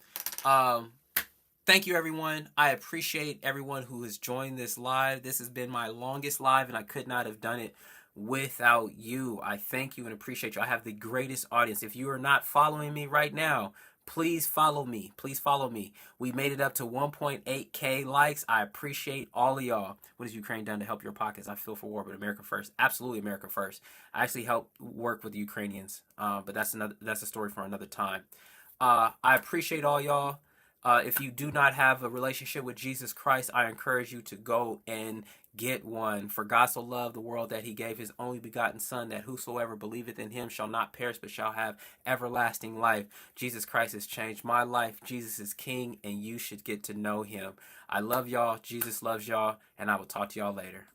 Thank you, everyone. I appreciate everyone who has joined this live. This has been my longest live, and I could not have done it without you. I thank you and appreciate you. I have the greatest audience. If you are not following me right now, please follow me. Please follow me. We made it up to 1.8K likes. I appreciate all of y'all. What has Ukraine done to help your pockets? I feel for war, but America first. Absolutely America first. I actually help work with the Ukrainians, but that's a story for another time. I appreciate all y'all. If you do not have a relationship with Jesus Christ, I encourage you to go and get one. For God so loved the world that he gave his only begotten Son, that whosoever believeth in him shall not perish, but shall have everlasting life. Jesus Christ has changed my life. Jesus is King, and you should get to know him. I love y'all. Jesus loves y'all, and I will talk to y'all later.